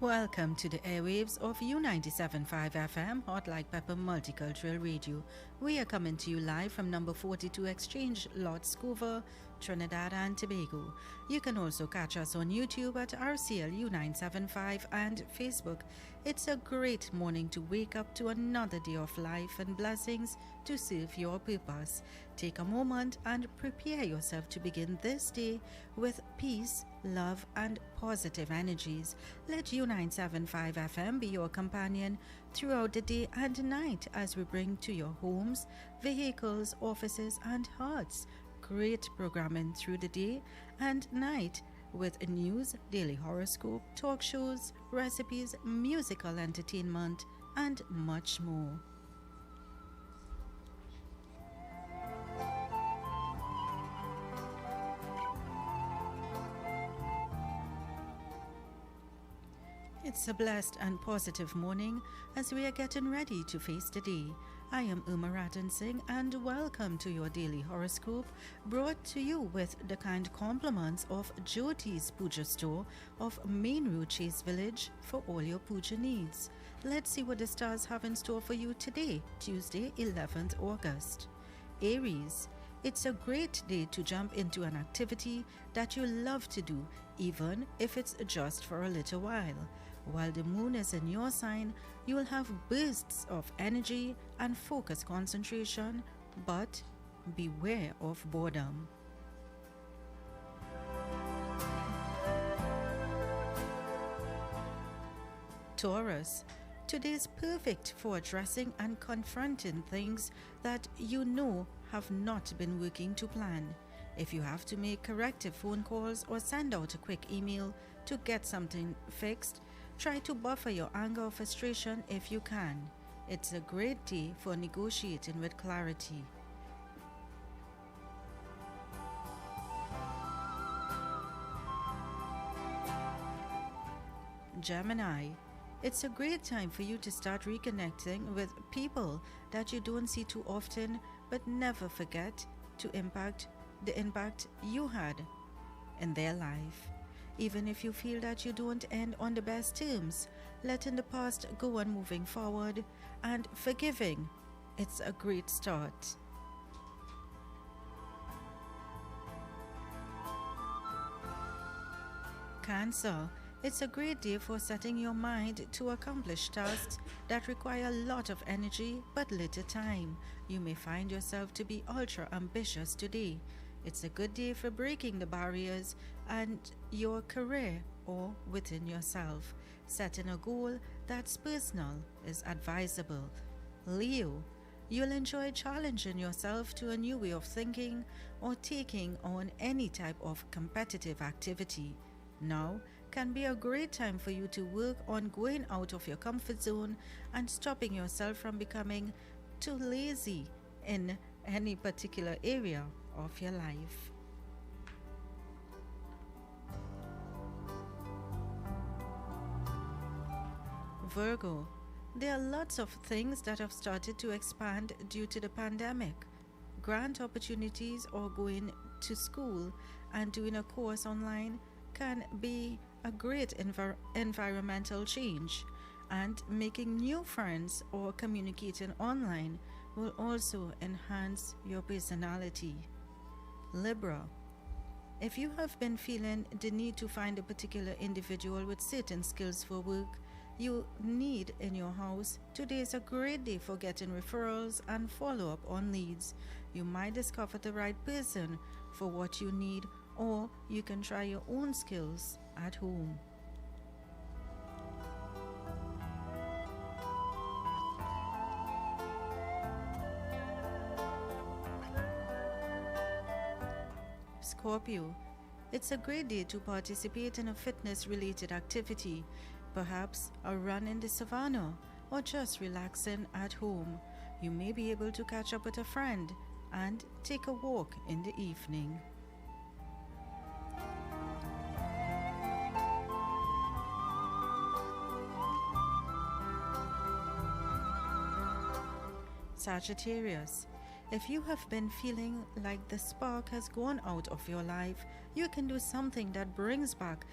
Welcome to the airwaves of U97.5 FM, Hot Like Pepper Multicultural Radio. We are coming to you live from number 42 Exchange, Lord Scover, Trinidad and Tobago. You can also catch us on YouTube at RCL U975 and Facebook. It's a great morning to wake up to another day of life and blessings to serve your purpose. Take a moment and prepare yourself to begin this day with peace, love and positive energies. Let U975 FM be your companion throughout the day and night as we bring to your homes, vehicles, offices and hearts great programming through the day and night with news, daily horoscope, talk shows, recipes, musical entertainment and much more. It's a blessed and positive morning as we are getting ready to face the day. I am Uma Ratan Singh and welcome to your daily horoscope brought to you with the kind compliments of Jyoti's Puja Store of Main Road Chase Village for all your puja needs. Let's see what the stars have in store for you today, Tuesday, 11th August. Aries. It's a great day to jump into an activity that you love to do, even if it's just for a little while. While the moon is in your sign, you will have bursts of energy and focused concentration, but beware of boredom. Taurus. Today is perfect for addressing and confronting things that you know have not been working to plan. If you have to make corrective phone calls or send out a quick email to get something fixed, try to buffer your anger or frustration if you can. It's a great day for negotiating with clarity. Gemini. It's a great time for you to start reconnecting with people that you don't see too often, but never forget the impact you had in their life. Even if you feel that you don't end on the best terms, letting the past go on moving forward and forgiving, it's a great start. Cancer. It's a great day for setting your mind to accomplish tasks that require a lot of energy but little time. You may find yourself to be ultra ambitious today. It's a good day for breaking the barriers and your career or within yourself. Setting a goal that's personal is advisable. Leo. You'll enjoy challenging yourself to a new way of thinking or taking on any type of competitive activity. Now can be a great time for you to work on going out of your comfort zone and stopping yourself from becoming too lazy in any particular area of your life. Virgo. There are lots of things that have started to expand due to the pandemic. Grant opportunities or going to school and doing a course online can be a great environmental change, and making new friends or communicating online will also enhance your personality. Libra. If you have been feeling the need to find a particular individual with certain skills for work you need in your house, today is a great day for getting referrals and follow-up on leads. You might discover the right person for what you need, or you can try your own skills at home. Scorpio. It's a great day to participate in a fitness-related activity, perhaps a run in the savannah or just relaxing at home. You may be able to catch up with a friend and take a walk in the evening. Sagittarius. If you have been feeling like the spark has gone out of your life, you can do something that brings back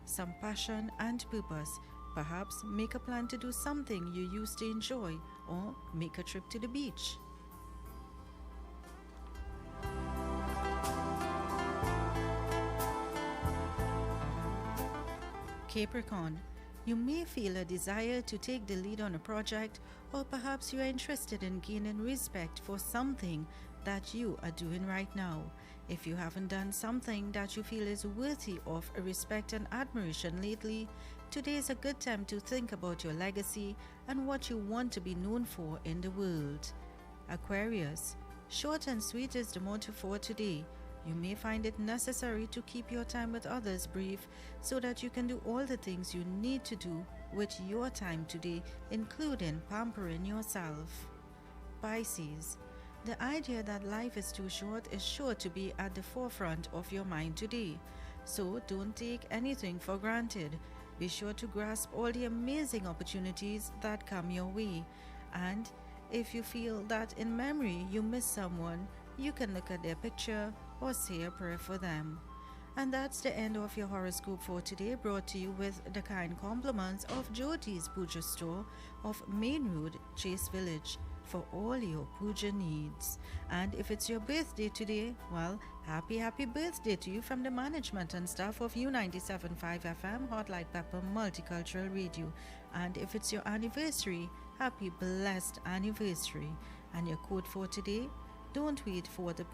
some passion and purpose. Perhaps make a plan to do something you used to enjoy or make a trip to the beach. Capricorn, you may feel a desire to take the lead on a project, or perhaps you are interested in gaining respect for something that you are doing right now. If you haven't done something that you feel is worthy of respect and admiration lately, today is a good time to think about your legacy and what you want to be known for in the world. Aquarius, short and sweet is the motto for today. You may find it necessary to keep your time with others brief so that you can do all the things you need to do with your time today, including pampering yourself. Pisces, the idea that life is too short is sure to be at the forefront of your mind today. So don't take anything for granted. Be sure to grasp all the amazing opportunities that come your way. And if you feel that in memory you miss someone, you can look at their picture or say a prayer for them. And that's the end of your horoscope for today, brought to you with the kind compliments of Jyoti's Puja Store of Main Road, Chase Village, for all your puja needs. And if it's your birthday today, well, happy birthday to you from the management and staff of U97.5 FM Hot Like Pepper Multicultural Radio. And if it's your anniversary, happy blessed anniversary. And your quote for today: don't wait for the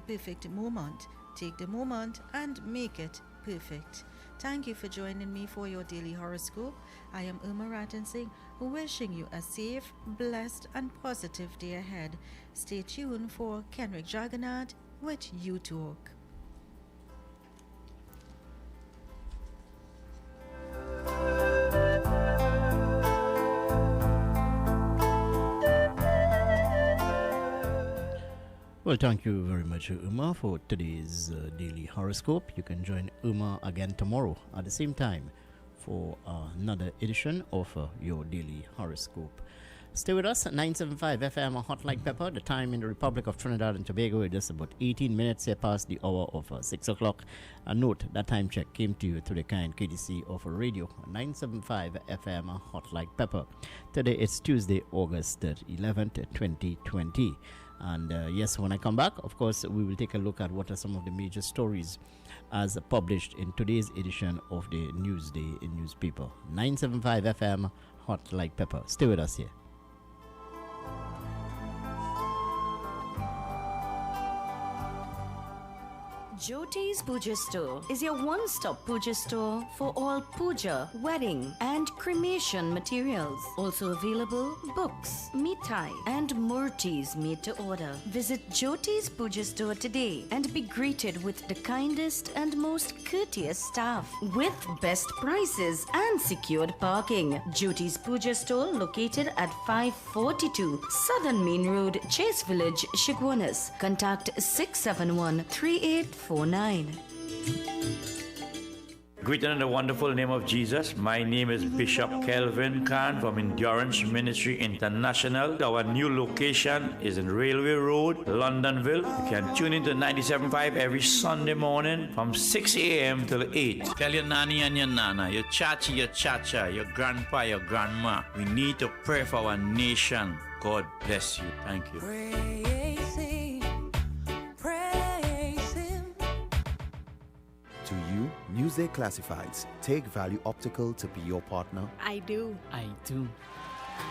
perfect moment. Take the moment and make it perfect. Thank you for joining me for your daily horoscope. I am Uma Ratan-Singh, wishing you a safe, blessed and positive day ahead. Stay tuned for Kenrick Jagannath with UTalk. Well, thank you very much, Uma, for today's daily horoscope. You can join Uma again tomorrow at the same time for another edition of your daily horoscope. Stay with us at 975 FM Hot Like Pepper. The time in the Republic of Trinidad and Tobago is just about 18 minutes here past the hour of 6 o'clock. And note that time check came to you through the kind courtesy of a radio, 975 FM Hot Like Pepper. Today it's Tuesday, August 11th, 2020. And yes, when I come back, of course, we will take a look at what are some of the major stories as published in today's edition of the Newsday in Newspaper. 975 FM Hot Like Pepper. Stay with us here. Jyoti's Puja Store is your one-stop puja store for all puja, wedding and cremation materials. Also available books, mithai and murtis made to order. Visit Jyoti's Puja Store today and be greeted with the kindest and most courteous staff with best prices and secured parking. Jyoti's Puja Store located at 542 Southern Main Road, Chase Village, Shigwanas. Contact 671-3849. Greeted in the wonderful name of Jesus. My name is Bishop Kelvin Khan from Endurance Ministry International. Our new location is in Railway Road, Londonville. You can tune into 97.5 every Sunday morning from 6 a.m. till 8. Tell your nanny and your nana, your chachi, your chacha, your grandpa, your grandma. We need to pray for our nation. God bless you. Thank you. Praise Him. Praise Him. To you, Newsday Classifieds. Take Value Optical to be your partner. I do. I do.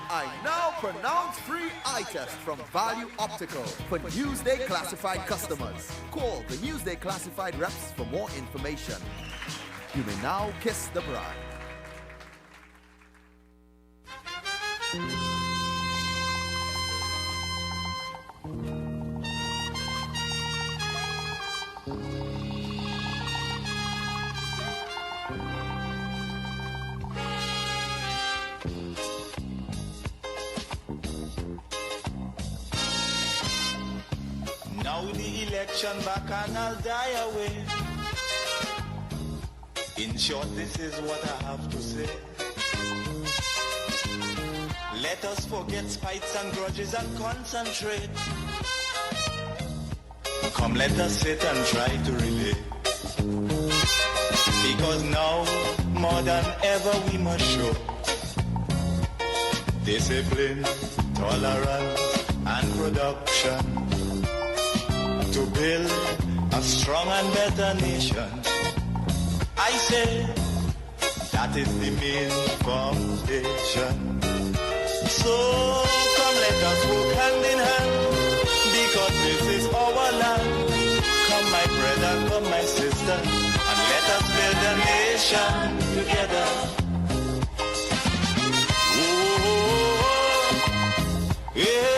I now pronounce free eye test from Value Optical for Newsday Classified customers. Call the Newsday Classified reps for more information. You may now kiss the bride. Now the election back and I'll die away. In short, this is what I have to say. Let us forget spites and grudges and concentrate. Come, let us sit and try to relate. Because now more than ever we must show discipline, tolerance, and production to build a strong and better nation. I say that is the main foundation. So come let us work hand in hand, because this is our land. Come my brother, come my sister, and let us build a nation together. Oh, yeah.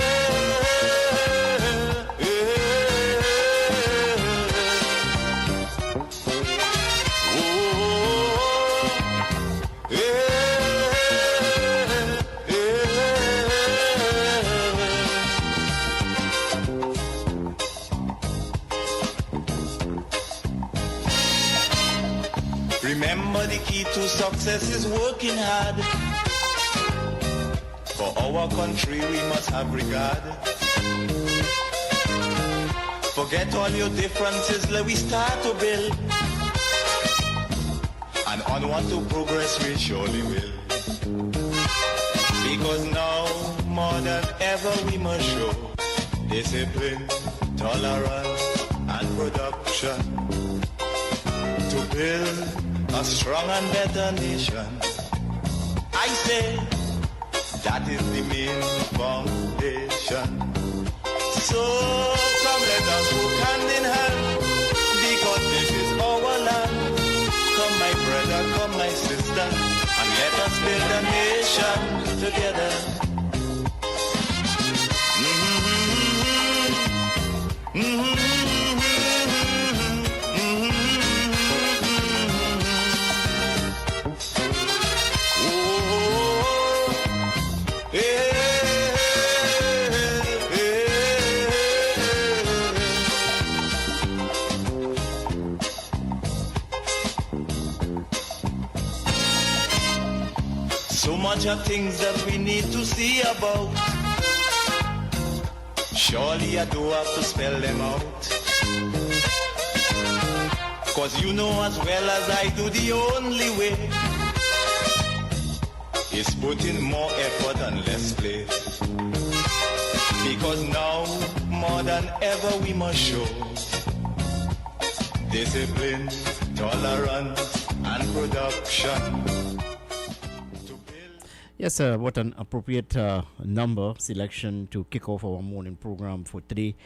Remember, the key to success is working hard. For our country we must have regard. Forget all your differences, let we start to build. And onward to progress we surely will. Because now more than ever we must show discipline, tolerance, and production to build a strong and better nation. I say that is the main foundation. So come let us work hand in hand, because this is our land. Come my brother, come my sister, and let us build a nation together. So much of things that we need to see about. Surely I do have to spell them out. Cause you know as well as I do, the only way is put in more effort and less play. Because now more than ever we must show discipline, tolerance, and production. Yes, sir. What an appropriate number selection to kick off our morning program for today,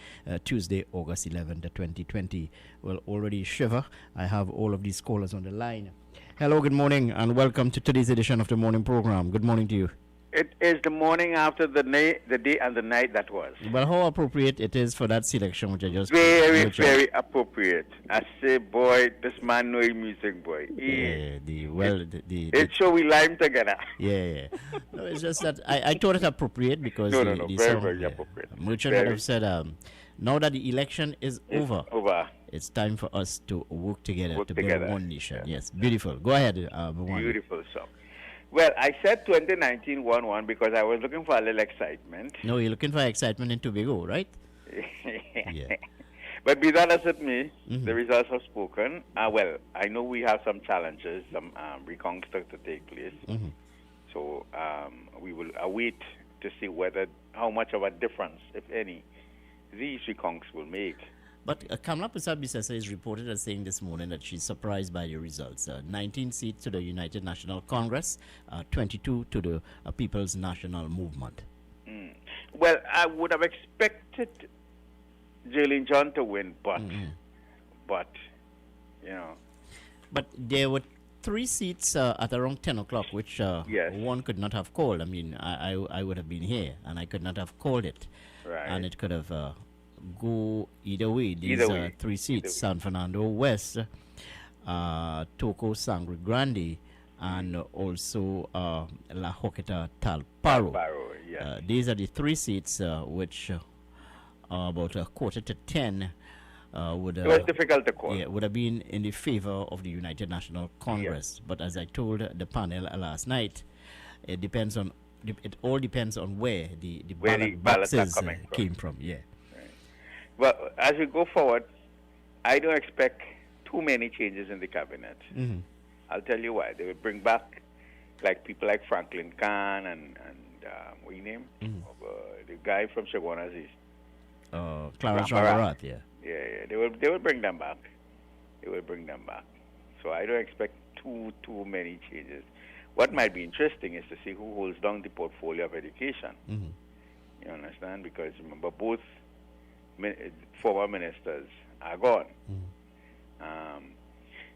Tuesday, August 11th, 2020. Well, already shiver. I have all of these callers on the line. Hello, good morning, and welcome to today's edition of the morning program. Good morning to you. It is the morning after the day and the night that was. Well, how appropriate it is for that selection, which I just very, very appropriate. I say, boy, this man know his music, boy. It show we lime together. Yeah. No, it's just that I thought it appropriate because no, the very, song, very appropriate. Merchant would have said, now that the election is over, it's time for us to work together to build one nation. Yes, beautiful. Go ahead, Bhawan. Beautiful song. Well, I said 2019 1-1 because I was looking for a little excitement. No, you're looking for excitement in Tobago, right? Yeah. But be that as it may, the results have spoken. Well, I know we have some challenges, some reconstruct to take place. So we will await to see how much of a difference, if any, these reconstructs will make. But Kamala Prasad-Bissessar is reported as saying this morning that she's surprised by the results. 19 seats to the United National Congress, 22 to the People's National Movement. Well, I would have expected Jalen John to win, but, you know. But there were 3 seats at around 10 o'clock, which one could not have called. I mean, I would have been here, and I could not have called it. Right. And it could have... go either way. These 3 seats: San Fernando West, Toco Sangre Grande, and also La Joqueta Talparo. These are the 3 seats which about a quarter to 10 would it was difficult to call. Yeah, would have been in the favor of the United National Congress. But as I told the panel last night, it depends on it all depends on where the ballot boxes came from. Yeah. Well, as we go forward, I don't expect too many changes in the cabinet. I'll tell you why. They will bring back like people like Franklin Khan and what you name? The guy from Chaguanas East. Clarence Ramarat, yeah. Yeah. They will bring them back. They will bring them back. So I don't expect too many changes. What might be interesting is to see who holds down the portfolio of education. You understand? Because remember, both former ministers are gone.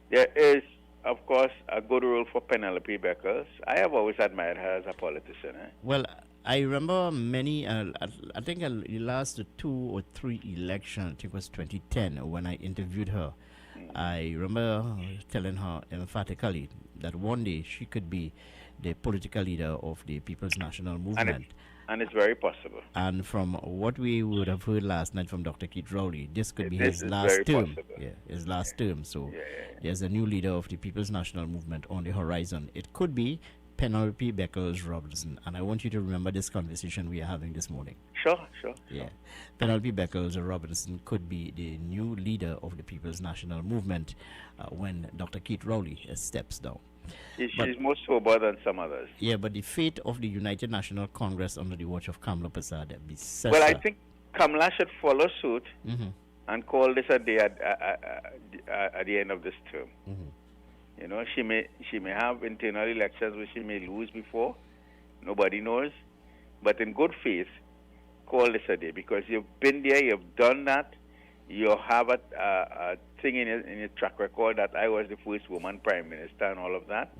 There is, of course, a good role for Penelope Beckles. I have always admired her as a politician. Well, I remember many, I think the last 2 or 3 elections, I think it was 2010, when I interviewed her. I remember telling her emphatically that one day she could be the political leader of the People's National Movement. And it's very possible. And from what we would have heard last night from Dr. Keith Rowley, this could be his last term. Yeah, his last term. So there's a new leader of the People's National Movement on the horizon. It could be Penelope Beckles Robertson. And I want you to remember this conversation we are having this morning. Sure. Yeah. Penelope Beckles Robertson could be the new leader of the People's National Movement when Dr. Keith Rowley steps down. She's more sober than some others. Yeah, but the fate of the United National Congress under the watch of Kamla Prasad. Well, I think Kamla should follow suit and call this a day at the end of this term. You know, she may have internal elections which she may lose before. Nobody knows. But in good faith, call this a day because you've been there, you've done that. You have a thing in your track record that I was the first woman prime minister and all of that.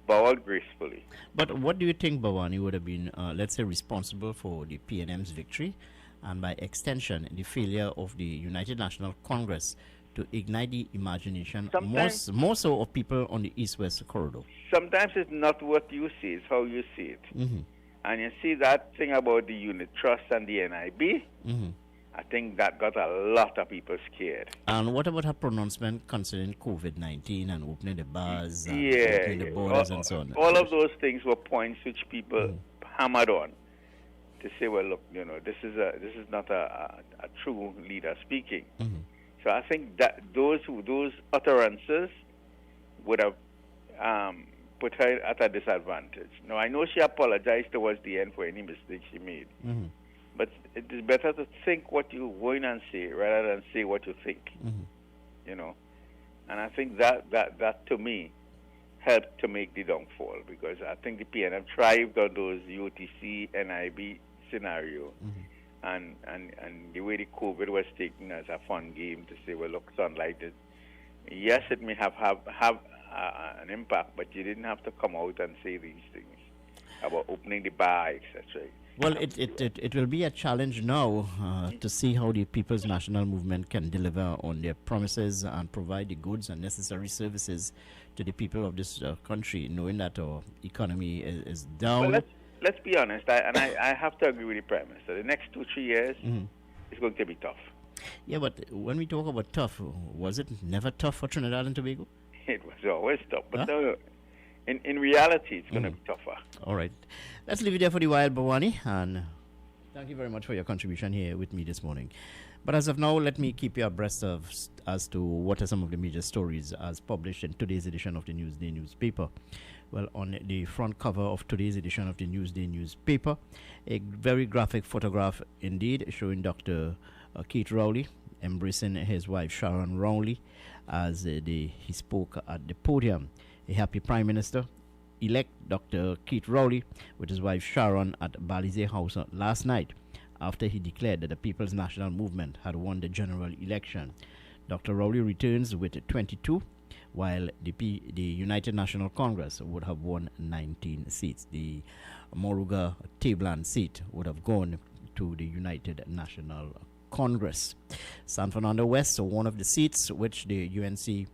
Bow out gracefully. But what do you think Bhavani would have been, let's say, responsible for the PNM's victory and by extension the failure of the United National Congress to ignite the imagination more so of people on the east-west corridor? Sometimes it's not what you see, it's how you see it. And you see that thing about the unit trust and the NIB, I think that got a lot of people scared. And what about her pronouncement concerning COVID-19 and opening the bars and opening the borders and so on? All of those things were points which people hammered on to say, well, look, you know, this is not a true leader speaking. So I think that those utterances would have put her at a disadvantage. Now, I know she apologized towards the end for any mistake she made. But it is better to think what you're going and say rather than say what you think. You know, and I think that to me helped to make the downfall because I think the PNM thrived on those UTC NIB scenario, and the way the COVID was taken as a fun game to say, well, look, sunlight is yes, it may have an impact, but you didn't have to come out and say these things about opening the bar, etc. Well, it will be a challenge now to see how the People's National Movement can deliver on their promises and provide the goods and necessary services to the people of this country, knowing that our economy is down. Well, let's be honest, I have to agree with the Prime Minister. The next 2-3 years is going to be tough. Yeah, but when we talk about tough, was it never tough for Trinidad and Tobago? It was always tough, but no, in reality, it's going to be tougher. All right. Let's leave it there for the while, Bhavani, and thank you very much for your contribution here with me this morning. But as of now, let me keep you abreast of as to what are some of the major stories as published in today's edition of the Newsday newspaper. Well, on the front cover of today's edition of the Newsday newspaper, a very graphic photograph indeed showing Dr. Keith Rowley embracing his wife Sharon Rowley as he spoke at the podium. A happy Prime Minister-elect Dr. Keith Rowley with his wife Sharon at Balize House last night after he declared that the People's National Movement had won the general election. Dr. Rowley returns with 22, while the United National Congress would have won 19 seats. The Moruga Tablan seat would have gone to the United National Congress. San Fernando West, one of the seats which the UNC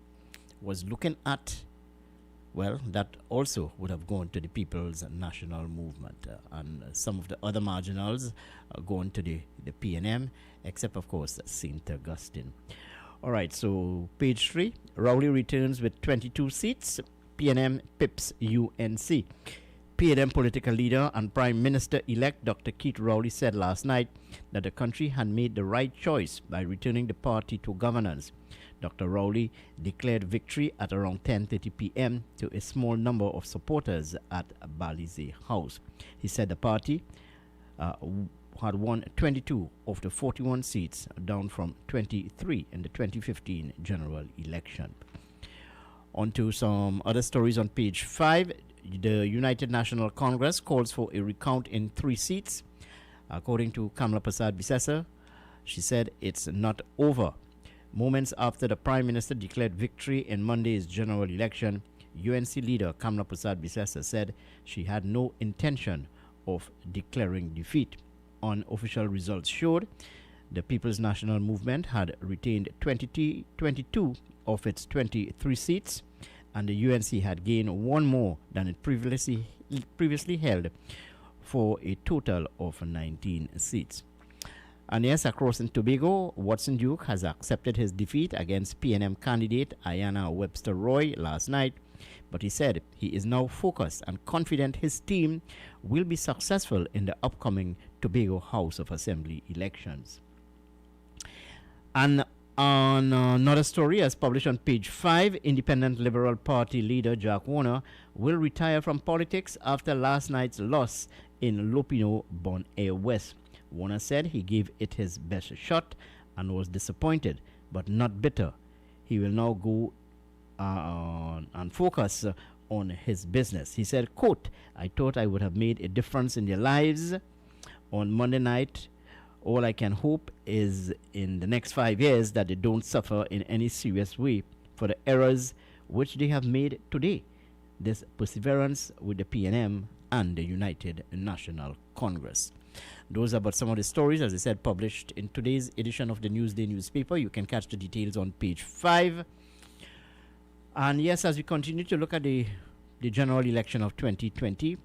was looking at, well, that also would have gone to the People's National Movement. And some of the other marginals going to the PNM, except, of course, St. Augustine. All right, so page 3, Rowley returns with 22 seats. PNM pips UNC. PNM political leader and Prime Minister-elect Dr. Keith Rowley said last night that the country had made the right choice by returning the party to governance. Dr. Rowley declared victory at around 10:30 p.m. to a small number of supporters at Balize House. He said the party had won 22 of the 41 seats, down from 23 in the 2015 general election. On to some other stories on page 5. The United National Congress calls for a recount in 3 seats. According to Kamla Persad-Bissessar, she said it's not over. Moments after the Prime Minister declared victory in Monday's general election, UNC leader Kamla Persad-Bissessar said she had no intention of declaring defeat. Unofficial results showed the People's National Movement had retained 22 of its 23 seats, and the UNC had gained one more than it previously held, for a total of 19 seats. And yes, across in Tobago, Watson Duke has accepted his defeat against PNM candidate Ayanna Webster Roy last night, but he said he is now focused and confident his team will be successful in the upcoming Tobago House of Assembly elections. And on another story, as published on page 5, Independent Liberal Party leader Jack Warner will retire from politics after last night's loss in Lopino, Bon Air West. Warner said he gave it his best shot and was disappointed, but not bitter. He will now go and focus on his business. He said, quote, "I thought I would have made a difference in their lives on Monday night. All I can hope is in the next 5 years that they don't suffer in any serious way for the errors which they have made today. This perseverance with the PNM and the United National Congress." Those are but some of the stories, as I said, published in today's edition of the Newsday newspaper. You can catch the details on page 5. And yes, as we continue to look at the general election of 2020,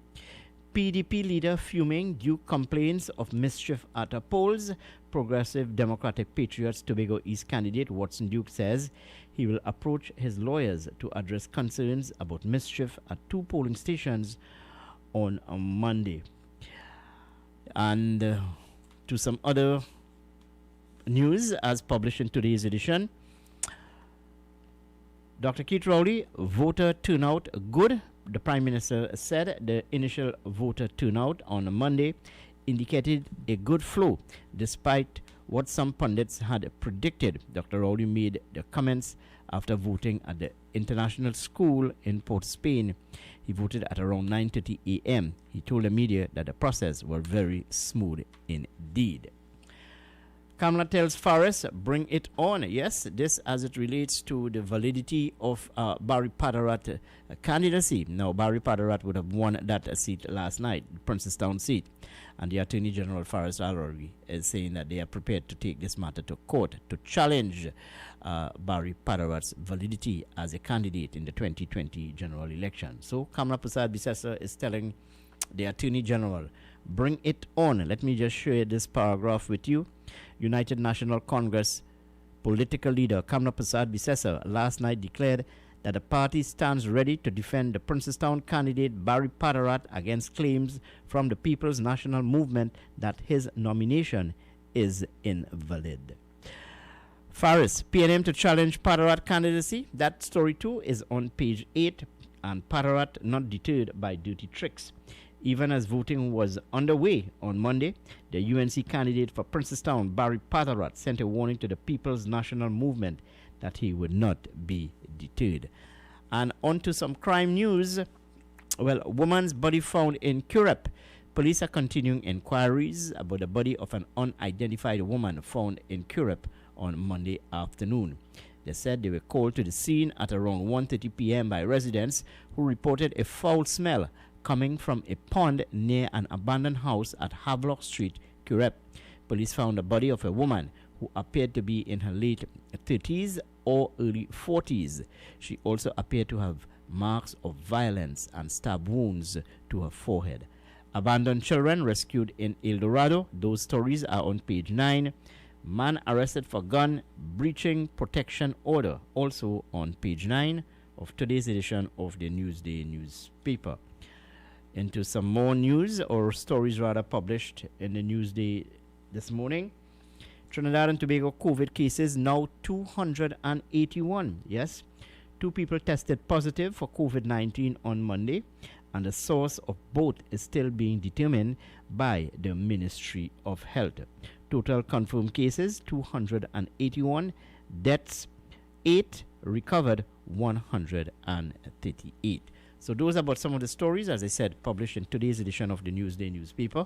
PDP leader fuming Duke complains of mischief at the polls. Progressive Democratic Patriots Tobago East candidate Watson Duke says he will approach his lawyers to address concerns about mischief at 2 polling stations on Monday. And to some other news as published in today's edition, Dr. Keith Rowley, voter turnout good. The Prime Minister said the initial voter turnout on Monday indicated a good flow, despite what some pundits had predicted. Dr. Rowley made the comments after voting at the International School in Port Spain. He voted at around 9:30 a.m. He told the media that the process was very smooth indeed. Kamla tells Faris, bring it on. Yes, this as it relates to the validity of Barry Padarat candidacy. Now, Barry Padarat would have won that seat last night, Princestown seat. And the Attorney General Faris Alrory is saying that they are prepared to take this matter to court to challenge Barry Padarat's validity as a candidate in the 2020 general election. So, Kamla Persad-Bissessar is telling the Attorney General, bring it on. Let me just share this paragraph with you. United National Congress political leader Kamla Persad-Bissessar last night declared that the party stands ready to defend the Princestown candidate Barry Padarat against claims from the People's National Movement that his nomination is invalid. Faris, PNM to challenge Padarat candidacy. That story too is on page 8, and Padarat not deterred by dirty tricks. Even as voting was underway on Monday, the UNC candidate for Princestown, Barry Padarat, sent a warning to the People's National Movement that he would not be deterred. And on to some crime news. Well, woman's body found in Curep. Police are continuing inquiries about the body of an unidentified woman found in Curep on Monday afternoon. They said they were called to the scene at around 1:30 p.m. by residents who reported a foul smell coming from a pond near an abandoned house at Havelock Street, Curep. Police found the body of a woman who appeared to be in her late 30s or early 40s. She also appeared to have marks of violence and stab wounds to her forehead. Abandoned children rescued in El Dorado. Those stories are on page 9. Man arrested for gun breaching protection order, also on page 9 of today's edition of the Newsday newspaper. into some more news, or stories rather, published in the Newsday this morning. Trinidad and Tobago COVID cases now 281. Yes, 2 people tested positive for COVID-19 on Monday, and the source of both is still being determined by the Ministry of Health. Total confirmed cases 281, deaths 8, recovered 138. So those are about some of the stories, as I said, published in today's edition of the Newsday newspaper.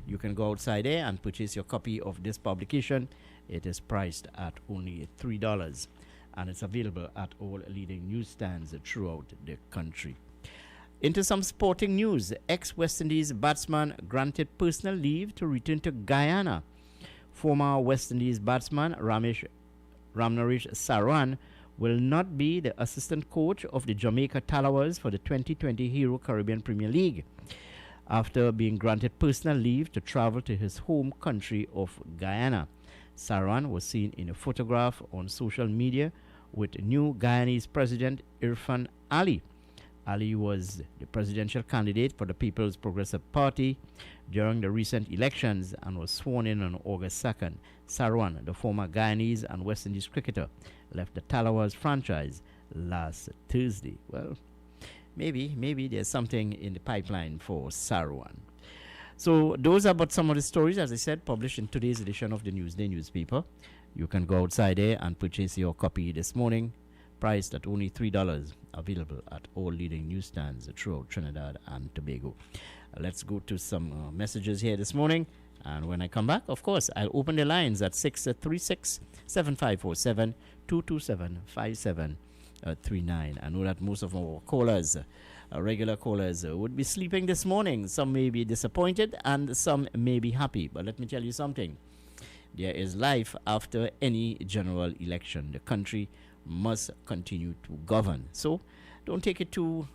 You can go outside there and purchase your copy of this publication. It is priced at only $3, and it's available at all leading newsstands throughout the country. Into some sporting news, ex-West Indies batsman granted personal leave to return to Guyana. Former West Indies batsman Ramnaresh Saran will not be the assistant coach of the Jamaica Talawars for the 2020 Hero Caribbean Premier League, after being granted personal leave to travel to his home country of Guyana. Saran was seen in a photograph on social media with new Guyanese President Irfan Ali. Ali was the presidential candidate for the People's Progressive Party during the recent elections and was sworn in on August 2nd. Saran, the former Guyanese and West Indies cricketer, left the Talawars franchise last Thursday. Well, maybe there's something in the pipeline for Saran. So those are about some of the stories, as I said, published in today's edition of the Newsday newspaper. You can go outside there and purchase your copy this morning, priced at only $3, available at all leading newsstands throughout Trinidad and Tobago. Let's go to some messages here this morning. And when I come back, of course, I'll open the lines at 636-7547, 227-5739. I know that most of our callers, regular callers, would be sleeping this morning. Some may be disappointed and some may be happy. But let me tell you something. There is life after any general election. The country must continue to govern. So don't take it too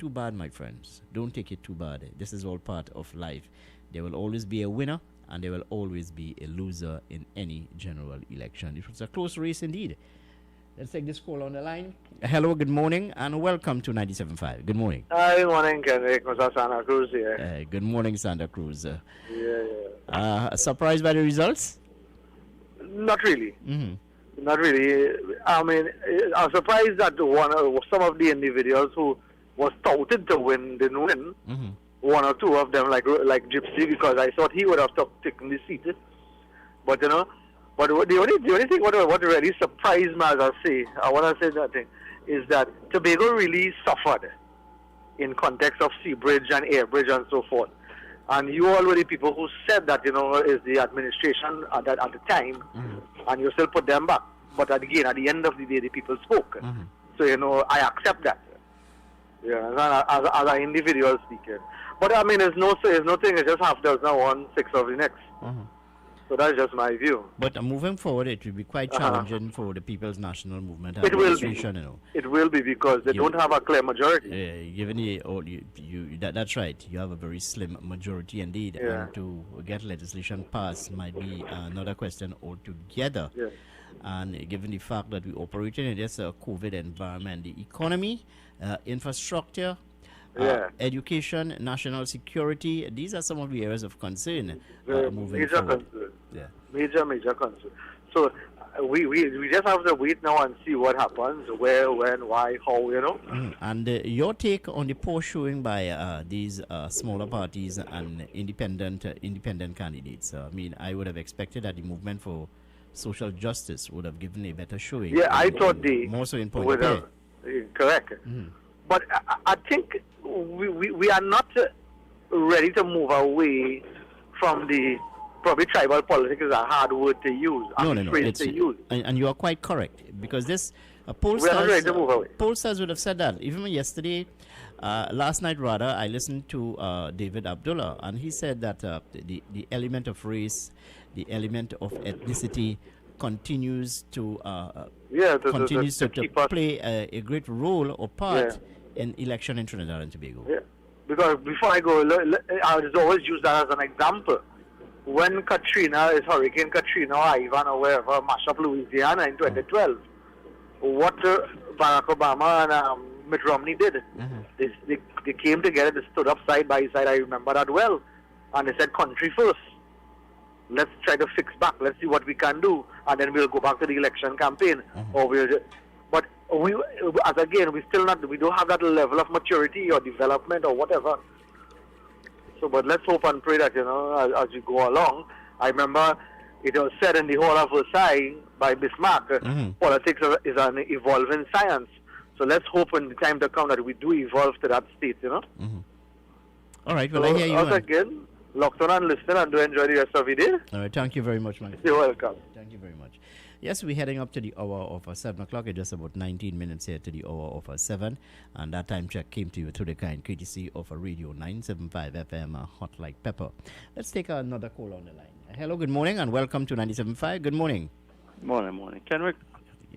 bad, my friends. Don't take it too bad. This is all part of life. There will always be a winner and there will always be a loser in any general election. It was a close race indeed. Let's take this call on the line. Hello, good morning, and welcome to 97.5. Good morning. Good morning, Kendrick. Mr. Santa Cruz here. Good morning, Santa Cruz. Yeah. Surprised by the results? Not really. Mm-hmm. Not really. I mean, I'm surprised that some of the individuals who was touted to win didn't win. Mm-hmm. One or two of them, like Gypsy, because I thought he would have taken the seat. But the only thing what really surprised me, as I want to say that thing, is that Tobago really suffered in context of sea bridge and air bridge and so forth. And you all were the people who said that, is the administration at the time, and you still put them back. But again, at the end of the day, the people spoke. Mm-hmm. So, I accept that. Yeah, as an individual speaker. But I mean, there's no thing. It's just half dozen now, 1/6 of the next. Mm-hmm. So that's just my view. But moving forward, it will be quite challenging for the People's National Movement It will be. administration. It will be because they don't have a clear majority. Given that's right. You have a very slim majority indeed, Yeah. and to get legislation passed might be another question altogether. Yeah. And given the fact that we operate in this COVID environment, the economy, infrastructure, education, national security, these are some of the areas of concern moving Major forward. concern. Yeah. Major concern. So we just have to wait now and see what happens, where, when, why, how, And your take on the poor showing by these smaller parties and independent candidates. I mean, I would have expected that the movement for social justice would have given a better showing. Yeah, I thought they more so in point would of have. Correct. But I think we are not ready to move away from the probably tribal politics is a hard word to use. No. To use. And you are quite correct, because this We are not ready to move away. pollsters would have said that. Even yesterday, last night rather, I listened to David Abdullah, and he said that the element of race, the element of ethnicity continues to play a great role or part in election in Trinidad and Tobago. Yeah. Because before I go, I would always use that as an example. When Hurricane Katrina or Ivan or wherever mashed up Louisiana in 2012, what Barack Obama and Mitt Romney did. They came together, they stood up side by side. I remember that well. And they said, country first. Let's try to fix back. Let's see what we can do. And then we'll go back to the election campaign. Or but we don't have that level of maturity or development or whatever. So, but let's hope and pray that, as we go along. I remember it was said in the Hall of Versailles by Bismarck, politics is an evolving science. So let's hope in the time to come that we do evolve to that state, All right, well, so, I hear you. Again, locked on and listen and do enjoy the rest of the day. All right, thank you very much, man. You're welcome. Thank you very much. Yes, we're heading up to the hour of 7 o'clock. It's just about 19 minutes here to the hour of 7. And that time check came to you through the kind courtesy of a Radio 975 FM, hot like pepper. Let's take another call on the line. Hello, good morning, and welcome to 97.5. Good morning. Morning. Kenrick,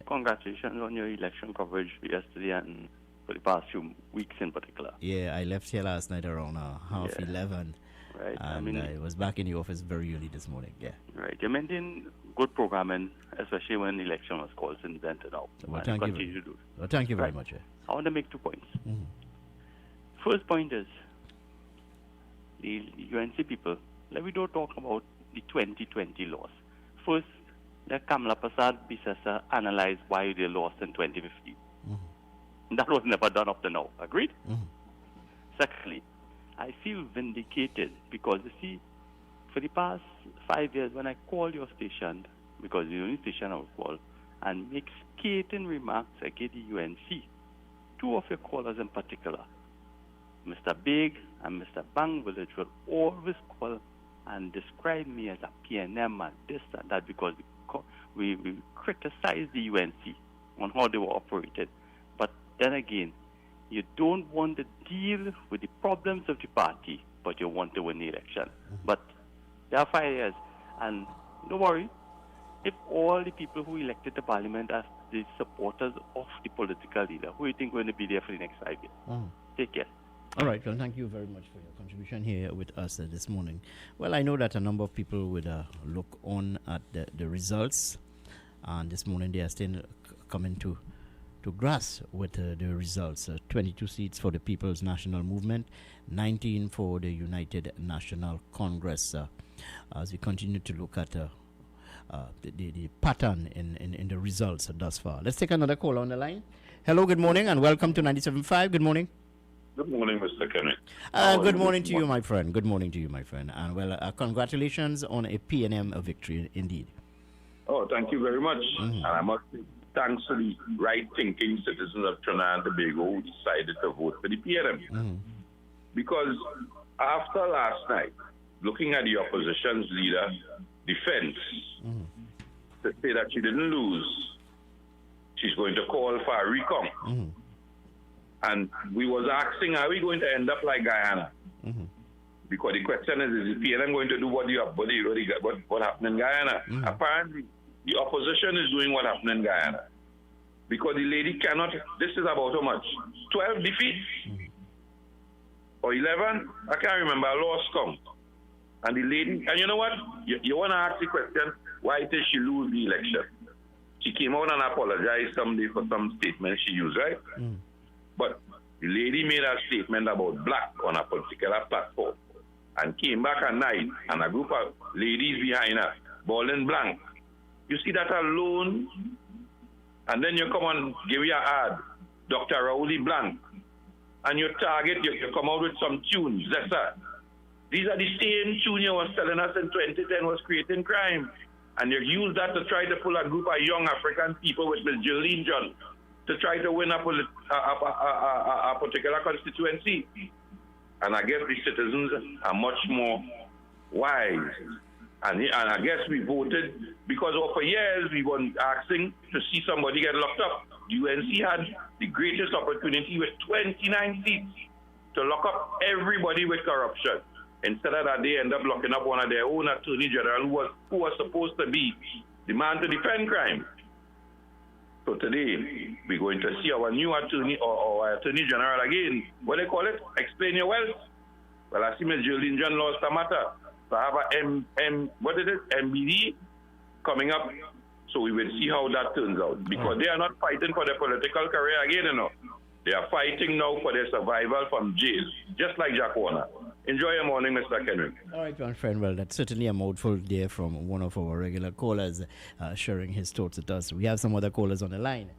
congratulations on your election coverage yesterday and for the past few weeks in particular. Yeah, I left here last night around 11:30. Right. And I was back in the office very early this morning. Yeah. Right. You maintain good programming, especially when the election was called since then to now. Well, thank you. Well, thank you very much. Yeah. I want to make 2 points. First point is the UNC people. Let me don't talk about the 2020 loss. First, let Kamala Prasad Bisesa analyze why they lost in 2015. That was never done up to now. Agreed? Secondly, I feel vindicated because, you see, for the past 5 years, when I call your station, because the only station I would call, and make scathing remarks against the UNC, 2 of your callers in particular, Mr. Big and Mr. Bang Village, will always call and describe me as a PNM and this and that because we criticize the UNC on how they were operated. But then again, you don't want to deal with the problems of the party, but you want to win the election. But there are 5 years, and don't worry, if all the people who elected the parliament are the supporters of the political leader, who you think going to be there for the next 5 years? Take care. All right, well, thank you very much for your contribution here with us this morning. Well, I know that a number of people would look on at the results, and this morning they are still coming to grasp with the results. 22 seats for the People's National Movement, 19 for the United National Congress. As we continue to look at the pattern in the results thus far. Let's take another call on the line. Hello, good morning, and welcome to 97.5. Good morning. Good morning, Mr. Kenneth. Good morning to you, my friend. Good morning to you, my friend. And well, congratulations on a PNM victory, indeed. Oh, thank you very much. And I must say, thanks to the right-thinking citizens of Trinidad and Tobago who decided to vote for the PNM. Because after last night, looking at the opposition's leader defense, to say that she didn't lose, she's going to call for a recount. And we was asking, are we going to end up like Guyana? Because the question is the PNM going to do what happened in Guyana? Apparently, the opposition is doing what happened in Guyana. Because the lady cannot, this is about how much? 12 defeats? Or 11? I can't remember, I lost count. And the lady, and you know what? You want to ask the question, why did she lose the election? She came out and apologized someday for some statement she used, right? But the lady made a statement about black on a particular platform and came back at night and a group of ladies behind her, bawling blank. You see that alone? And then you come and give your ad, Dr. Rowley Blank, and you target, you come out with some tunes. That's that. These are the same tunes you was telling us in 2010 was creating crime. And you use that to try to pull a group of young African people with Ms. Jolene John to try to win a particular constituency. And I guess the citizens are much more wise. And I guess we voted because for years we were asking to see somebody get locked up. UNC had the greatest opportunity with 29 seats to lock up everybody with corruption. Instead of that, they end up locking up one of their own attorney general who was supposed to be the man to defend crime. So today, we're going to see our new attorney or attorney general again. What they call it? Explain your wealth. Well, I see Ms. Jolene John lost a matter. So I have a MBD coming up. So we will see how that turns out. Because they are not fighting for their political career again, They are fighting now for their survival from jail, just like Jack Warner. Enjoy your morning, Mr. Kenrick. All right, my friend. Well, that's certainly a mouthful there from one of our regular callers sharing his thoughts with us. We have some other callers on the line.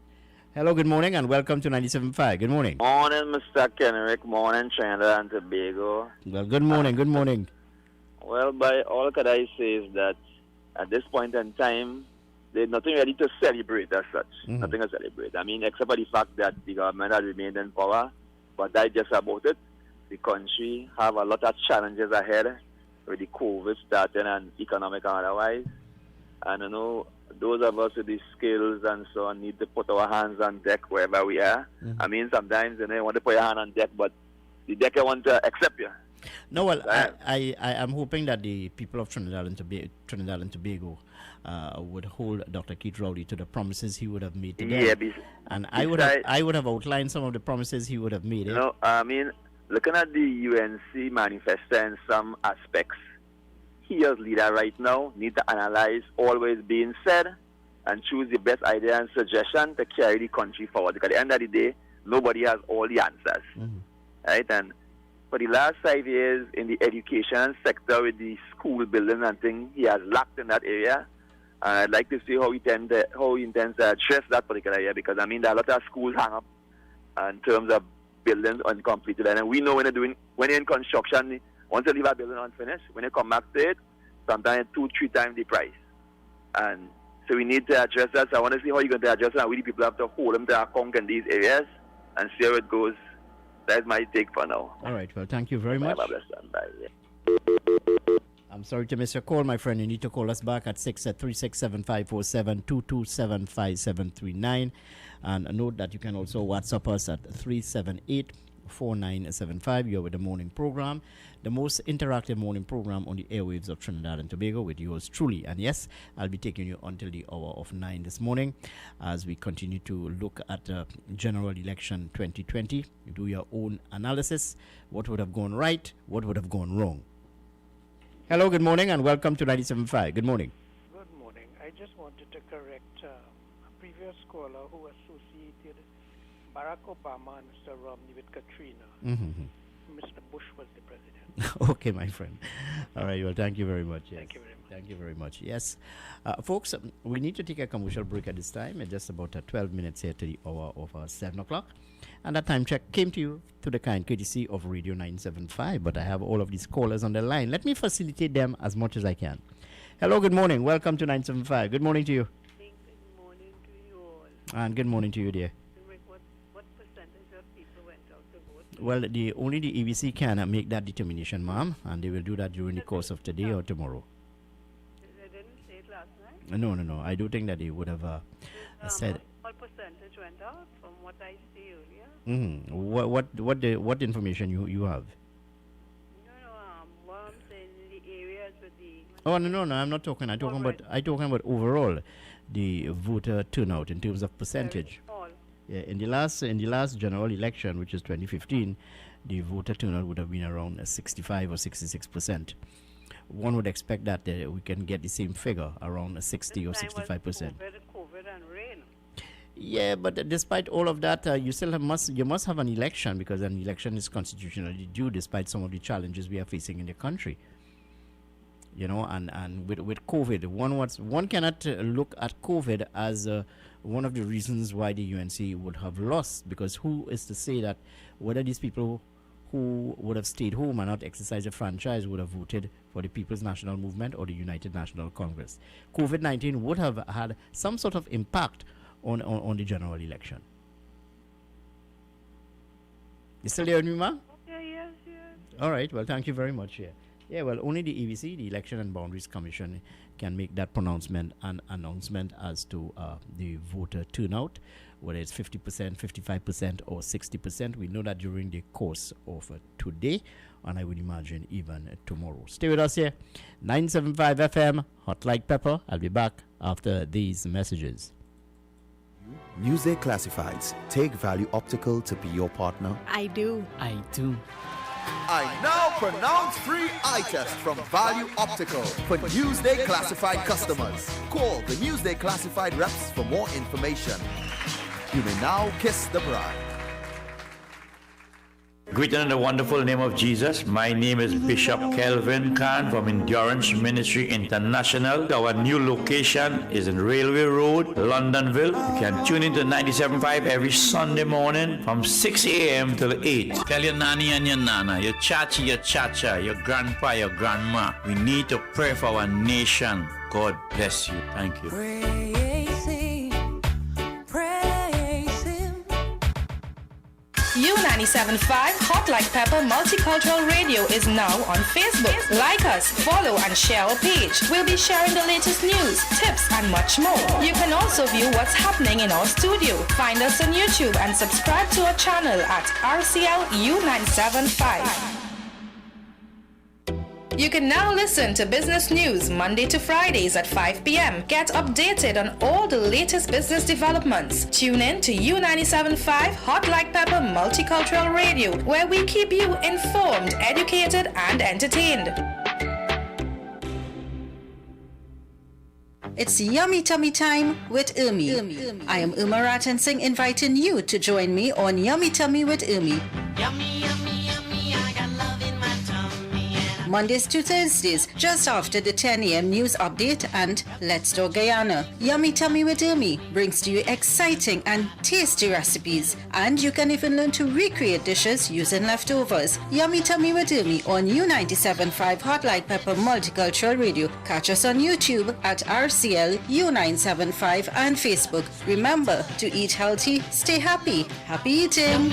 Hello, good morning, and welcome to 97.5. Good morning. Morning, Mr. Kenrick. Morning, Trinidad and Tobago. Well, good morning, good morning. Well, by all could I say is that at this point in time, there's nothing ready to celebrate as such. Nothing to celebrate. I mean, except for the fact that the government has remained in power, but that's just about it. The country have a lot of challenges ahead with the COVID starting and economic and otherwise. And, you know, those of us with the skills and so on need to put our hands on deck wherever we are. I mean, sometimes, you know, you want to put your hand on deck, but the deck want to accept you. No, well, I am hoping that the people of Trinidad and Tobago would hold Dr. Keith Rowley to the promises he would have made to them. Yeah, and I would have outlined some of the promises he would have made. You know, I mean, looking at the UNC manifesto in some aspects, he as leader right now need to analyze all what is being said and choose the best idea and suggestion to carry the country forward. Because at the end of the day, nobody has all the answers. Right? And for the last 5 years in the education sector with the school building and things, he has lacked in that area. And I'd like to see how he intends to address that particular area, because I mean there are a lot of schools hang up in terms of buildings uncompleted. And we know when you're in construction, once you leave a building unfinished, when you come back to it, sometimes 2-3 times the price. And so we need to address that. So I want to see how you're going to address that. And we the people have to hold them to account in these areas and see how it goes. That's my take for now. All right. Well, thank you very much. Bye. I'm sorry to miss your call, my friend. You need to call us back at 367-547, 227-5739. And note that you can also WhatsApp us at 378-4975. You're with the morning program, the most interactive morning program on the airwaves of Trinidad and Tobago with yours truly. And yes, I'll be taking you until the hour of 9 this morning as we continue to look at general election 2020. You do your own analysis. What would have gone right? What would have gone wrong? Hello, good morning, and welcome to 97.5. Good morning. Good morning. I just wanted to correct a previous caller who associated Barack Obama and Mr. Romney with Katrina. Mr. Bush was the president. Okay, my friend. All right, well, thank you very much. Yes. Thank you very much. Thank you very much. Yes. Folks, we need to take a commercial break at this time. It's just about 12 minutes here to the hour of 7 o'clock. And that time check came to you to the kind courtesy of Radio 975. But I have all of these callers on the line. Let me facilitate them as much as I can. Hello, good morning. Welcome to 975. Good morning to you. Good morning to you all. And good morning to you, dear. What percentage of people went out to vote? Well, only the EBC can make that determination, ma'am. And they will do that during the course of today or tomorrow. They didn't say it last night? No. I do think that they would have said... What percentage went out from what I see earlier? What information you have? What I'm saying in the areas with the... Oh, no, I'm not talking. I'm talking about overall the voter turnout in terms of percentage. Yeah, in the last general election, which is 2015, the voter turnout would have been around 65 or 66%. One would expect that we can get the same figure, around 60 or 65%. COVID and rain. Yeah, but despite all of that, you must have an election, because an election is constitutionally due, despite some of the challenges we are facing in the country. You know, and with COVID, one cannot look at COVID as one of the reasons why the UNC would have lost, because who is to say that whether these people who would have stayed home and not exercised a franchise would have voted for the People's National Movement or the United National Congress? COVID-19 would have had some sort of impact on the general election. You still there, Numa? Yes. All right. Well, thank you very much. Yeah. Well, only the EBC, the Election and Boundaries Commission, can make that pronouncement and announcement as to the voter turnout, whether it's 50%, 55%, or 60%. We know that during the course of today, and I would imagine even tomorrow. Stay with us here. 975 FM, Hot Like Pepper. I'll be back after these messages. Newsday Classifieds. Take Value Optical to be your partner. I do. I now pronounce free eye test from Value Optical for Newsday Classified customers. Call the Newsday Classified reps for more information. You may now kiss the bride. Greeted in the wonderful name of Jesus. My name is Bishop Kelvin Khan from Endurance Ministry International. Our new location is in Railway Road, Londonville. You can tune into 97.5 every Sunday morning from 6 a.m. till 8. Tell your nanny and your nana, your chachi, your chacha, your grandpa, your grandma. We need to pray for our nation. God bless you. Thank you. Praise Him, praise Him. U97.5 Hot Like Pepper Multicultural Radio is now on Facebook. Like us, follow and share our page. We'll be sharing the latest news, tips and much more. You can also view what's happening in our studio. Find us on YouTube and subscribe to our channel at RCL U975. You can now listen to business news Monday to Fridays at 5 p.m. Get updated on all the latest business developments. Tune in to U97.5 Hot Like Pepper Multicultural Radio, where we keep you informed, educated, and entertained. It's Yummy Tummy Time with Umi. I am Uma Ratan Singh inviting you to join me on Yummy Tummy with Umi. Yummy, yummy, yummy, I got love in my tummy. Mondays to Thursdays, just after the 10 a.m. news update and Let's Talk Guyana. Yummy Tummy with Umi brings to you exciting and tasty recipes, and you can even learn to recreate dishes using leftovers. Yummy Tummy with Umi on U97.5 Hot Like Pepper Multicultural Radio. Catch us on YouTube at RCL U975 and Facebook. Remember to eat healthy, stay happy. Happy eating!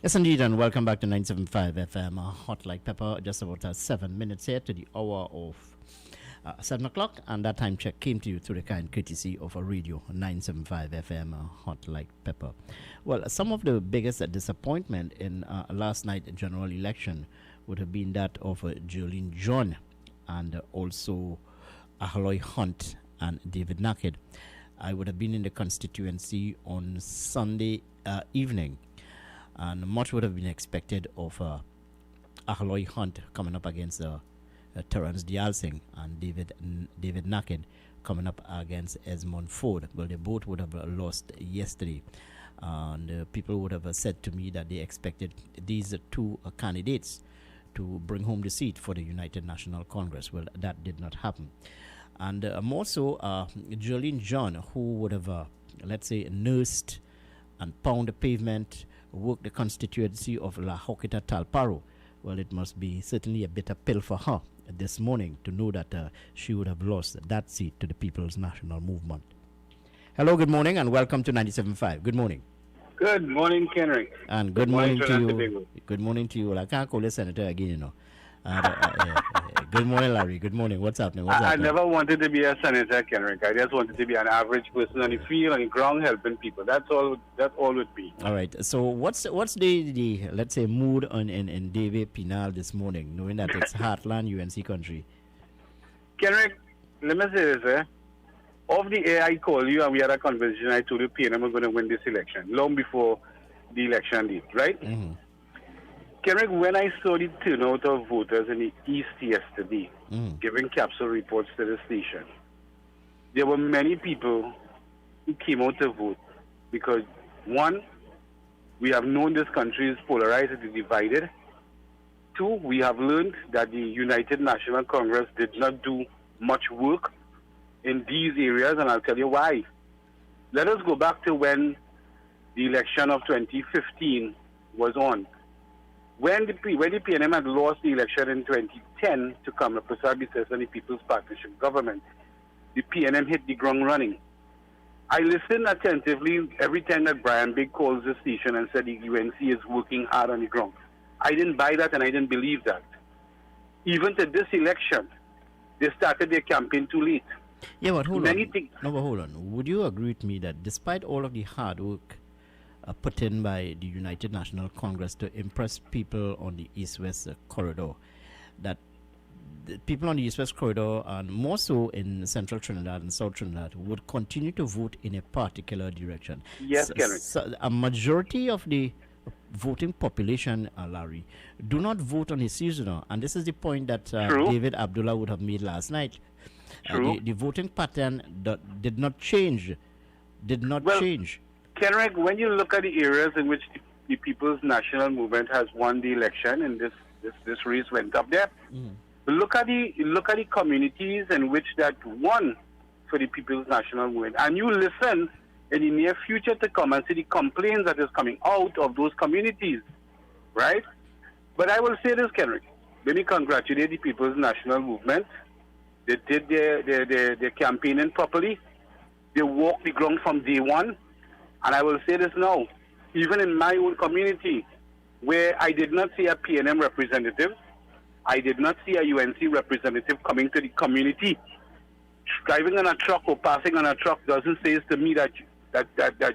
Yes, indeed, and welcome back to 975 FM, Hot Like Pepper. Just about 7 minutes here to the hour of 7 o'clock, and that time check came to you through the kind courtesy of a radio 975 FM, Hot Like Pepper. Well, some of the biggest disappointment in last night's general election would have been that of Jolene John and also Ahloy Hunt and David Naked. I would have been in the constituency on Sunday evening, and much would have been expected of Ahloy Hunt coming up against Terrence Dialsing and David Naked coming up against Esmond Ford. Well, they both would have lost yesterday, and people would have said to me that they expected these two candidates to bring home the seat for the United National Congress. Well, that did not happen. And more so, Jolene John, who would have, let's say, nursed and pound the pavement, worked the constituency of La Hoquita Talparo. Well, it must be certainly a bitter pill for her this morning to know that she would have lost that seat to the People's National Movement. Hello, good morning, and welcome to 97.5. Good morning. Good morning, Kenrick. And good morning to you. Good morning to you. Well, I can't call you senator again, you know. Good morning, Larry. Good morning. What's happening? I never wanted to be a senator, Kenrick. I just wanted to be an average person on the field, on the ground, helping people. That's all would be. All right. So what's the let's say mood in David Pinal this morning, knowing that it's Heartland UNC country? Kenrick, let me say this. Off the air, I called you and we had a conversation. I told you PNM was going to win this election long before the election date, right? Mm-hmm. Kenrick, when I saw the turnout of voters in the East yesterday, giving capsule reports to the station, there were many people who came out to vote because, one, we have known this country is polarized and divided. Two, we have learned that the United National Congress did not do much work in these areas, and I'll tell you why. Let us go back to when the election of 2015 was on. When the PNM had lost the election in 2010 to Kamala Prasad-Biswas and the People's Partnership Government, the PNM hit the ground running. I listened attentively every time that Brian Big calls the station and said the UNC is working hard on the ground. I didn't buy that and I didn't believe that. Even to this election, they started their campaign too late. Yeah, but hold Many on. things. No, but hold on. Would you agree with me that despite all of the hard work put in by the United National Congress to impress people on the East-West corridor, that the people on the East-West corridor, and more so in Central Trinidad and South Trinidad, would continue to vote in a particular direction? Yes, Kenneth. So a majority of the voting population, Larry, do not vote on a seasonal, and this is the point that David Abdullah would have made last night. The voting pattern did not change. Change. Kenrick, when you look at the areas in which the People's National Movement has won the election, and this race went up there, look at the communities in which that won for the People's National Movement, and you listen in the near future to come and see the complaints that is coming out of those communities, right? But I will say this, Kenrick. Let me congratulate the People's National Movement. They did their campaigning properly. They walked the ground from day one. And I will say this now, even in my own community, where I did not see a PNM representative, I did not see a UNC representative coming to the community. Driving on a truck or passing on a truck doesn't say to me that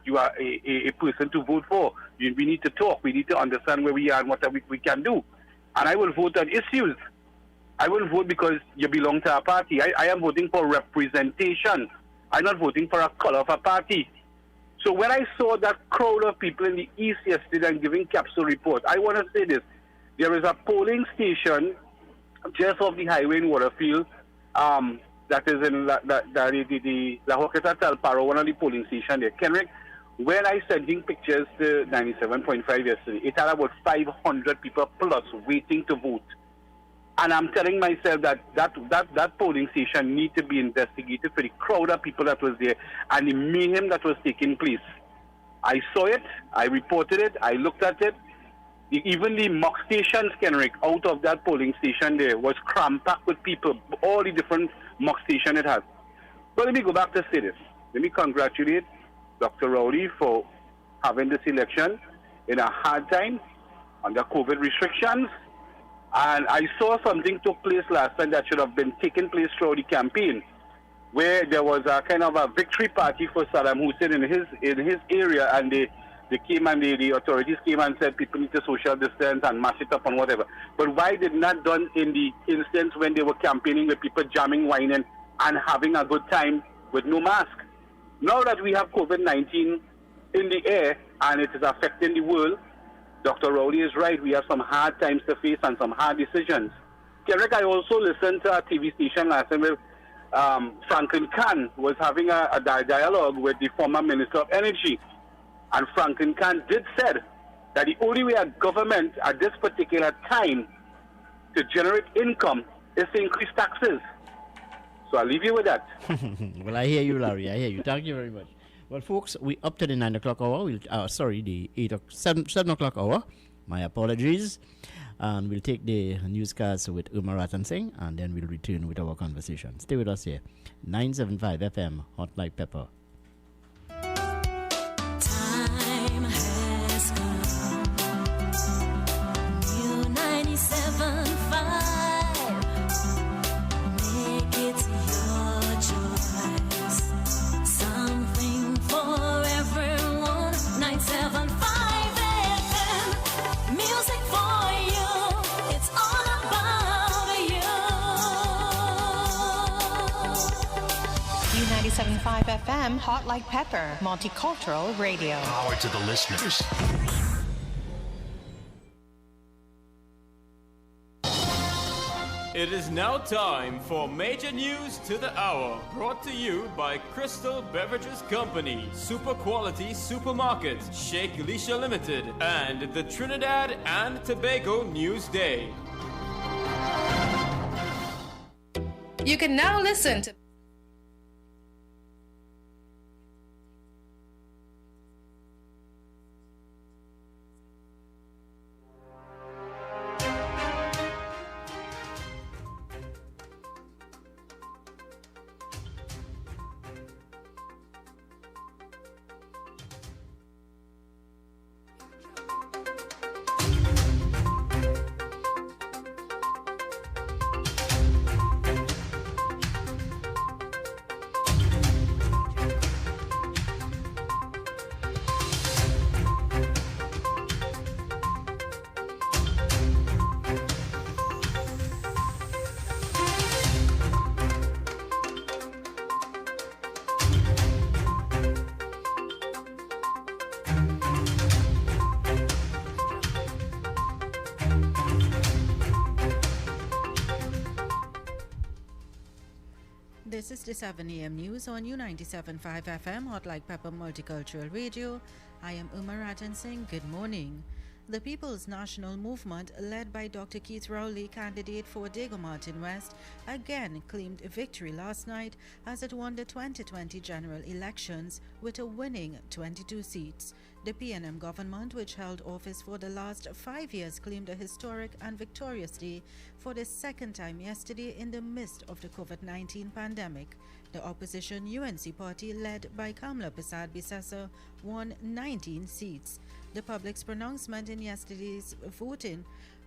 you are a person to vote for. We need to talk. We need to understand where we are and what we can do. And I will vote on issues. I will vote because you belong to a party. I am voting for representation. I'm not voting for a color of a party. So when I saw that crowd of people in the East yesterday and giving capsule report, I want to say this. There is a polling station just off the highway in Waterfield that is in La Joqueta Talparo, one of the polling stations there. Kenrick, when I sent in pictures to 97.5 yesterday, it had about 500 people plus waiting to vote. And I'm telling myself that polling station need to be investigated for the crowd of people that was there and the mayhem that was taking place. I saw it, I reported it, I looked at it. Even the mock stations, Kenrick, out of that polling station there was cram-packed with people, all the different mock stations it has. But let me go back to say this. Let me congratulate Dr. Rowley for having this election in a hard time under COVID restrictions. And I saw something took place last time that should have been taking place throughout the campaign, where there was a kind of a victory party for Saddam Hussein in his area, and they came and the authorities came and said people need to social distance and mash it up and whatever. But why did not done in the instance when they were campaigning with people jamming, whining, and having a good time with no mask? Now that we have COVID-19 in the air and it is affecting the world, Dr. Rowley is right. We have some hard times to face and some hard decisions. Derek, I also listened to a TV station last time where Franklin Khan was having a dialogue with the former Minister of Energy. And Franklin Khan did said that the only way a government at this particular time to generate income is to increase taxes. So I'll leave you with that. Well, I hear you, Larry. I hear you. Thank you very much. Well, folks, we up to the 9 o'clock hour. The 7 o'clock hour. My apologies. And we'll take the newscast with Umar Ratan Singh, and then we'll return with our conversation. Stay with us here. 975 FM, Hot Like Pepper. Time has come. New 97.5. Make it your choice. Something for everyone. 975 FM. Music for you. It's all about you. U97.5 FM, Hot Like Pepper, Multicultural Radio. Power to the listeners. It is now time for Major News to the Hour, brought to you by Crystal Beverages Company, Super Quality Supermarket, Sheikh Elisha Limited, and the Trinidad and Tobago News Day. You can now listen to This is the 7 a.m. news on U97.5 FM, Hot Like Pepper Multicultural Radio. I am Uma Ratan Singh. Good morning. The People's National Movement, led by Dr. Keith Rowley, candidate for Diego Martin West, again claimed victory last night as it won the 2020 general elections with a winning 22 seats. The PNM government, which held office for the last 5 years, claimed a historic and victorious day for the second time yesterday in the midst of the COVID-19 pandemic. The opposition UNC party, led by Kamla Persad-Bissessar, won 19 seats. The public's pronouncement in yesterday's voting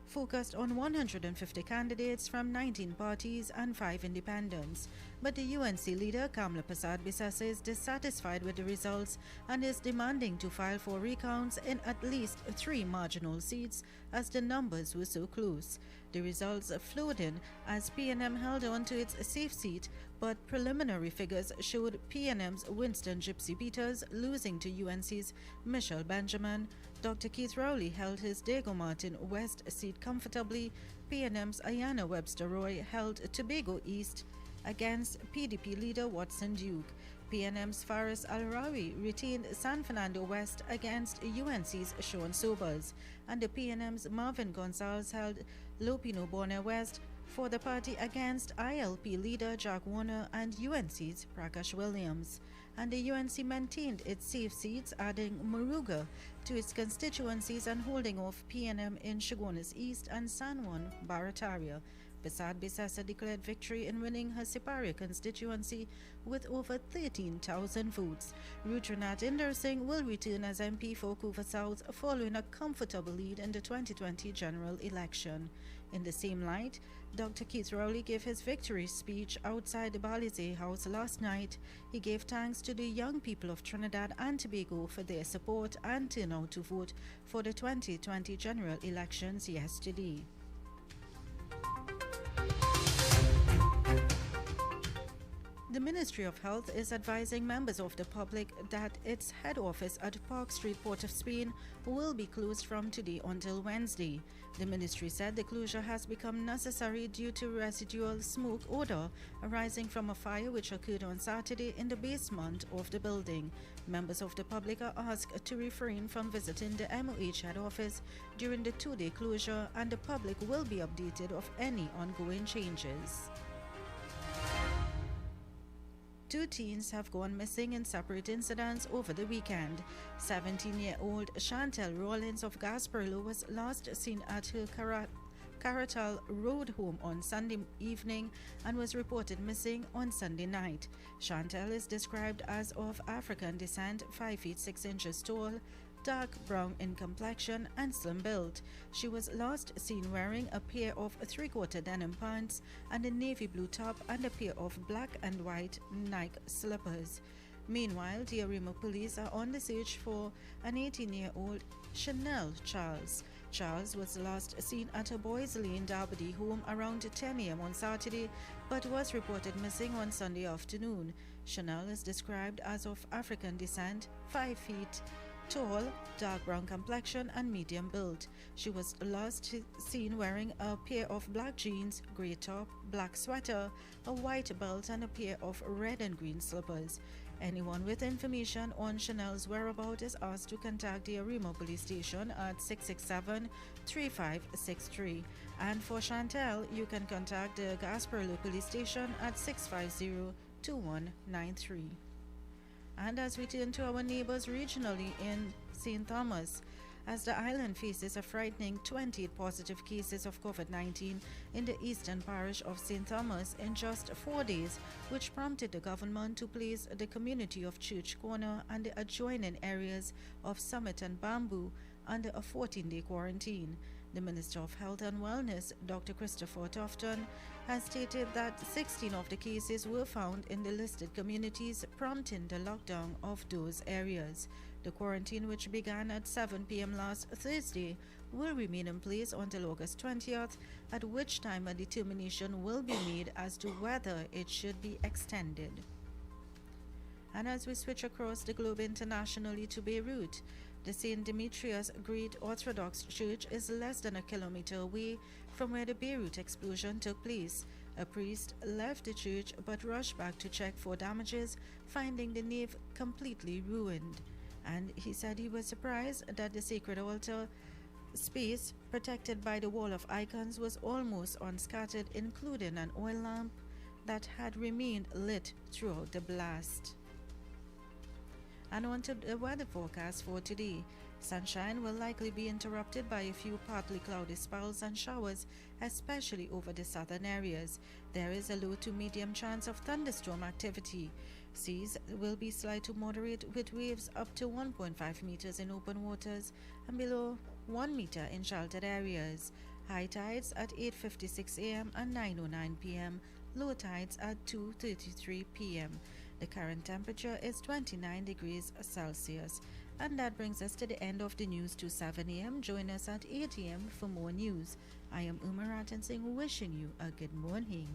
focused on 150 candidates from 19 parties and 5 independents. But the UNC leader, Kamla Persad-Bissessar, is dissatisfied with the results and is demanding to file for recounts in at least 3 marginal seats as the numbers were so close. The results flowed in as PNM held on to its safe seat, but preliminary figures showed PNM's Winston Gypsy Peters losing to UNC's Michelle Benjamin. Dr. Keith Rowley held his Diego Martin West seat comfortably. PNM's Ayanna Webster Roy held Tobago East against PDP leader Watson Duke. PNM's Faris Al-Rawi retained San Fernando West against UNC's Sean Sobers, and the PNM's Marvin Gonzalez held Lopino Bonner West for the party against ILP leader Jack Warner and UNC's Prakash Williams. And the UNC maintained its safe seats, adding Moruga to its constituencies and holding off PNM in Chaguanas East and San Juan Barataria. Persad-Bissessar declared victory in winning her Siparia constituency with over 13,000 votes. Rutranat Inder Singh will return as MP for Couva South following a comfortable lead in the 2020 general election. In the same light, Dr. Keith Rowley gave his victory speech outside the Balizé House last night. He gave thanks to the young people of Trinidad and Tobago for their support and turnout to vote for the 2020 general elections yesterday. The Ministry of Health is advising members of the public that its head office at Park Street, Port of Spain, will be closed from today until Wednesday. The ministry said the closure has become necessary due to residual smoke odor arising from a fire which occurred on Saturday in the basement of the building. Members of the public are asked to refrain from visiting the MOH head office during the 2-day closure, and the public will be updated of any ongoing changes. 2 teens have gone missing in separate incidents over the weekend. 17-year-old Chantel Rollins of Gasperlo was last seen at her Caratal Road home on Sunday evening and was reported missing on Sunday night. Chantel is described as of African descent, 5 feet 6 inches tall, dark brown in complexion and slim built. She was last seen wearing a pair of 3/4 denim pants and a navy blue top and a pair of black and white Nike slippers. Meanwhile, the Arima police are on the search for an 18-year-old Chanel Charles. Charles was last seen at a Boys Lane Derby home around 10 a.m. on Saturday, but was reported missing on Sunday afternoon. Chanel is described as of African descent, 5 feet tall, dark brown complexion and medium build. She was last seen wearing a pair of black jeans, grey top, black sweater, a white belt and a pair of red and green slippers. Anyone with information on Chanel's whereabouts is asked to contact the Arima police station at 667-3563. And for Chantel, you can contact the Gasperlo police station at 650-2193. And as we turn to our neighbors regionally in St. Thomas, as the island faces a frightening 28 positive cases of COVID-19 in the eastern parish of St. Thomas in just 4 days, which prompted the government to place the community of Church Corner and the adjoining areas of Summit and Bamboo under a 14-day quarantine. The Minister of Health and Wellness, Dr. Christopher Tofton, has stated that 16 of the cases were found in the listed communities, prompting the lockdown of those areas. The quarantine, which began at 7 p.m. last Thursday, will remain in place until August 20th, at which time a determination will be made as to whether it should be extended. And as we switch across the globe internationally to Beirut, the St. Demetrius Great Orthodox Church is less than a kilometer away from where the Beirut explosion took place. A priest left the church but rushed back to check for damages, finding the nave completely ruined. And he said he was surprised that the sacred altar space, protected by the wall of icons, was almost unscattered, including an oil lamp that had remained lit throughout the blast. And on to the weather forecast for today. Sunshine will likely be interrupted by a few partly cloudy spells and showers, especially over the southern areas. There is a low to medium chance of thunderstorm activity. Seas will be slight to moderate, with waves up to 1.5 meters in open waters and below 1 meter in sheltered areas. High tides at 8:56 a.m. and 9:09 p.m. Low tides at 2:33 p.m. The current temperature is 29 degrees Celsius. And that brings us to the end of the news to 7 a.m. Join us at 8 a.m. for more news. I am Uma Ratan Singh, wishing you a good morning.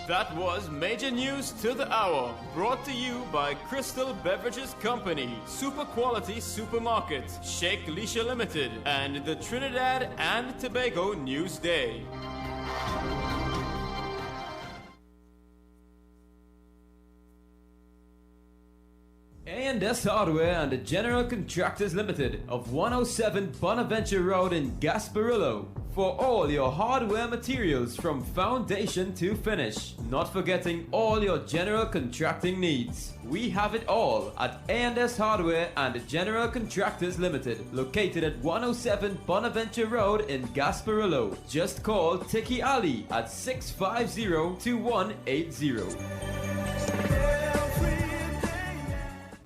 That was Major News to the Hour, brought to you by Crystal Beverages Company, Super Quality Supermarket, Sheikh Leisha Limited, and the Trinidad and Tobago News Day. A&S Hardware and the General Contractors Limited of 107 Bonaventure Road in Gasparillo. For all your hardware materials from foundation to finish. Not forgetting all your general contracting needs. We have it all at A&S Hardware and the General Contractors Limited, located at 107 Bonaventure Road in Gasparillo. Just call Tiki Ali at 650-2180.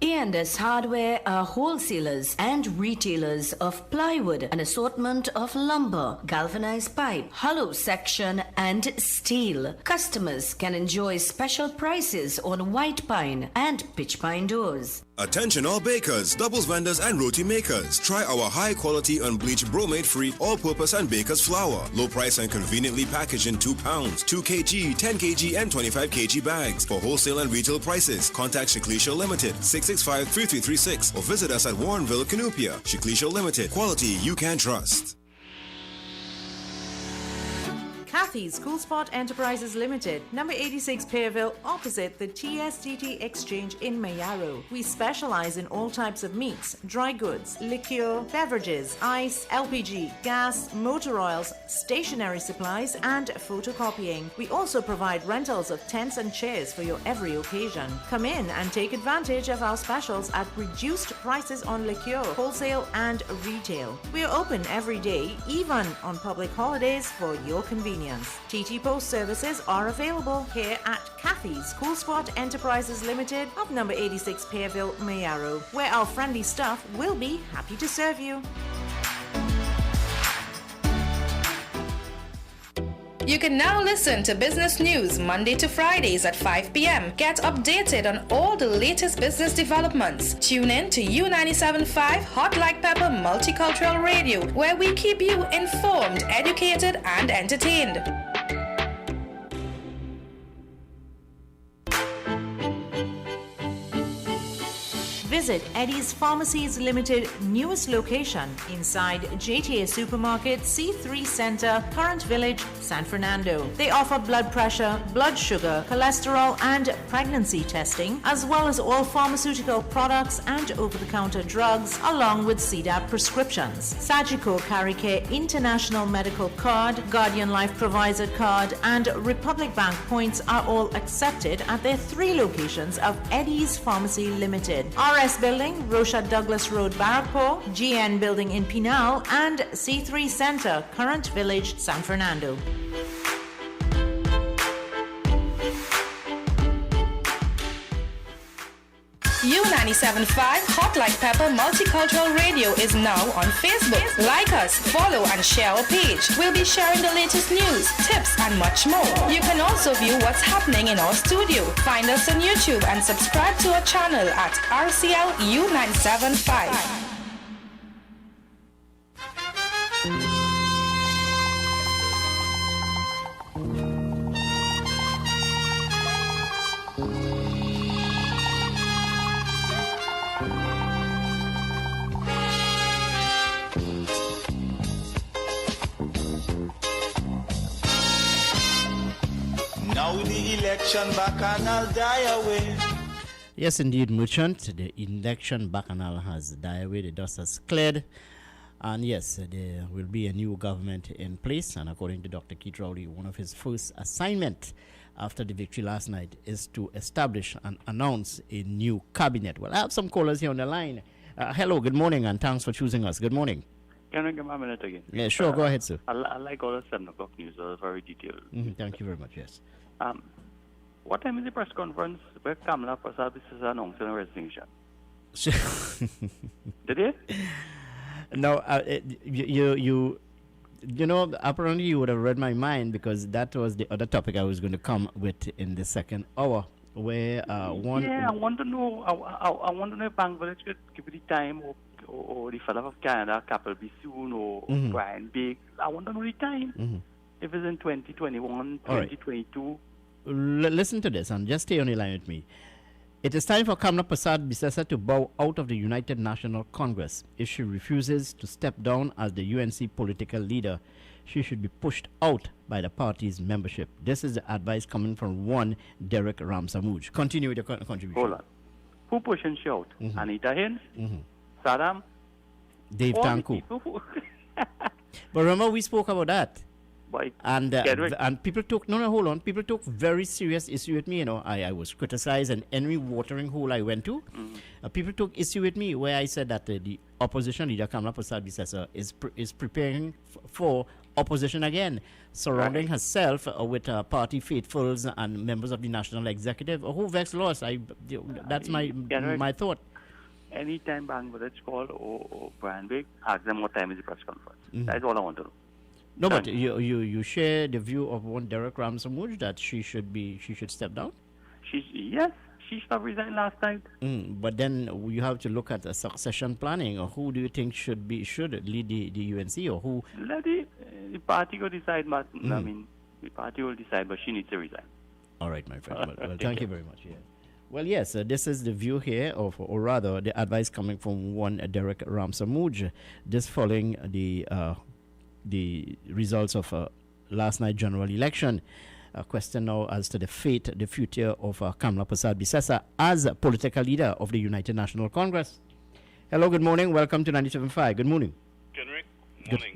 A&S Hardware are wholesalers and retailers of plywood, an assortment of lumber, galvanized pipe, hollow section, and steel. Customers can enjoy special prices on white pine and pitch pine doors. Attention all bakers, doubles vendors and roti makers. Try our high quality unbleached bromate free all-purpose and baker's flour. Low price and conveniently packaged in 2 pounds, 2 kg, 10 kg and 25 kg bags. For wholesale and retail prices, contact Shiklisha Limited 665-3336 or visit us at Warrenville, Canupia. Shiklisha Limited, quality you can trust. Kathy's Cool Spot Enterprises Limited, number 86 Pearville, opposite the TSTT Exchange in Mayaro. We specialize in all types of meats, dry goods, liqueur, beverages, ice, LPG, gas, motor oils, stationery supplies, and photocopying. We also provide rentals of tents and chairs for your every occasion. Come in and take advantage of our specials at reduced prices on liqueur, wholesale and retail. We are open every day, even on public holidays, for your convenience. TT Post services are available here at Kathy's Cool Spot Enterprises Limited of number 86 Pearville, Mayaro, where our friendly staff will be happy to serve you. You can now listen to business news Monday to Fridays at 5 p.m. Get updated on all the latest business developments. Tune in to U97.5 Hot Like Pepper Multicultural Radio, where we keep you informed, educated, and entertained. Visit Eddie's Pharmacies Limited newest location inside JTA Supermarket C3 Center, Current Village, San Fernando. They offer blood pressure, blood sugar, cholesterol and pregnancy testing, as well as all pharmaceutical products and over-the-counter drugs, along with CDAP prescriptions. Sagicor Caricare International Medical Card, Guardian Life Provider Card and Republic Bank points are all accepted at their 3 locations of Eddie's Pharmacy Limited. RS Building, Rocha Douglas Road, Barrackpore, GN Building in Pinal, and C3 Center, Current Village, San Fernando. U97.5 Hot Like Pepper Multicultural Radio is now on Facebook. Like us, follow and share our page. We'll be sharing the latest news, tips and much more. You can also view what's happening in our studio. Find us on YouTube and subscribe to our channel at RCL U97.5. election bacchanal die away. Yes, indeed, Merchant. The election bacchanal has died away. The dust has cleared. And yes, there will be a new government in place. And according to Dr. Keith Rowley, one of his first assignment after the victory last night is to establish and announce a new cabinet. Well, I have some callers here on the line. Hello, good morning, and thanks for choosing us. Good morning. Can I give my minute again? Yeah, sure. Go ahead, sir. I like all the 7 o'clock news. Very detailed. Thank you very much, yes. What time is the press conference where Kamala Prasad is announcing a resignation? Did it? No, you know, apparently you would have read my mind, because that was the other topic I was going to come with in the second hour, where one... Yeah, I want to know, I want to know if Bangladesh could give it the time, or the fellow of Canada, Capel B soon, or Brian Big. I want to know the time. If it's in 2021, 2022. Listen to this, and just stay on the line with me. It is time for Kamala Prasad Bisesa to bow out of the United National Congress. If she refuses to step down as the UNC political leader, she should be pushed out by the party's membership. This is the advice coming from one Derek Ramsamuj. Continue with your contribution. Hold on. Who pushing she out? Anita Hines? Saddam? Dave Tanku. But remember, we spoke about that. And people took hold on. People took very serious issue with me. You know, I was criticized, and every watering hole I went to, people took issue with me, where I said that the opposition leader Kamala Prasad Bisesa is preparing for opposition again, surrounding herself with party faithfuls and members of the national executive. Who vexed lost? That's my thought. Anytime Bangladesh call or Brian Big, ask them what time is the press conference. That's all I want to know. No, but you share the view of one Derek Ramsamuj that she should step down? Yes, she stopped resigning last night. But then you have to look at the succession planning. Or who do you think should lead the UNC, or who? Let the party go decide, but I mean, the party will decide, but she needs to resign. All right, my friend. Well, thank you very much. Yeah. Well, yes, this is the view here or rather, the advice coming from one Derek Ramsamuj. This following the results of last night's general election. A question now as to the future of Kamala Prasad Bisesa as a political leader of the United National Congress. Hello, good morning. Welcome to 97.5. Good morning. Kenrick,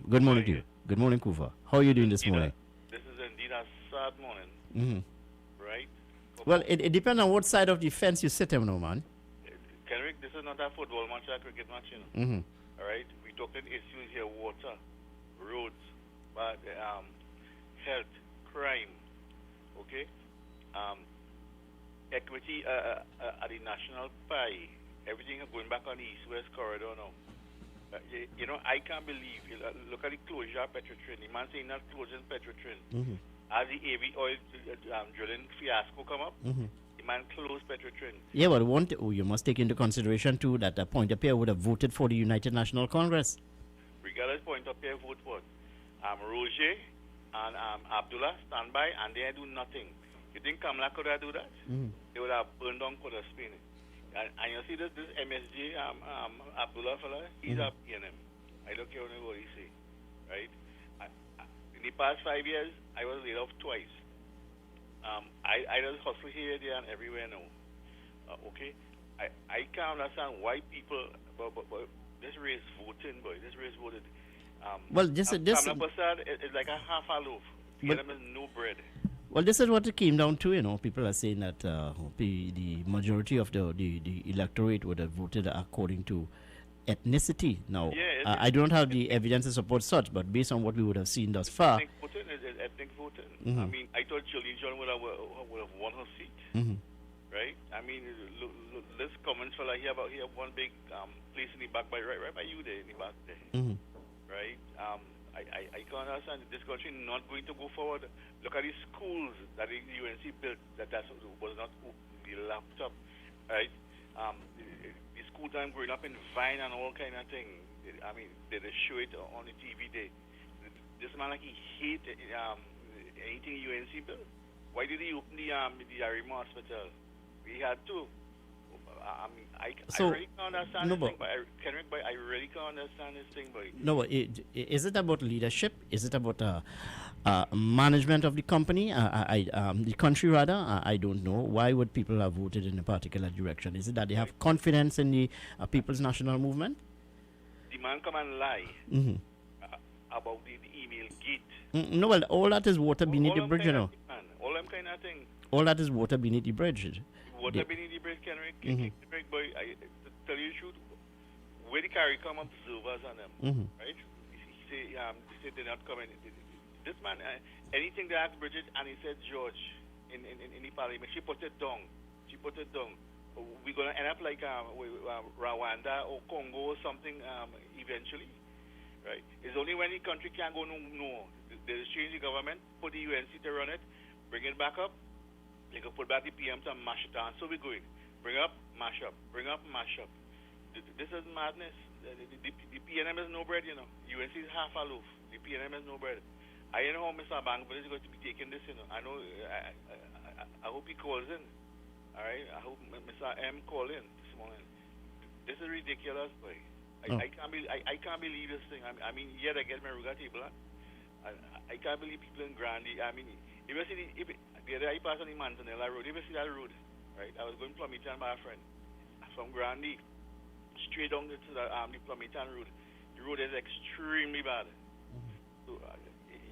good morning to you. Good morning, Kuva. How are you doing this morning? This is indeed a sad morning. Right? Well, it depends on what side of the fence you sit on, man. Kenrick, this is not a football match, a cricket match, you know. All right? We're talking issues here: water, roads, but health, crime, okay, equity at the national pie, everything going back on the east-west corridor now. You know, I can't believe, look at the closure of Petrotrin. The man saying not closing Petrotrin. As the AV oil drilling fiasco come up, the man closed Petrotrin. Yeah, but you must take into consideration too that Pointe-a-Pierre would have voted for the United National Congress. Regardless, Pointe-a-Pierre vote for Roger and Abdullah stand by, and they do nothing. You think Kamala could have do that? They would have burned down Coda Spain. And you see this MSG Abdullah fella, he's up in him. I don't care what he say, right? In the past 5 years, I was laid off twice. I just hustle here, there, and everywhere now. Okay, I can't understand why people, but this race voting, boy, this race voted. Well, this Kamala Prasad is like a half a loaf. But, them is no bread. Well, this is what it came down to. You know, people are saying that the majority of the electorate would have voted according to ethnicity. Now, I don't have the evidence to support such, but based on what we would have seen thus far, ethnic voting is ethnic voting. I mean, I thought Jolene John would have won her seat, right? I mean, look, this Cummins fella, he have one big place in the back, right by you there in the back there. Right? I can't understand this country not going to go forward. Look at the schools that the UNC built that was not the laptop, right? The school time growing up in Vine and all kind of thing. I mean, they show it on the TV there. This man, like, he hate anything UNC built. Why did he open the Arima Hospital? We had to. I mean, I So, really can't understand no, this but- thing, but I really can't understand this thing, boy. No, is it about leadership? Is it about management of the company? The country rather? I don't know. Why would people have voted in a particular direction? Is it that they have confidence in the People's National Movement? The man come and lie Mm-hmm. about the email gate. No, well, all that is water beneath the them bridge, you kind know. of thing, man. All them kind of thing. All that is water beneath the bridge. Water The- beneath the bridge, Kenrick. Mhm. Kenrick, boy, to tell you the truth, where the carry come observers on them, Mhm. right? They say they're not coming. This man, anything they asked Bridget, and he said George in the parliament, she put it down. She put it down. We're gonna end up like Rwanda or Congo or something eventually, right? It's only when the country can't go no. They change the government, put the UNC to run it, bring it back up. They can put back the PM to mash it down. So we're going. Bring up, mash up. Bring up, mash up. This is madness. The PNM is no bread, you know. UNC is half a loaf. The PNM is no bread. I know how Mr. Bankville is going to be taking this, you know. I know. I hope he calls in. All right. I hope Mr. M call in this morning. This is ridiculous, boy. I can't believe this thing. I mean, yet I get my Ruga table. I can't believe people in Grandy. I mean, if you see the other day I passed on the Manzanella Road. If you see that road, right? I was going to Plumitan by a friend from Grandy straight down to the Plumitan Road. The road is extremely bad. So,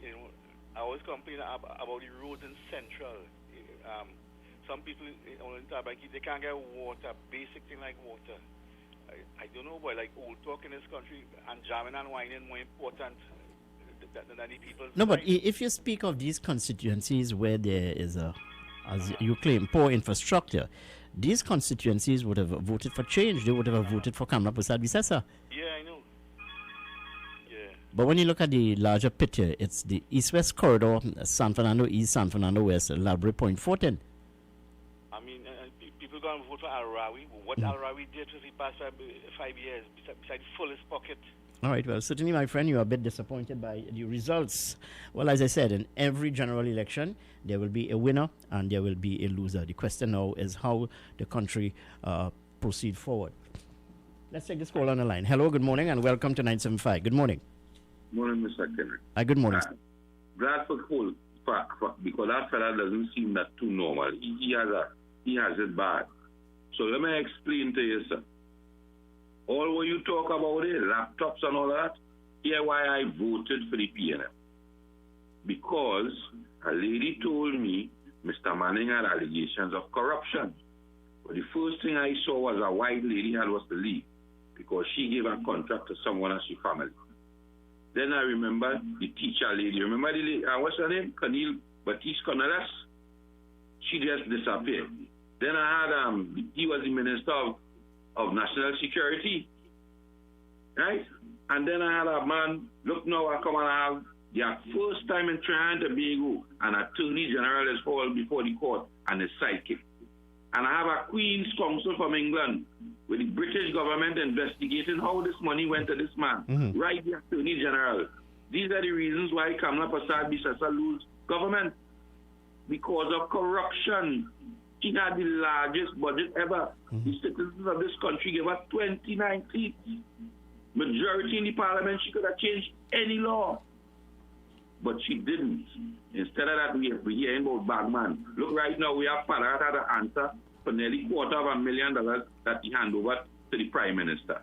you know, I always complain about the roads in Central. Some people in Tabaki, they can't get water, basic thing like water. I don't know, but like old talk in this country and jamming and whining more important than the people. No, but if you speak of these constituencies where there is as you claim, poor infrastructure, these constituencies would have voted for change. They would have voted for Kamla Prasad Visesa. Yeah, I know. Yeah. But when you look at the larger picture, it's the east-west corridor, San Fernando East, San Fernando West, Labre Point, Fortin. I mean, people going to vote for Al-Rawi. What Al-Rawi did for the past 5 years, besides full his pocket. All right, well, certainly, my friend, you are a bit disappointed by the results. Well, as I said, in every general election, there will be a winner and there will be a loser. The question now is how the country proceed forward. Let's take this call on the line. Hello, good morning, and welcome to 975. Good morning. Morning, Mr. Kendrick. Good morning. Glad for cool, because that fella doesn't seem that too normal. He has it bad. So let me explain to you, sir. All what you talk about it, laptops and all that, here why I voted for the PNM. Because a lady told me Mr. Manning had allegations of corruption. But the first thing I saw was a white lady had was to leave because she gave a contract to someone as her family. Then I remember the teacher lady. Remember the lady, what's her name? Camille Baptiste Cornelis? She just disappeared. Then I had, he was the Minister of National Security, right? And then I had a man, look now, I come and have their first time in Trinidad and Tobago, an Attorney General is called before the court and his sidekick. And I have a Queen's Counsel from England with the British government investigating how this money went to this man, right? The Attorney General. These are the reasons why Kamla Prasad Visesa lose government, because of corruption. She had the largest budget ever. The citizens of this country gave her 29 seats. Majority in the parliament, she could have changed any law. But she didn't. Instead of that, we're hearing about Bagman. Look, right now, we have Parat had an answer for nearly $250,000 that he hand over to the Prime Minister.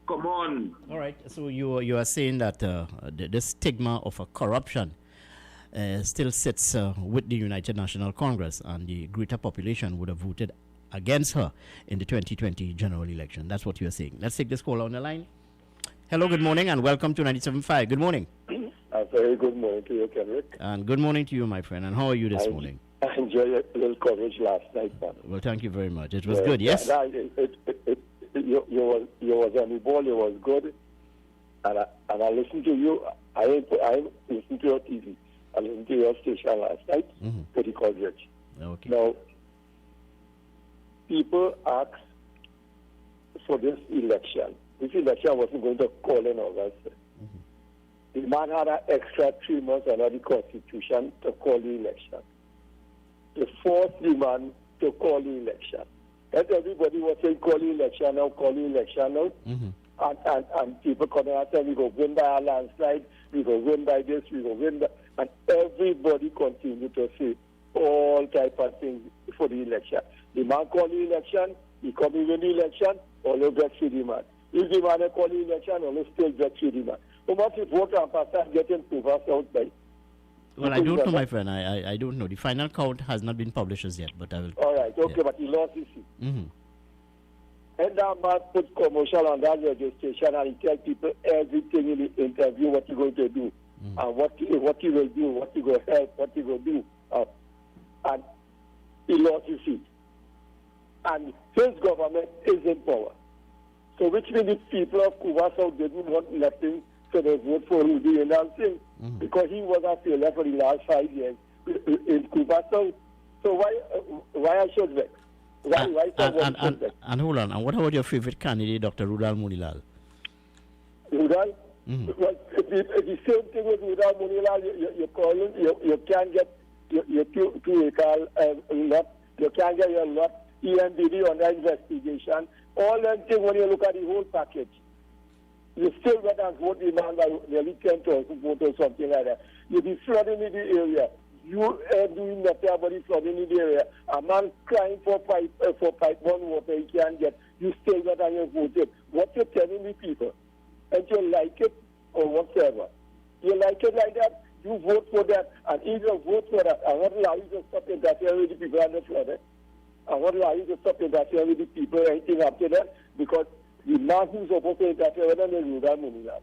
Come on. All right, so you are saying that the stigma of a corruption still sits with the United National Congress, and the greater population would have voted against her in the 2020 general election. That's what you're saying. Let's take this call on the line. Hello, good morning, and welcome to 97.5. Good morning. A very good morning to you, Kendrick. And good morning to you, my friend. And how are you this morning? I enjoyed your little coverage last night, man. Well, thank you very much. It was good, yes? You was on the ball, you was good. And I listened to you. I listened to your TV. I listened to your station last night for the coverage. Okay. Now, people ask for this election. This election wasn't going to call in August. The man had an extra 3 months under the Constitution to call the election. To force the man to call the election. And everybody was saying, call the election now, call the election now. And people coming out saying, we go win by a landslide, we go win by this, we go win by... And everybody continued to say all type of things for the election. The man call the election, he come in the election, all of that the man. If the man call the election, all of still get the man. How much if vote and pass getting Cuba South by? Well, I don't know, my friend. I don't know. The final count has not been published as yet, but I will... All right, okay, but he lost his seat. And that man put commercial on that registration and he tell people everything in the interview, what he's going to do, and what he will do, what he will help, what he will do. And he lost his seat. And his government is in power. So which means the people of Cuba South didn't want nothing, so they vote for Rudy and I'm saying, because he was a failure for the last 5 years in Cuba South. So why I should vex? And hold on, and what about your favorite candidate, Dr. Rudal Munilal? Rudal? Well, the same thing with Rudal Munilal, you can't get your 2 acre lot, you can't get your lot, EMDD under investigation, all them things when you look at the whole package. You still got to vote the man by nearly 10,000 votes or something like that. You'll be flooding in the area. You are doing nothing about the flooding in the area. A man crying for pipe 1 water he can't get. You still got on your vote. What you're telling the people, and you like it or whatever. You like it like that, you vote for that, and if you vote for that, I won't allow you to stop interfering with the people on the flood. I won't allow you to stop interfering with the people anything after that, because the man who's supposed to interfere with them is Rudal Munilal.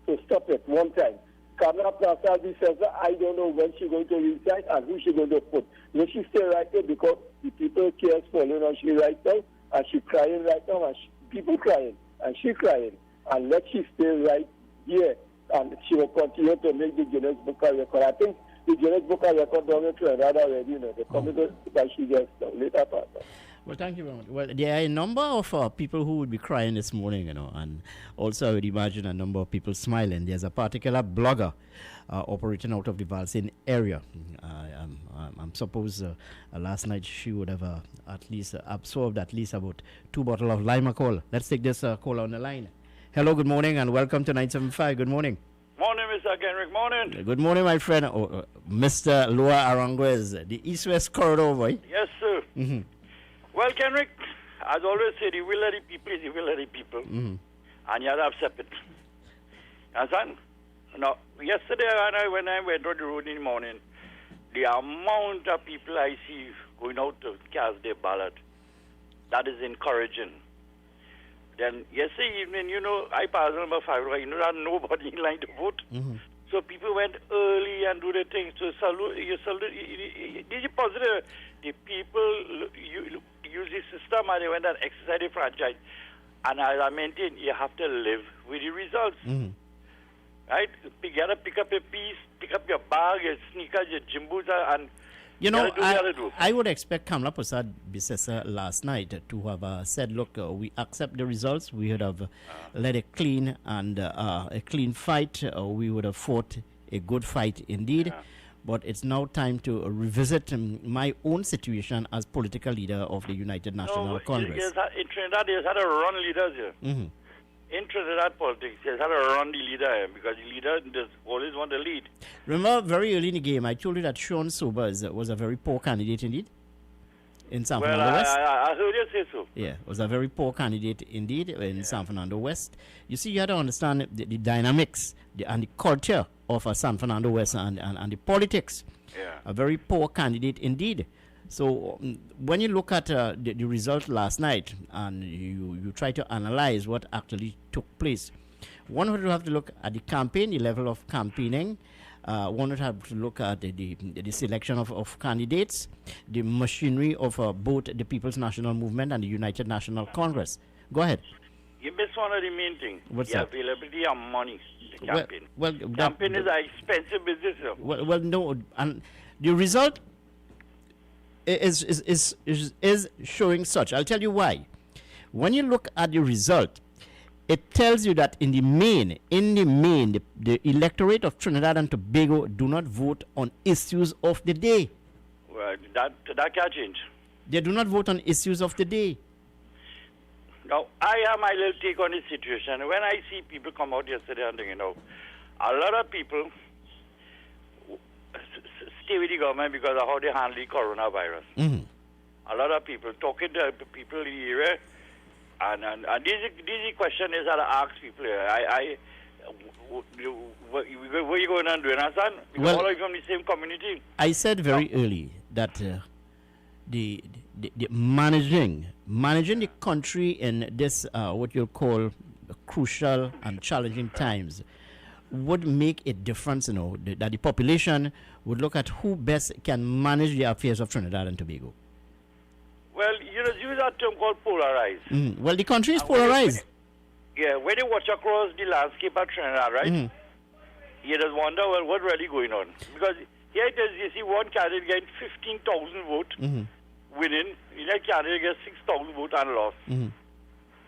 So stop it one time. Kamala Prasad says that I don't know when she's going to resign and who she's going to put. Will she stay right there because the people cares for her and she right now and she crying right now and people crying and she crying and let she stay right here and she will continue to make the Guinness Book of Record. I think the Guinness Book of Record don't make her already, you know, the committee that she gets later part. Well, thank you very much. Well, there are a number of people who would be crying this morning, you know, and also I would imagine a number of people smiling. There's a particular blogger operating out of the Valsin area. I'm suppose last night she would have at least absorbed at least about 2 bottles of lima call. Let's take this call on the line. Hello, good morning, and welcome to 975. Good morning. Morning, Mr. Kenrick. Morning. Good morning, my friend, Mr. Loa Aranguez, the East-West corridor boy. Yes, sir. Well, Kenrick, as always say, the will of the people is the will of the people. And you have to accept it. Understand? Now, yesterday when I went on the road in the morning, the amount of people I see going out to cast their ballot, that is encouraging. Then yesterday evening, you know, I passed number 5, you know, there nobody in line to vote. So people went early and do the things. So you salute. This is positive. The people use the system and they went and exercise the franchise. And as I maintain, you have to live with the results. Right? You got to pick up a piece, pick up your bag, your sneakers, your jimbos, and you know, I would expect Kamala Prasad Bisesa last night to have said, look, we accept the results. We would have led a clean and a clean fight. We would have fought a good fight indeed. But it's now time to revisit my own situation as political leader of the United National Congress. In Trinidad, there's had a run leaders here. In Trinidad politics, there's had a run the leader here because the leader does always want to lead. Remember, very early in the game, I told you that Sean Sobers was a very poor candidate indeed in San Fernando West. I heard you say so. Yeah, was a very poor candidate indeed in San Fernando West. You see, you have to understand the dynamics and the culture of San Fernando West and the politics. A very poor candidate indeed. So when you look at the result last night and you try to analyze what actually took place, one would have to look at the campaign, the level of campaigning. One would have to look at the selection of candidates, the machinery of both the People's National Movement and the United National Congress. Go ahead. You missed one of the main things. What's the that? Availability of money. The campaign. Well, campaign is an expensive business. Well, no, and the result is showing such. I'll tell you why. When you look at the result, it tells you that in the main, the electorate of Trinidad and Tobago do not vote on issues of the day. Well, that can't change. They do not vote on issues of the day. Now, I have my little take on this situation. When I see people come out yesterday and, a lot of people stay with the government because of how they handle the coronavirus. Mm-hmm. A lot of people talking to people in the area, and this is the question is that I ask people here. What are you going on doing, son? Because Well, all of you from the same community. I said very early that the managing the country in this what you call crucial and challenging times would make a difference. That the population would look at who best can manage the affairs of Trinidad and Tobago. Well, you use that term called polarized. Well, the country is polarized. When you watch across the landscape of Trinidad, right? You just wonder, well, what's really going on? Because here it is, you see one candidate getting 15,000 votes, winning. The next candidate gets 6,000 votes and lost.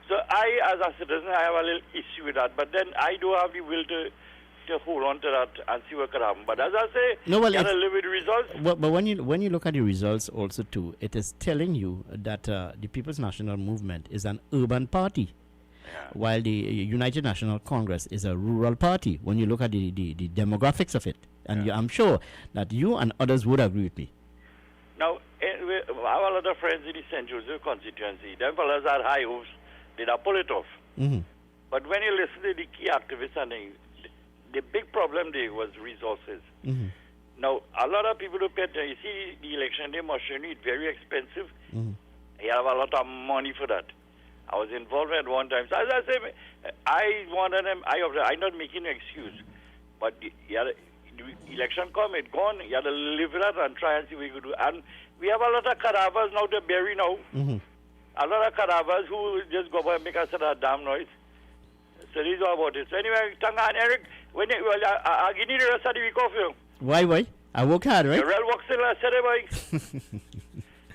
So I, as a citizen, I have a little issue with that. But then I do have the will to hold on to that and see what can happen. But as I say, you got to live with the results. But when you look at the results also too, it is telling you that the People's National Movement is an urban party, while the United National Congress is a rural party. When you look at the demographics of it, and I'm sure that you and others would agree with me. Now, I have a lot of friends in the St. Joseph constituency. Them fellas had high hopes. They don't pull it off. But when you listen to the key activists, and the big problem there was resources. Now, a lot of people who pay attention, you see the election day machinery is very expensive. You have a lot of money for that. I was involved at one time. So as I say, I wanted them, I'm not making an excuse. But the election come, it gone. You have to live with that and try and see what you could do. And we have a lot of cadavers now to bury now. A lot of cadavers who just go by and make us a damn noise. So this is all about it. So anyway, Tanga and Eric, I'll give you the rest of the week off here. Why? I work hard, right? The real work still I said, boy.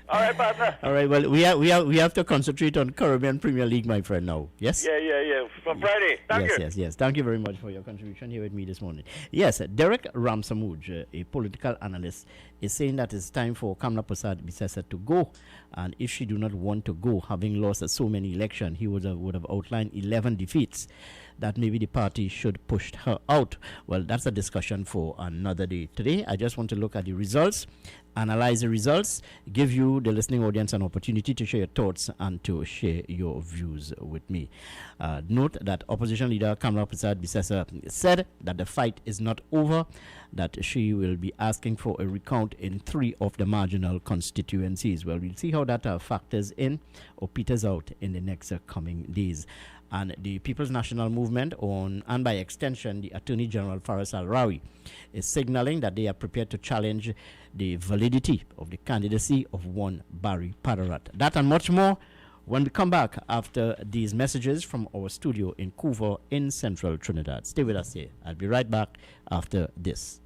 All right, partner. All right. Well, we have to concentrate on Caribbean Premier League, my friend. Now, yes. Yeah. From Friday. Thank you. Yes. Thank you very much for your contribution here with me this morning. Yes, Derek Ramsamouj, a political analyst, is saying that it's time for Kamla Prasad Bisesa to go, and if she do not want to go, having lost so many elections, he would have outlined 11 defeats, that maybe the party should push her out. Well, that's a discussion for another day. Today, I just want to look at the results, analyze the results, give you, the listening audience, an opportunity to share your thoughts and to share your views with me. Note that opposition leader Kamla Prasad Bisesa said that the fight is not over, that she will be asking for a recount in 3 of the marginal constituencies. Well, we'll see how that factors in or peters out in the next coming days. And the People's National Movement, and by extension, the Attorney General Faris Al-Rawi, is signaling that they are prepared to challenge the validity of the candidacy of one Barry Padarat. That and much more when we come back after these messages from our studio in Couva in central Trinidad. Stay with us here. I'll be right back after this.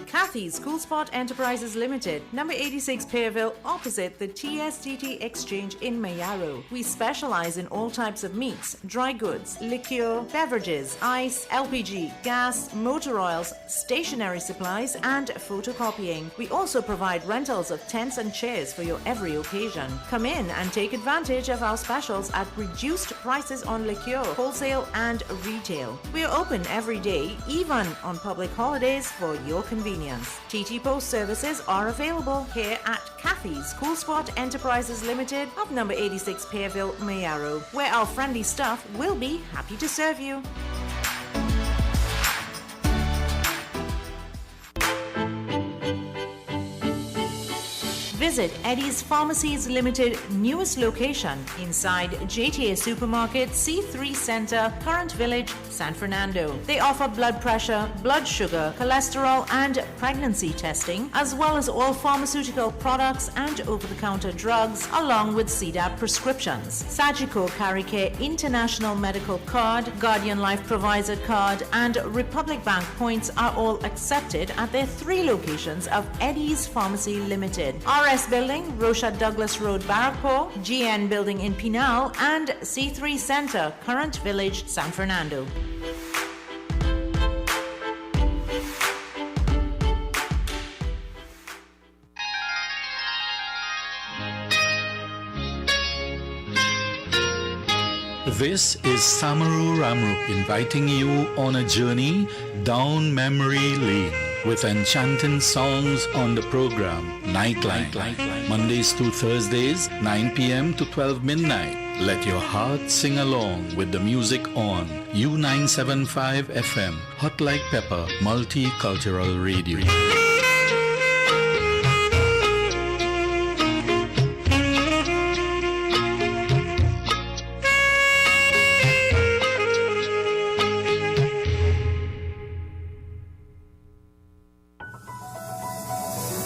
Kathy's Cool Spot Enterprises Limited, number 86 Pearville, opposite the TSTT Exchange in Mayaro. We specialize in all types of meats, dry goods, liquor, beverages, ice, LPG, gas, motor oils, stationery supplies, and photocopying. We also provide rentals of tents and chairs for your every occasion. Come in and take advantage of our specials at reduced prices on liquor, wholesale and retail. We are open every day, even on public holidays, for your convenience. TT Post services are available here at Kathy's Cool Spot Enterprises Limited of number 86 Pearville, Mayaro, where our friendly staff will be happy to serve you. Visit Eddie's Pharmacies Limited newest location inside JTA Supermarket C3 Center, Current Village, San Fernando. They offer blood pressure, blood sugar, cholesterol and pregnancy testing, as well as all pharmaceutical products and over-the-counter drugs, along with CDAP prescriptions. Sagicor Caricare International Medical Card, Guardian Life Provider Card and Republic Bank points are all accepted at their 3 locations of Eddie's Pharmacy Limited. RS Building, Rocha Douglas Road, Barrackpore, GN Building in Pinal, and C3 Center, Current Village, San Fernando. This is Samaru Ramru inviting you on a journey down memory lane with enchanting songs on the program Nightline. Mondays to Thursdays, 9 p.m. to 12 midnight. Let your heart sing along with the music on U975 FM, Hot Like Pepper, Multicultural Radio.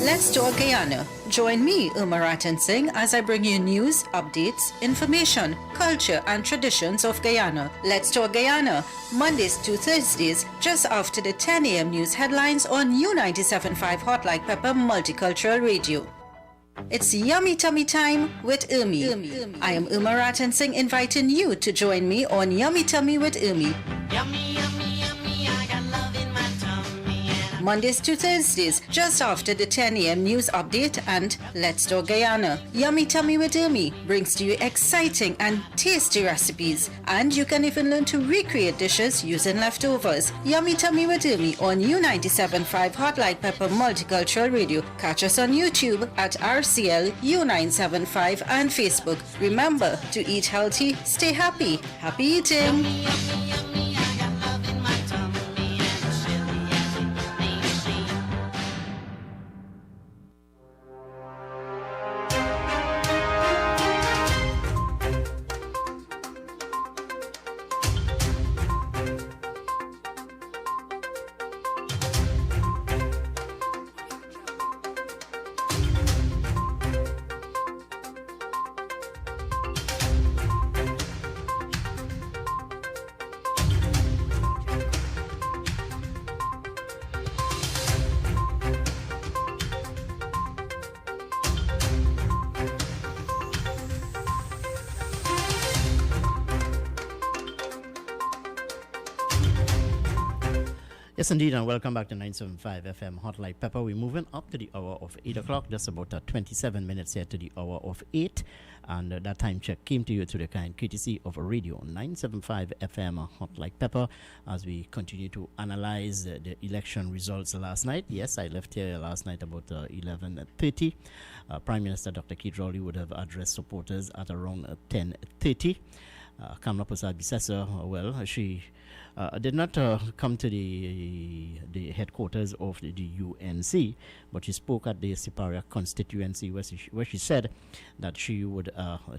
Let's talk Guyana. Join me, Umaratan Singh, as I bring you news, updates, information, culture and traditions of Guyana. Let's talk Guyana, Mondays to Thursdays, just after the 10 a.m. news headlines on U97.5 Hot Like Pepper Multicultural Radio. It's Yummy Tummy Time with Umi. I am Umaratan Singh inviting you to join me on Yummy Tummy with Umi. Yummy, yummy, yummy, I got love in my tummy. Mondays to Thursdays, just after the 10 a.m. news update and Let's Talk Guyana. Yummy Tummy with Umi brings to you exciting and tasty recipes, and you can even learn to recreate dishes using leftovers. Yummy Tummy with Umi on U97.5 Hot Like Pepper Multicultural Radio. Catch us on YouTube at RCL U975 and Facebook. Remember to eat healthy, stay happy. Happy eating! Yes, indeed, and welcome back to 975 FM Hot Like Pepper. We're moving up to the hour of 8 o'clock, just about 27 minutes here to the hour of 8. And that time check came to you through the kind courtesy of Radio 975 FM Hot Like Pepper as we continue to analyze the election results last night. Yes, I left here last night about 11:30. Prime Minister Dr. Keith Rowley would have addressed supporters at around 10:30. Kamala Persad-Bissessar, well, she did not come to the headquarters of the UNC, but she spoke at the Siparia constituency where she said that she would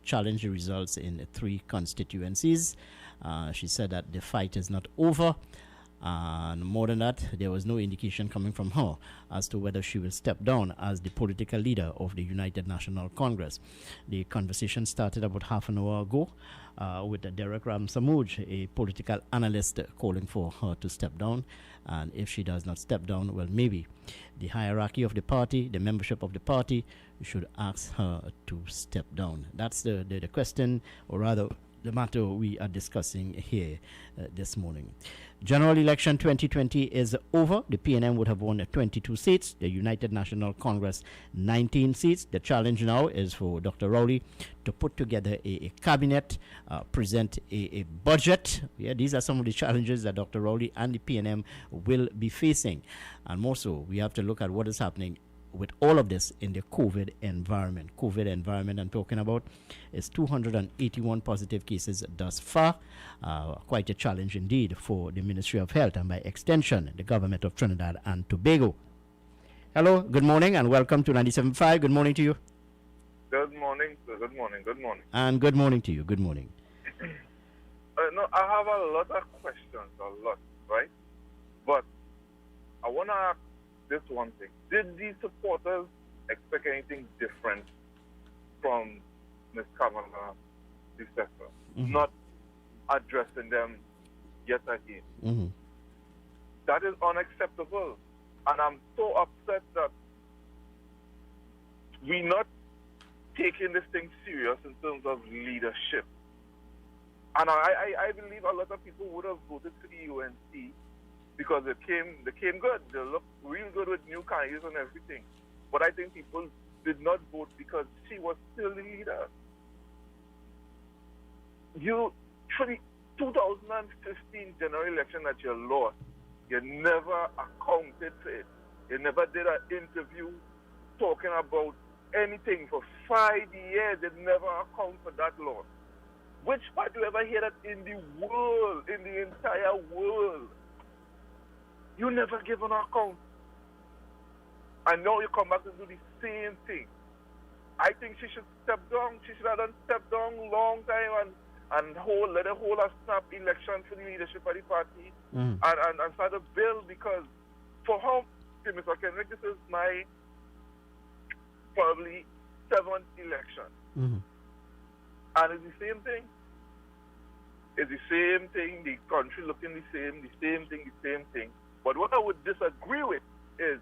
challenge the results in 3 constituencies. She said that the fight is not over. And more than that, there was no indication coming from her as to whether she will step down as the political leader of the United National Congress. The conversation started about half an hour ago with Derek Ramsamouj, a political analyst, calling for her to step down. And if she does not step down, well, maybe the hierarchy of the party, the membership of the party, should ask her to step down. That's the question, or rather, the matter we are discussing here this morning. General election 2020 is over. The PNM would have won 22 seats. The United National Congress 19 seats. The challenge now is for Dr. Rowley to put together a cabinet, present a budget. Yeah, these are some of the challenges that Dr. Rowley and the PNM will be facing. And more so, we have to look at what is happening with all of this in the COVID environment. COVID environment I'm talking about is 281 positive cases thus far. Quite a challenge indeed for the Ministry of Health and by extension the government of Trinidad and Tobago. Hello, good morning and welcome to 97.5. Good morning to you. Good morning, sir. Good morning. Good morning. And good morning to you. Good morning. No, I have a lot of questions, right? But I want to ask this one thing. Did the supporters expect anything different from Ms. Kamala Bissessar? Not addressing them yet again. That is unacceptable. And I'm so upset that we're not taking this thing serious in terms of leadership. And I believe a lot of people would have voted for the UNC because they came good. They looked real good with new candidates and everything. But I think people did not vote because she was still the leader. You for the 2015 general election that you lost, you never accounted for it. You never did an interview talking about anything for 5 years. You never account for that loss. Which part do you ever hear that in the world, in the entire world? You never give an account. And now you come back to do the same thing. I think she should step down. She should have done step down long time and let her hold a snap election for the leadership of the party and start a bill, because for her, Mr. Kenrick, this is my probably 7th election. And it's the same thing. It's the same thing, the country looking the same thing. But what I would disagree with is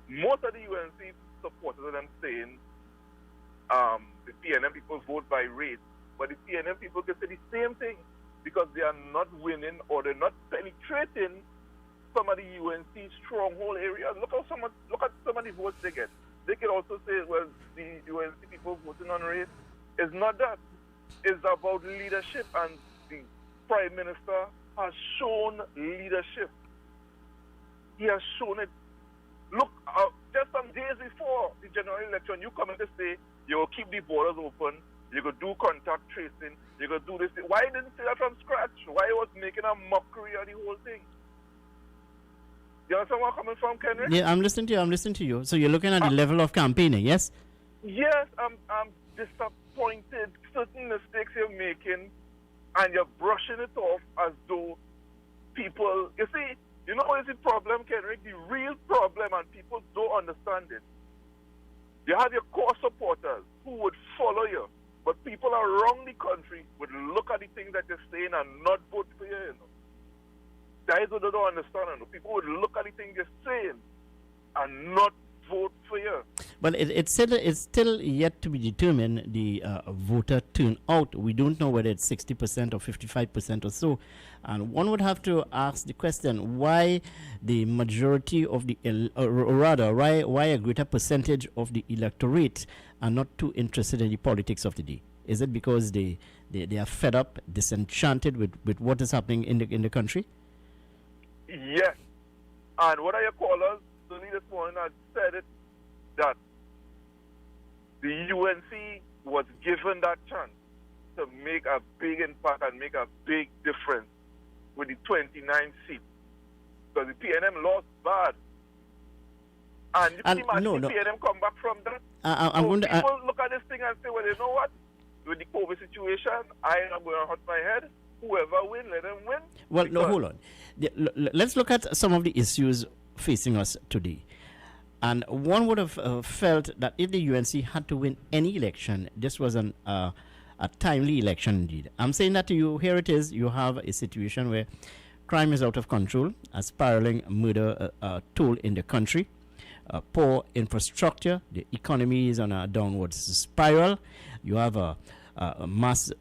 most of the UNC supporters of them saying the PNM people vote by race, but the PNM people can say the same thing because they are not winning or they're not penetrating some of the UNC stronghold areas. Look at some of the votes they get. They can also say, well, the UNC people voting on race. It's not that. It's about leadership, and the Prime Minister has shown leadership. He has shown it. Look, just some days before the general election, you come in to say you will keep the borders open, you could do contact tracing, you could do this. Why didn't you say that from scratch? Why was making a mockery of the whole thing? You understand where I'm coming from, Kenrick? Yeah, I'm listening to you. So you're looking at the level of campaigning, yes? Yes, I'm disappointed. Certain mistakes you're making, and you're brushing it off as though people... You see, you know what is the problem, Kenrick? The real problem, and people don't understand it. You have your core supporters who would follow you, but people around the country would look at the things that you're saying and not vote for you, you know. That is what they don't understand, you know. People would look at the things you're saying and not vote for you. But it's still yet to be determined, the voter turnout. We don't know whether it's 60% or 55% or so. And one would have to ask the question, why the majority of the, why a greater percentage of the electorate are not too interested in the politics of the day? Is it because they are fed up, disenchanted with what is happening in the country? Yes. And what are your callers? Early this morning I said it, that the UNC was given that chance to make a big impact and make a big difference with the 29 seats. Because the PNM lost bad. And you see, the PNM come back from that. People look at this thing and say, well, you know what? With the COVID situation, I am going to hurt my head. Whoever win, let them win. Well, no, hold on. Let's look at some of the issues facing us today. And one would have felt that if the UNC had to win any election, this was a timely election indeed. I'm saying that to you, here it is, you have a situation where crime is out of control, a spiraling murder toll in the country, poor infrastructure, the economy is on a downward spiral, you have a mass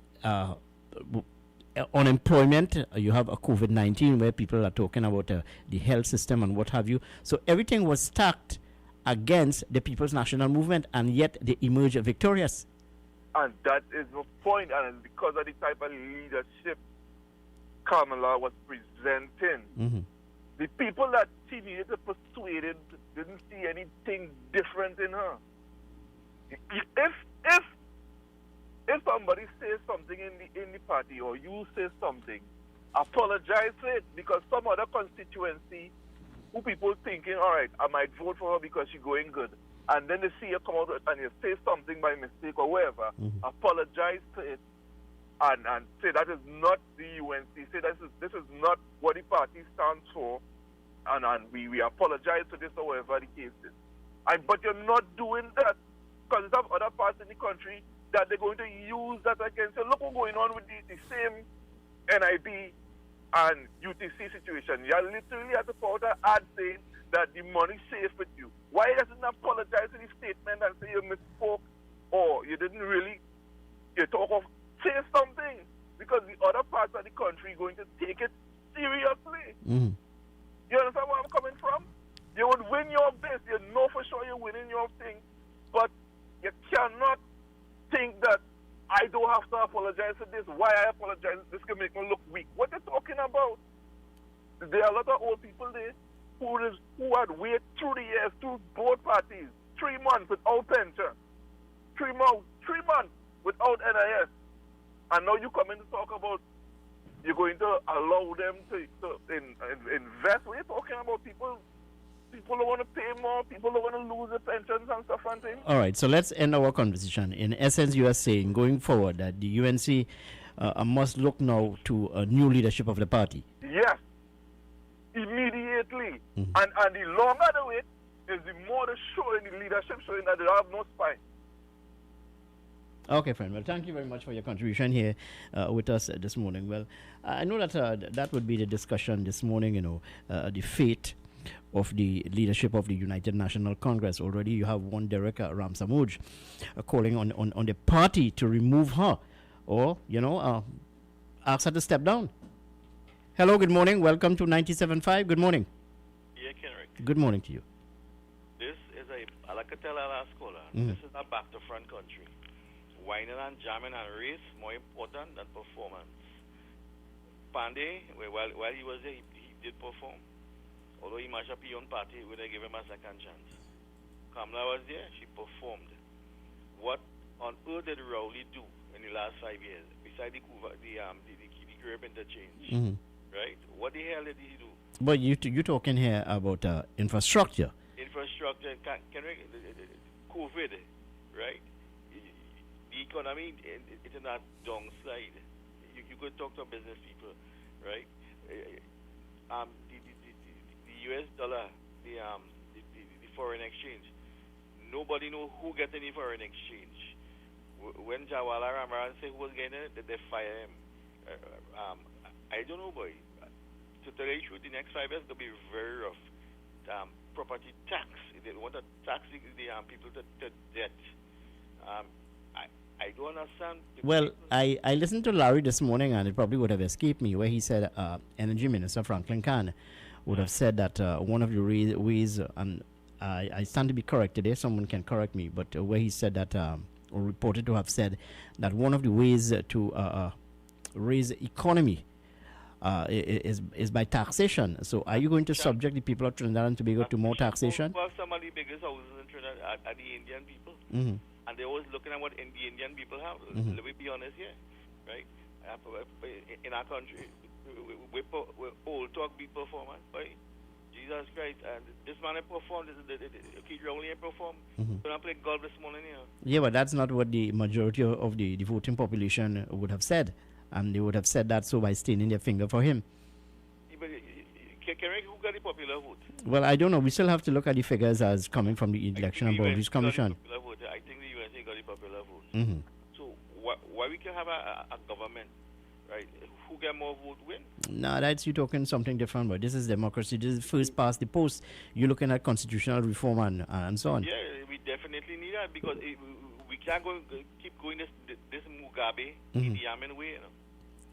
unemployment, you have a COVID-19 where people are talking about the health system and what have you. So everything was stacked against the People's National Movement, and yet they emerged victorious. And that is the point, and because of the type of leadership Kamala was presenting, the people that she needed to persuade didn't see anything different in her. If somebody says something in the party, or you say something, apologize for it, because some other constituency who people thinking, all right, I might vote for her because she's going good, and then they see you come out and you say something by mistake or whatever, apologize for it and say that is not the UNC, say this is not what the party stands for, and we apologize for this or whatever the case is. But you're not doing that, because there's other parts in the country that they're going to use that against. So look what's going on with the same NIB and UTC situation. You're literally at the point of ad saying that the money's safe with you. Why doesn't apologize for the statement and say you misspoke or you didn't really say something? Because the other parts of the country are going to take it seriously. You understand where I'm coming from? You would win your base. You know for sure you're winning your thing. But you cannot think that I don't have to apologize for this. Why I apologize? This can make me look weak. What are you talking about? There are a lot of old people there who had waited through the years, through both parties, 3 months without pension, 3 months without NIS. And now you come in to talk about you're going to allow them to invest. What are you talking about? People don't want to pay more. People don't want to lose their pensions and stuff and things. All right, so let's end our conversation. In essence, you are saying going forward that the UNC must look now to a new leadership of the party. Yes, immediately. And the longer the wait is the more the leadership showing that they have no spine. Okay, friend. Well, thank you very much for your contribution here with us this morning. Well, I know that that would be the discussion this morning, the fate of the leadership of the United National Congress. Already you have one Derek Ramsamouj calling on the party to remove her or, ask her to step down. Hello, good morning. Welcome to 97.5. Good morning. Yeah, Kenrick. Good morning to you. This is I like to tell our last caller, this is a back to front country. Whining and jamming and race more important than performance. Pandey, while he was there, he did perform. Although he mashed up his own party, we didn't give him a second chance. Kamala was there, she performed. What on earth did Rowley do in the last 5 years, besides the curb interchange? Right? What the hell did he do? But you're talking here about infrastructure. Infrastructure, COVID, right? The economy, it's in that downslide. You could talk to business people, right? The US dollar, the foreign exchange. Nobody know who gets any foreign exchange. When Jawala Ramaran said who was getting it, they fire him. I don't know, boy. To tell you the truth, the next 5 years will be very rough. Property tax. They want to tax the people to debt. I don't understand. Well, I listened to Larry this morning, and it probably would have escaped me, where he said Energy Minister Franklin Khan would have said that one of the ways, and I stand to be corrected there, someone can correct me, but where he said that, or reported to have said that one of the ways to raise the economy is by taxation. So are you going to subject the people of Trinidad and Tobago to more taxation? Well, some of the biggest houses in Trinidad are the Indian people. And they're always looking at what the Indian people have. Let me be honest here, right? In our country, we old talk be performance, right? Jesus Christ, and this man performed, Keith Rowley performed. When I played golf this morning here. Yeah, but that's not what the majority of the voting population would have said. And they would have said that so by staining their finger for him. Who got the popular vote? Well, I don't know. We still have to look at the figures as coming from the Election and Boundaries Commission. I think the USA got the popular vote. So why we can have a government, right? Who get more vote win? No, that's you talking something different. But this is democracy. This is first past the post. You're looking at constitutional reform and so on. Yeah, we definitely need that because we can't keep going this Mugabe Idi Amin way,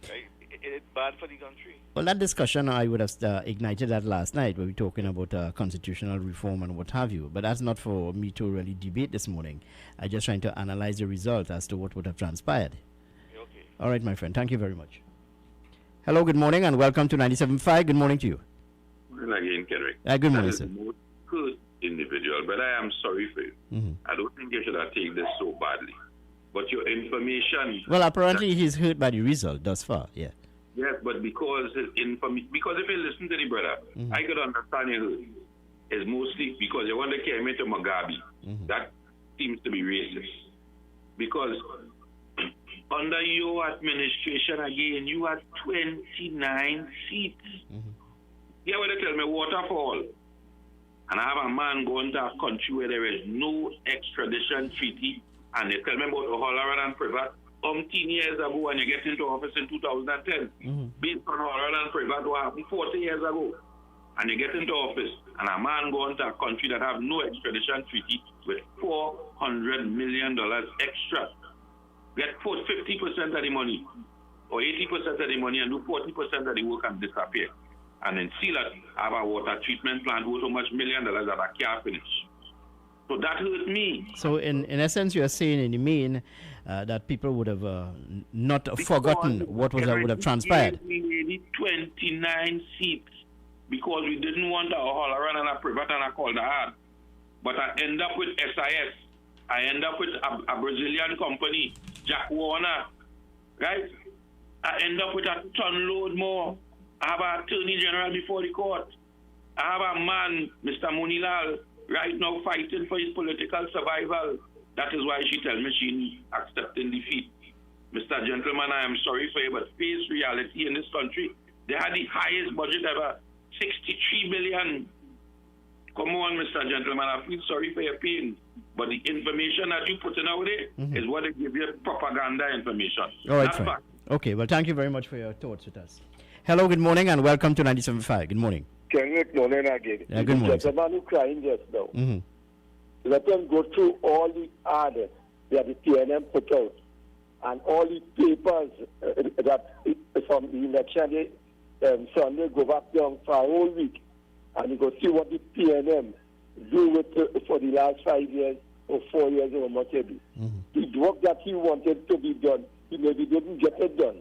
right? It's bad for the country. Well, that discussion, I would have ignited that last night, where we're talking about constitutional reform and what have you. But that's not for me to really debate this morning. I'm just trying to analyze the result as to what would have transpired. Okay. All right, my friend. Thank you very much. Hello, good morning, and welcome to 97.5. Good morning to you. And again, Kendrick. Good morning, sir. The most good individual, but I am sorry for you. I don't think you should have taken this so badly. But your information... Well, apparently he's hurt by the result thus far, yeah. Yes, but because if you listen to the brother, I could understand it is mostly because you want to came into Mugabe. That seems to be racist. Because under your administration again, you had 29 seats. You want to tell me waterfall. And I have a man going to a country where there is no extradition treaty, and they tell me about Holland and Privat 10 years ago when you get into office in 2010. Based on Holland and Privat what happened 40 years ago. And you get into office, and a man going to a country that have no extradition treaty with $400 million extra. Get 50% of the money, or 80% of the money, and do 40% of the work and disappear. And then see that have a water treatment plant worth so much $1 million that I can't finish. So that hurt me. So in essence, you are saying in the main, that people would have not forgotten what would have transpired. We needed 29 seats because we didn't want a Holleran and a Privat and a Calderard. But I end up with SIS. I end up with a Brazilian company, Jack Warner, right? I end up with a ton load more. I have an attorney general before the court. I have a man, Mr. Munilal, right now fighting for his political survival. That is why she tells me she accepting defeat. Mr. Gentleman, I am sorry for you, but face reality in this country. They had the highest budget ever, 63 billion. Come on, Mr. Gentleman, I feel sorry for your pain. But the information that you put in out there is what they give you propaganda information. All right, That's fine. fact. Okay, well, thank you very much for your thoughts with us. Hello, good morning, and welcome to 97.5. Good morning. Good morning again. Good morning, The gentleman who crying just now. Let them go through all the ads that the PNM put out and all the papers that from the election day, Sunday go back down for a whole week and you go see what the PNM do with for the last 5 years or 4 years or whatever. The work that he wanted to be done, he maybe didn't get it done.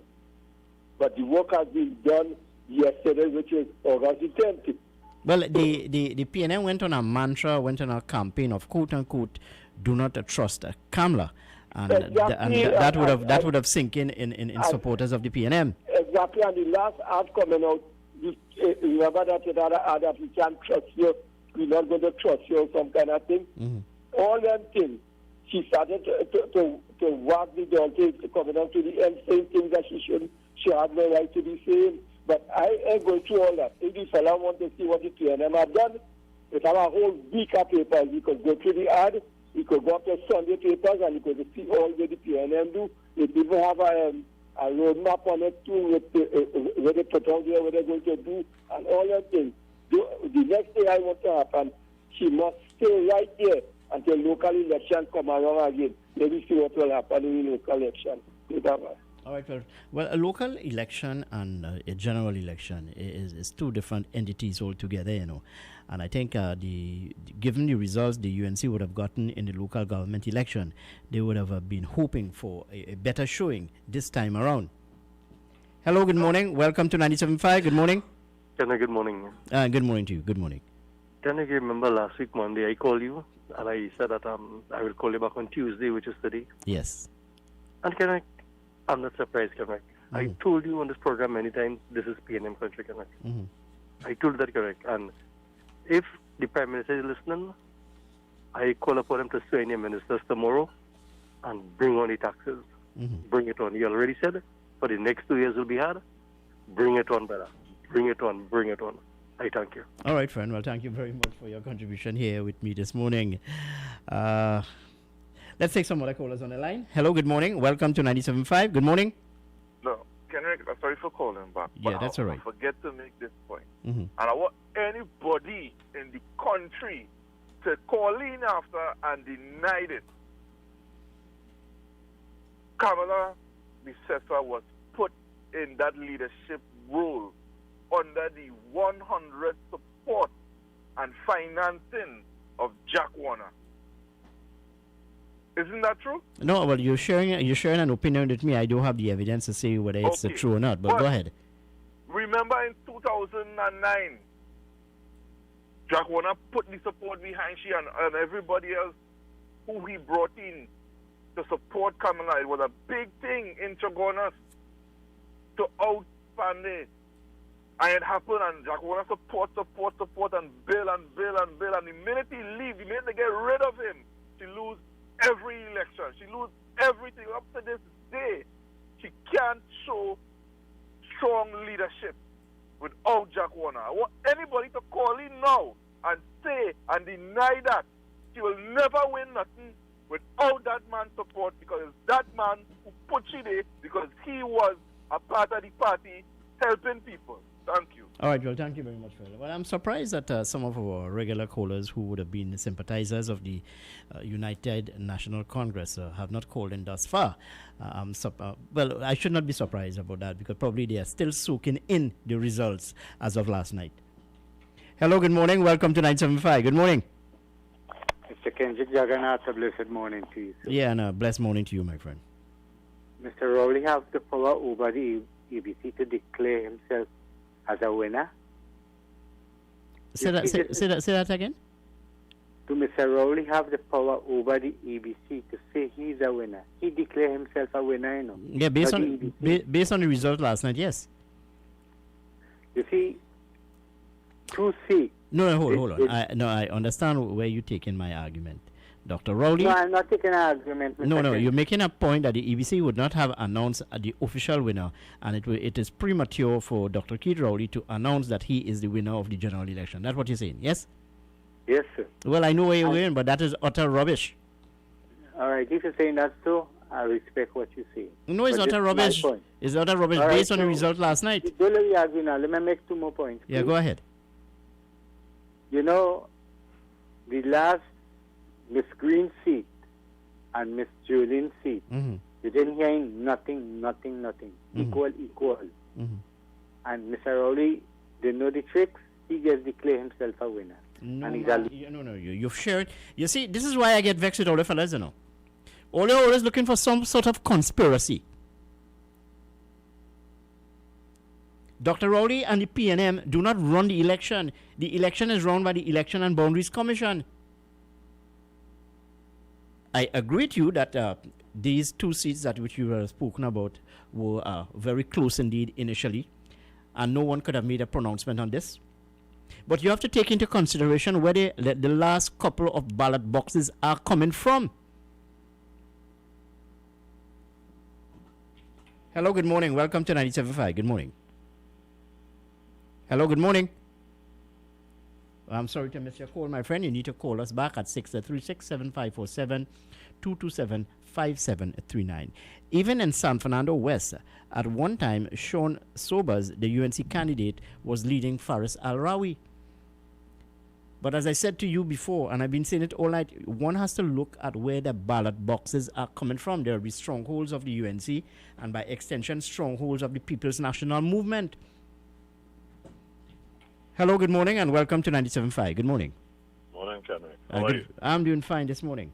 But the work has been done yesterday, which is August the 10th. Well, the PNM went on a mantra, went on a campaign of quote-unquote, do not trust Kamala. And, that would have sink in supporters of the PNM. Exactly, and the last ad coming out, remember that ad that we can't trust you, we're not going to trust you, or some kind of thing. All them things, she started to wag the donkey, coming out to the end, saying things that she had no right to be saying. But I ain't going through all that. If the fella want to see what the PNM have done, it have a whole week of papers. You could go through the ad, you could go up to Sunday papers, and you could see all what the PNM do. It even have a roadmap on it too, with where they put out there, what they're going to do, and all that things. The next thing I want to happen, she must stay right there until local election come around again. Maybe see what will happen in the local election. All right, well, a local election and a general election is two different entities altogether, you know. And I think given the results the UNC would have gotten in the local government election, they would have been hoping for a better showing this time around. Hello, good morning. Welcome to 97.5. Good morning. Good morning. Good morning to you. Good morning. Can you remember last week, Monday, I called you and I said that I will call you back on Tuesday, which is today. Yes. And I'm not surprised, correct? I told you on this program many times, this is PNM country, correct? I told that, correct? And if the Prime Minister is listening, I call upon him to swear in your ministers tomorrow and bring on the taxes. Bring it on. He already said for the next 2 years will be hard. Bring it on, brother. Bring it on. Bring it on. I thank you. All right, friend. Well, thank you very much for your contribution here with me this morning. Let's take some other callers on the line. Hello, good morning. Welcome to 97.5. Good morning. No, Kenrick, sorry for calling back. Yeah, that's all right. I forget to make this point. Mhm. And I want anybody in the country to call in after and deny it. Kamala Bissessa was put in that leadership role under the 100 support and financing of Jack Warner. Isn't that true? No, well, you're sharing an opinion with me. I don't have the evidence to say whether it's true or not, but go ahead. Remember in 2009, Jack Warner put the support behind she and everybody else who he brought in to support Kamala. It was a big thing in Chagonas to outspend it. And it happened, and Jack Warner support, and bill. And the minute he leaves, the minute they get rid of him, she lose every election. She lose everything up to this day. She can't show strong leadership without Jack Warner. I want anybody to call in now and say and deny that. She will never win nothing without that man's support, because it's that man who put she there because he was a part of the party helping people. Thank you. All right, well, thank you very much, Phil. Well, I'm surprised that some of our regular callers who would have been sympathizers of the United National Congress have not called in thus far. Well, I should not be surprised about that, because probably they are still soaking in the results as of last night. Hello, good morning. Welcome to 975. Good morning. Mr. Kendrick Jagannath, a blessed morning to you, sir. Yeah, and a blessed morning to you, my friend. Mr. Rowley have the power over the EBC to declare himself as a winner? Say that again? Do Mr. Rowley have the power over the EBC to say he's a winner? He declare himself a winner, you know. Yeah, based on the result last night, yes. You see, to see. No, hold on. I understand where you're taking my argument. Dr. Rowley. No, I'm not taking an argument. Mr. No, you're making a point that the EBC would not have announced the official winner, and it is premature for Dr. Keith Rowley to announce that he is the winner of the general election. That's what you're saying, yes? Yes, sir. Well, I know where you're going, but that is utter rubbish. All right, if you're saying that so, I respect what you say. No, it's utter rubbish. It's utter rubbish based on the result last night. Don't let me argue now. Let me make 2 more points. Yeah, go ahead. You know, the last Miss Green seat and Miss Julian seat, you didn't hear nothing. Equal. And Mr. Rowley didn't know the tricks. He just declared himself a winner. You've shared. You see, this is why I get vexed with all the fellas, you know. All they're always looking for some sort of conspiracy. Dr. Rowley and the PNM do not run the election. The election is run by the Election and Boundaries Commission. I agree with you that these 2 seats that which you were spoken about were very close indeed initially, and no one could have made a pronouncement on this. But you have to take into consideration where the last couple of ballot boxes are coming from. Hello, good morning. Welcome to 97.5. Good morning. Hello, good morning. I'm sorry to miss your call, my friend. You need to call us back at 636-7547, 227-5739. Even in San Fernando West, at one time, Sean Sobers, the UNC candidate, was leading Faris Al-Rawi. But as I said to you before, and I've been saying it all night, one has to look at where the ballot boxes are coming from. There will be strongholds of the UNC, and by extension, strongholds of the People's National Movement. Hello, good morning, and welcome to 97.5. Good morning. Morning, Kenrick. How are you? I'm doing fine this morning.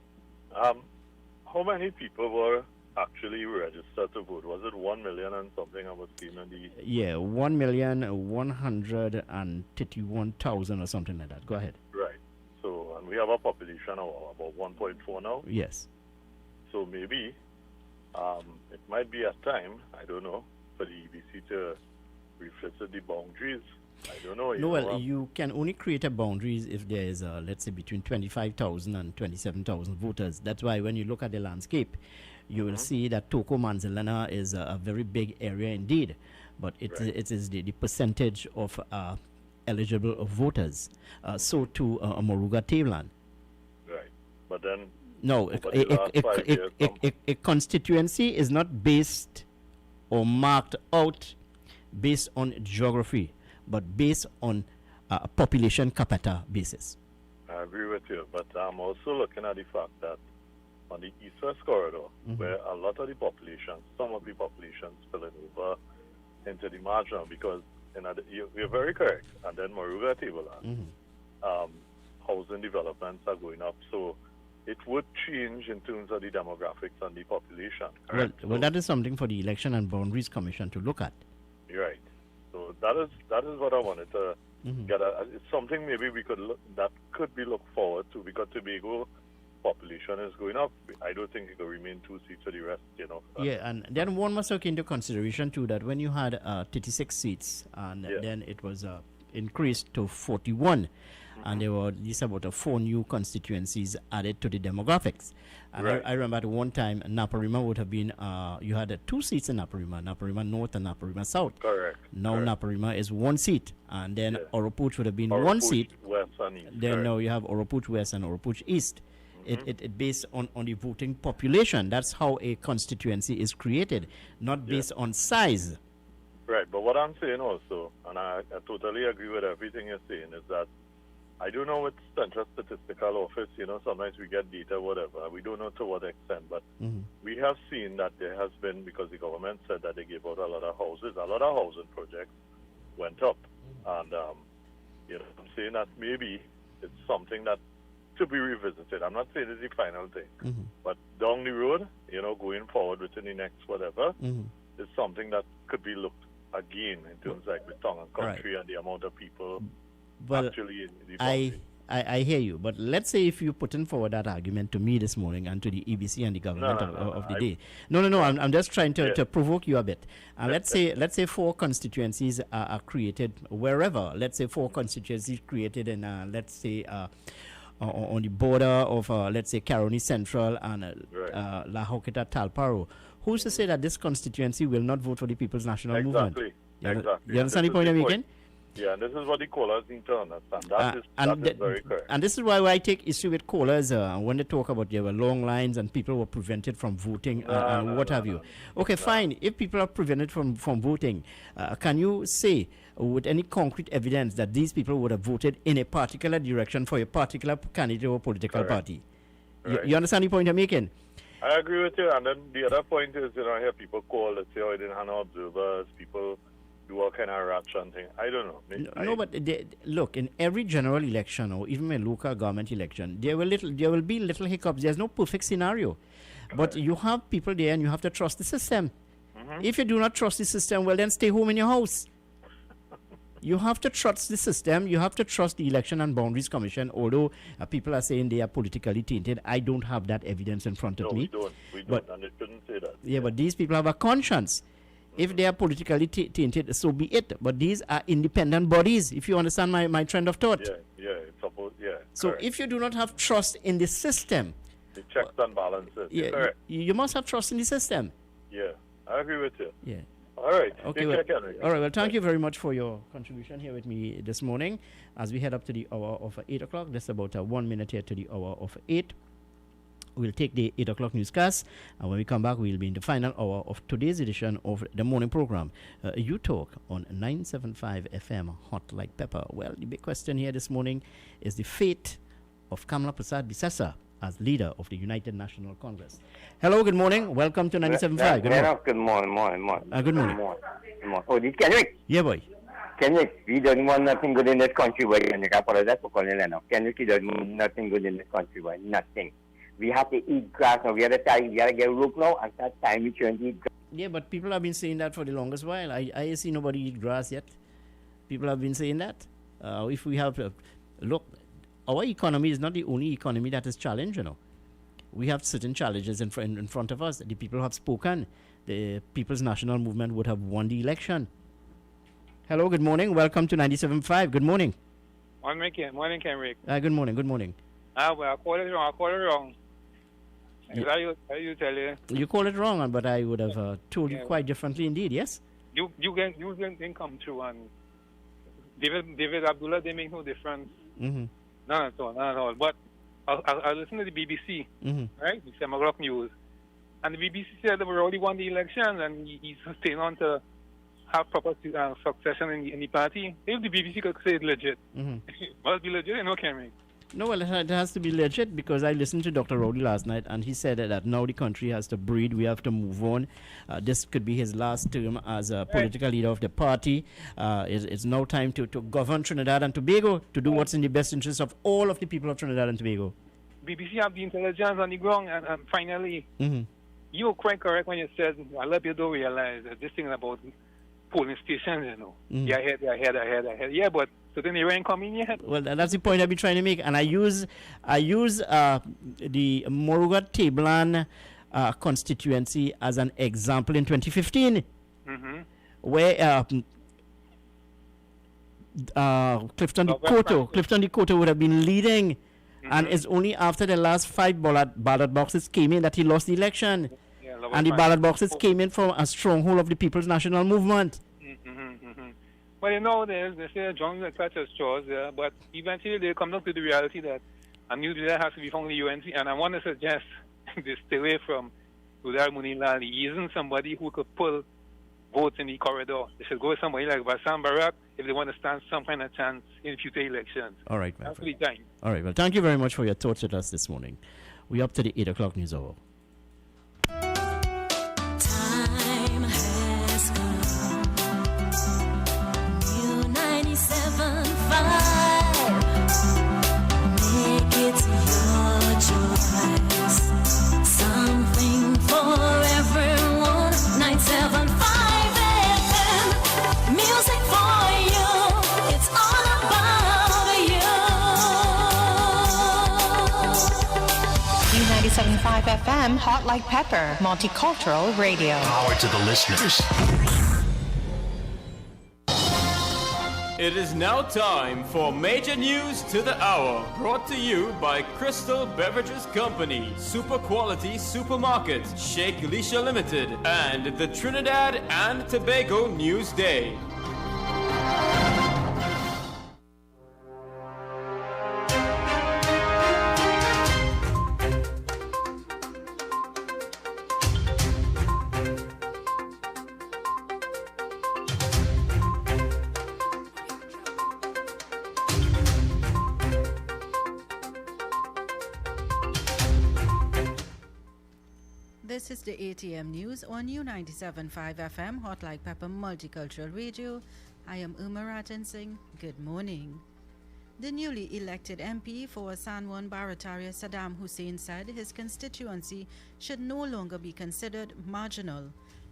How many people were actually registered to vote? Was it 1 million and something I was seeing on the... Yeah, 1,131,000 or something like that. Go ahead. Right. So, and we have a population of about 1.4 now? Yes. So maybe it might be a time, I don't know, for the EBC to revisit the boundaries. I don't know. You can only create a boundaries if there is, let's say, between 25,000 and 27,000 voters. That's why when you look at the landscape, you will see that Toko Manzalana is a very big area indeed, but it is the percentage of eligible voters. So to Moruga Tablan. Right. But then... No, a constituency is not based or marked out based on geography, but based on a population capita basis. I agree with you, but I'm also looking at the fact that on the east-west corridor, where a lot of the population, some of the population spilling over into the marginal, because you're very correct, and then Moruga Tablan, housing developments are going up, so it would change in terms of the demographics and the population. Well, that is something for the Election and Boundaries Commission to look at. You're right. So that is what I wanted to get at. It's something maybe we could could be looked forward to, because Tobago population is going up. I don't think it will remain 2 seats for the rest, you know. Yeah, and then one must take into consideration too that when you had 36 seats and then it was increased to 41, and there were at least about 4 new constituencies added to the demographics. And I remember at one time Naparima would have been, you had 2 seats in Naparima North and Naparima South. Correct. Now Naparima is 1 seat, and then Oropouche would have been 1 seat. West and East. Then now you have Oropouche West and Oropouche East. It based on the voting population. That's how a constituency is created, not based on size. Right, but what I'm saying also, and I totally agree with everything you're saying, is that I don't know with Central Statistical Office, you know, sometimes we get data, whatever. We don't know to what extent, but we have seen that there has been, because the government said that they gave out a lot of houses, a lot of housing projects went up. And, you know, I'm saying that maybe it's something that to be revisited. I'm not saying it's the final thing, but down the road, going forward within the next whatever, is something that could be looked again in terms like the tongue and country and the amount of people actually in the country. I hear you, but let's say if you putting forward that argument to me this morning and to the EBC and the government of the day. No, I'm just trying to provoke you a bit. And let's say 4 constituencies are created wherever. Let's say 4 constituencies created in let's say on the border of let's say Caroni Central and La Hoketa Talparo. Who's to say that this constituency will not vote for the People's National Movement? Exactly. You understand the point I'm making? Yeah, and this is what the callers need to understand. That is very correct. And this is why I take issue with callers when they talk about there were long lines and people were prevented from voting and what have you. Okay, fine. If people are prevented from voting, can you say with any concrete evidence that these people would have voted in a particular direction for a particular candidate or political party? You understand the point I'm making? I agree with you. And then the other point is, I hear people call that say, oh, I didn't have no observers, people do all kind of ratchet thing. I don't know. But look, in every general election or even a local government election, there will be little hiccups. There's no perfect scenario. But you have people there and you have to trust the system. If you do not trust the system, well, then stay home in your house. You have to trust the system. You have to trust the Election and Boundaries Commission, although people are saying they are politically tainted. I don't have that evidence in front of me. We don't, and it shouldn't say that. Yeah, but these people have a conscience. If they are politically tainted, so be it. But these are independent bodies, if you understand my trend of thought. It's supposed, So correct. if you do not have trust in the system, the checks and balances. You must have trust in the system. Yeah, I agree with you. Yeah. All right. Okay. All right. Well, thank you very much for your contribution here with me this morning. As we head up to the hour of 8 o'clock, that's about 1 minute here to the hour of 8. We'll take the 8 o'clock newscast, and when we come back, we'll be in the final hour of today's edition of the morning program. UTalk on 975 FM, hot like pepper. Well, the big question here this morning is the fate of Kamala Prasad Bisasa as leader of the United National Congress. Hello, good morning. Welcome to 97.5. Good morning. Good morning. Oh, this Kenrick? Yeah, boy. Kenrick, we don't want nothing good in this country, boy. Kenrick, I apologize for calling you now. Kenrick, we don't want nothing good in this country, boy. Nothing. We have to eat grass now. We have to get rope now and start time we turn to eat grass. Yeah, but people have been saying that for the longest while. I see nobody eat grass yet. People have been saying that. If we have, look, our economy is not the only economy that is challenged, We have certain challenges in front of us. The people have spoken. The People's National Movement would have won the election. Hello, good morning. Welcome to 97.5. Good morning. Morning, Kenrick. Good morning. Well, I called it wrong. I you tell you. You call it wrong, but I would have told you quite differently indeed, yes? You can come through, and David Abdullah, they make no difference. Mm-hmm. None at all. But I listen to the BBC, right? The 7 o'clock news. And the BBC said they already won the election, and he's staying on to have proper succession in the party. If the BBC could say it's legit, must be legit, Kenrick. No, well, it has to be legit because I listened to Dr. Rowley last night and he said that now the country has to breathe. We have to move on. This could be his last term as a political leader of the party. It's now time to govern Trinidad and Tobago, to do what's in the best interest of all of the people of Trinidad and Tobago. BBC have the intelligence on the ground, and finally, you were quite correct when you said, I love you, don't realize that this thing about polling stations, Yeah, ahead. Yeah, but so then they ain't coming yet. Well, that's the point I've been trying to make, and I use the Moruga Tablan constituency as an example in 2015, where Clifton Decoto would have been leading, and it's only after the last 5 ballot boxes came in that he lost the election, and the ballot boxes came in from a stronghold of the People's National Movement. Well, they say John will catch his straws, but eventually they come down to the reality that a new leader has to be found in the UNC, and I want to suggest they stay away from Udar Munilal. He isn't somebody who could pull votes in the corridor. They should go with somebody like Bassam Barak if they want to stand some kind of chance in future elections. All right, That's the time. All right, well, thank you very much for your thoughts with us this morning. We're up to the 8 o'clock news hour. Time has come. New 97.5. Make it yours. FM, Hot Like Pepper, Multicultural Radio. Power to the listeners. It is now time for Major News to the Hour, brought to you by Crystal Beverages Company, Super Quality Supermarket, Sheikh Elisha Limited, and the Trinidad and Tobago News Day. This is the ATM News on U97.5 FM, Hot Like Pepper Multicultural Radio. I am Uma Ratan Singh. Good morning. The newly elected MP for San Juan Barataria, Saddam Hussein, said his constituency should no longer be considered marginal.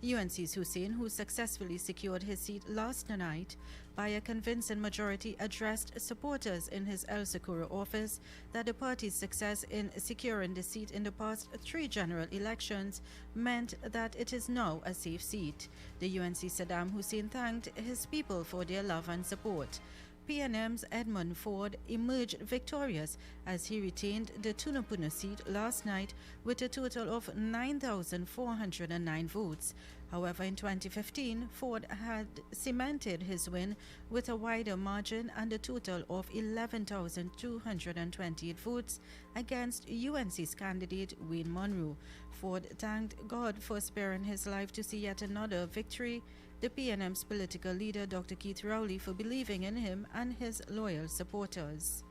UNC's Hussein, who successfully secured his seat last night by a convincing majority, addressed supporters in his El Socorro office that the party's success in securing the seat in the past 3 general elections meant that it is now a safe seat. The UNC Saddam Hussein thanked his people for their love and support. PNM's Edmund Ford emerged victorious as he retained the Tunapuna seat last night with a total of 9,409 votes. However, in 2015, Ford had cemented his win with a wider margin and a total of 11,228 votes against UNC's candidate Wayne Monroe. Ford thanked God for sparing his life to see yet another victory. The PNM's political leader, Dr. Keith Rowley, for believing in him and his loyal supporters.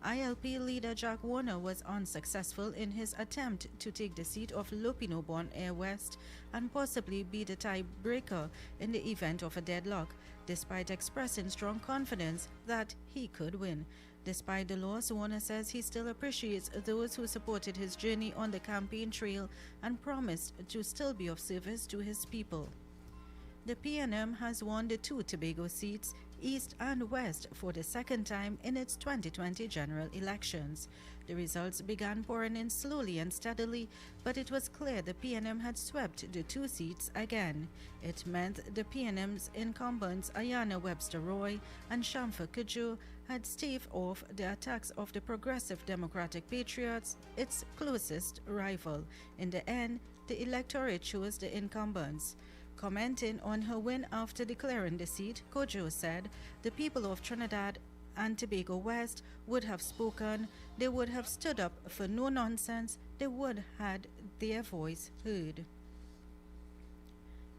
ILP leader Jack Warner was unsuccessful in his attempt to take the seat of Lopino-born Air West and possibly be the tiebreaker in the event of a deadlock, despite expressing strong confidence that he could win. Despite the loss, Warner says he still appreciates those who supported his journey on the campaign trail and promised to still be of service to his people. The PNM has won the 2 Tobago seats, East and West, for the second time in its 2020 general elections. The results began pouring in slowly and steadily, but it was clear the PNM had swept the 2 seats again. It meant the PNM's incumbents Ayana Webster Roy and Shamfa Kujo had staved off the attacks of the Progressive Democratic Patriots, its closest rival. In the end, the electorate chose the incumbents. Commenting on her win after declaring the seat, Kojo said the people of Trinidad and Tobago West would have spoken, they would have stood up for no nonsense, they would have had their voice heard.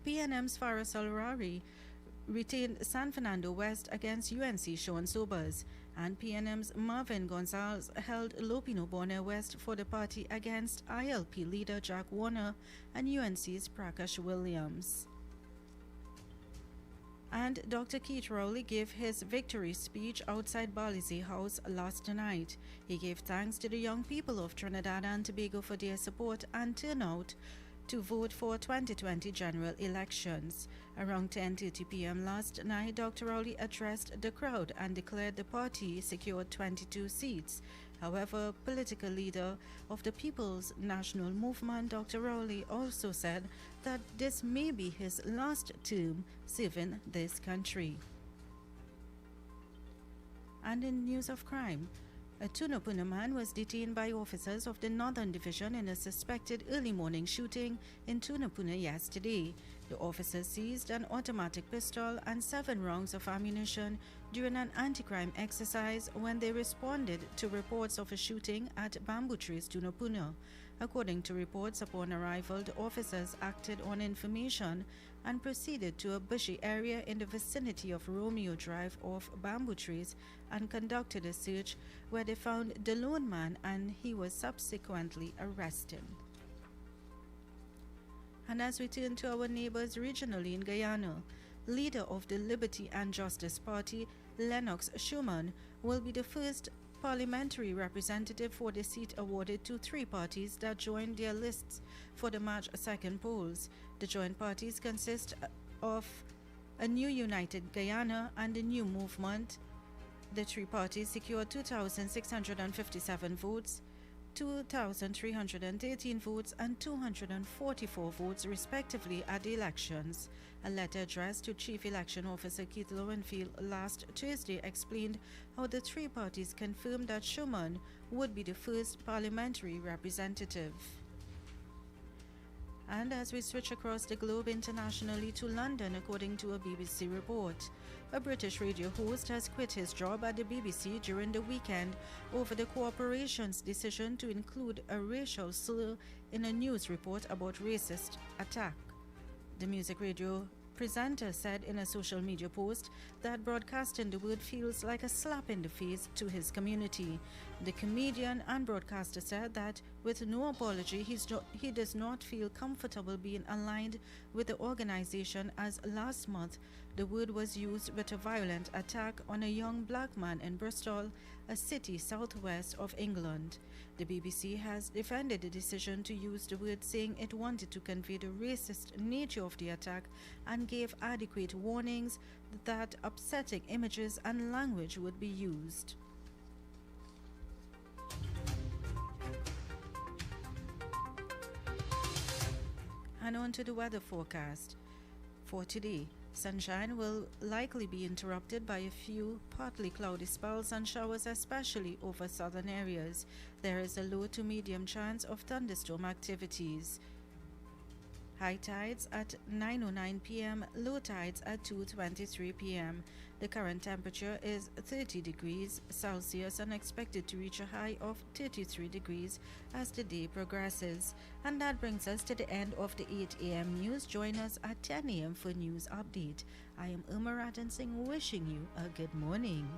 PNM's Faris Al-Rari retained San Fernando West against UNC Sean Sobers, and PNM's Marvin Gonzalez held Lopino-born West for the party against ILP leader Jack Warner and UNC's Prakash Williams. And Dr. Keith Rowley gave his victory speech outside Balize House last night. He gave thanks to the young people of Trinidad and Tobago for their support and turnout to vote for 2020 general elections. Around 10:30 p.m. last night, Dr. Rowley addressed the crowd and declared the party secured 22 seats. However, political leader of the People's National Movement, Dr. Rowley, also said that this may be his last term serving this country. And in news of crime, a Tunapuna man was detained by officers of the Northern Division in a suspected early morning shooting in Tunapuna yesterday. The officers seized an automatic pistol and 7 rounds of ammunition during an anti-crime exercise when they responded to reports of a shooting at Bamboo Trees, Tunapuna. According to reports, upon arrival, the officers acted on information and proceeded to a bushy area in the vicinity of Romeo Drive off Bamboo Trees and conducted a search where they found the lone man and he was subsequently arrested. And as we turn to our neighbors regionally in Guyana, leader of the Liberty and Justice Party, Lennox Schumann, will be the first parliamentary representative for the seat awarded to 3 parties that joined their lists for the March 2nd polls. The joint parties consist of a New United Guyana and a New Movement. The 3 parties secured 2,657 votes 2,313 votes and 244 votes respectively at the elections. A letter addressed to Chief Election Officer Keith Lowenfield last Tuesday explained how the three parties confirmed that Schumann would be the first parliamentary representative. And as we switch across the globe internationally to London, according to a BBC report, a British radio host has quit his job at the BBC during the weekend over the corporation's decision to include a racial slur in a news report about racist attack. The music radio presenter said in a social media post that broadcasting the word feels like a slap in the face to his community. The comedian and broadcaster said that with no apology, he does not feel comfortable being aligned with the organization, as last month the word was used with a violent attack on a young black man in Bristol, a city southwest of England. The BBC has defended the decision to use the word, saying it wanted to convey the racist nature of the attack and gave adequate warnings that upsetting images and language would be used. And on to the weather forecast for today. Sunshine will likely be interrupted by a few partly cloudy spells and showers, especially over southern areas. There is a low to medium chance of thunderstorm activities. High tides at 9:09 p.m., low tides at 2:23 p.m. The current temperature is 30 degrees Celsius and expected to reach a high of 33 degrees as the day progresses. And that brings us to the end of the 8 a.m. news. Join us at 10 a.m. for news update. I am Irma Rattensing, wishing you a good morning.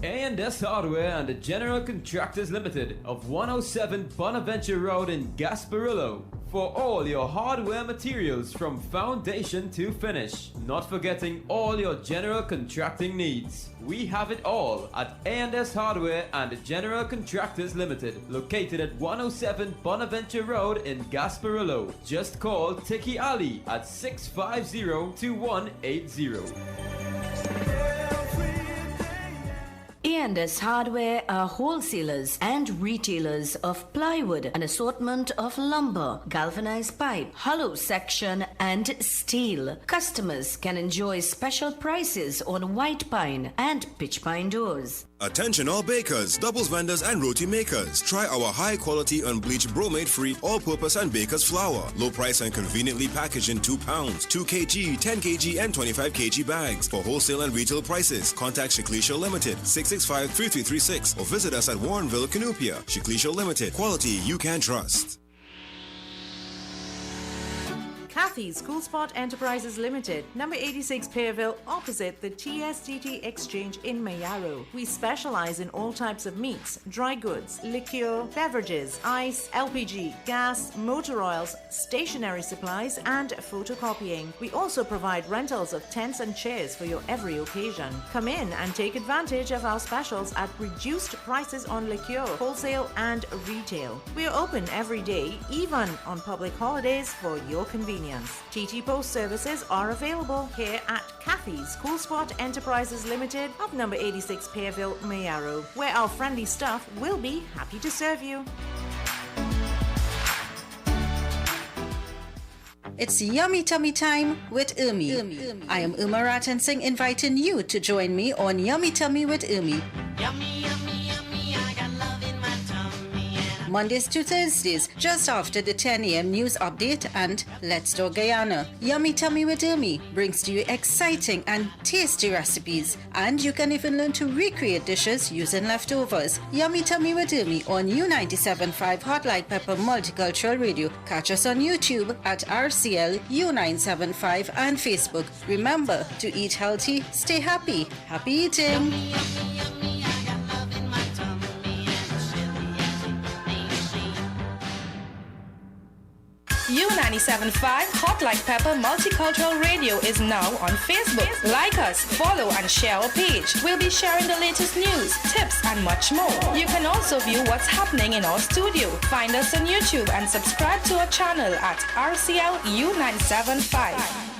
A&S Hardware and the General Contractors Limited of 107 Bonaventure Road in Gasparillo for all your hardware materials from foundation to finish. Not forgetting all your general contracting needs. We have it all at A&S Hardware and the General Contractors Limited, located at 107 Bonaventure Road in Gasparillo. Just call Tiki Ali at 650-2180. A&S Hardware are wholesalers and retailers of plywood, an assortment of lumber, galvanized pipe, hollow section, and steel. Customers can enjoy special prices on white pine and pitch pine doors. Attention all bakers, doubles vendors and roti makers. Try our high quality unbleached bromate free all-purpose and baker's flour. Low price and conveniently packaged in 2 pounds, 2 kg, 10 kg and 25 kg bags. For wholesale and retail prices, contact Shiklisha Limited 665-3336 or visit us at Warrenville, Canupia. Shiklisha Limited, quality you can trust. Kathy's Cool Spot Enterprises Limited, number 86 Pearville, opposite the TSTT Exchange in Mayaro. We specialize in all types of meats, dry goods, liquor, beverages, ice, LPG, gas, motor oils, stationery supplies, and photocopying. We also provide rentals of tents and chairs for your every occasion. Come in and take advantage of our specials at reduced prices on liquor, wholesale, and retail. We are open every day, even on public holidays, for your convenience. TT Post services are available here at Kathy's Cool Spot Enterprises Limited of number 86 Pearville, Mayaro, where our friendly staff will be happy to serve you. It's Yummy Tummy Time with Irmi. I am Irma Rattensing, inviting you to join me on Yummy Tummy with Irmi. Yummy, yummy, yummy, I got love in my tummy. Mondays to Thursdays, just after the 10 a.m. news update and Let's Talk Guyana. Yummy Tummy with Irmi brings to you exciting and tasty recipes, and you can even learn to recreate dishes using leftovers. Yummy Tummy with Irmi on U97.5 Hot Like Pepper Multicultural Radio. Catch us on YouTube at RCL U975 and Facebook. Remember to eat healthy, stay happy. Happy eating! U97.5 Hot Like Pepper Multicultural Radio is now on Facebook. Like us, follow and share our page. We'll be sharing the latest news, tips and much more. You can also view what's happening in our studio. Find us on YouTube and subscribe to our channel at RCL U975.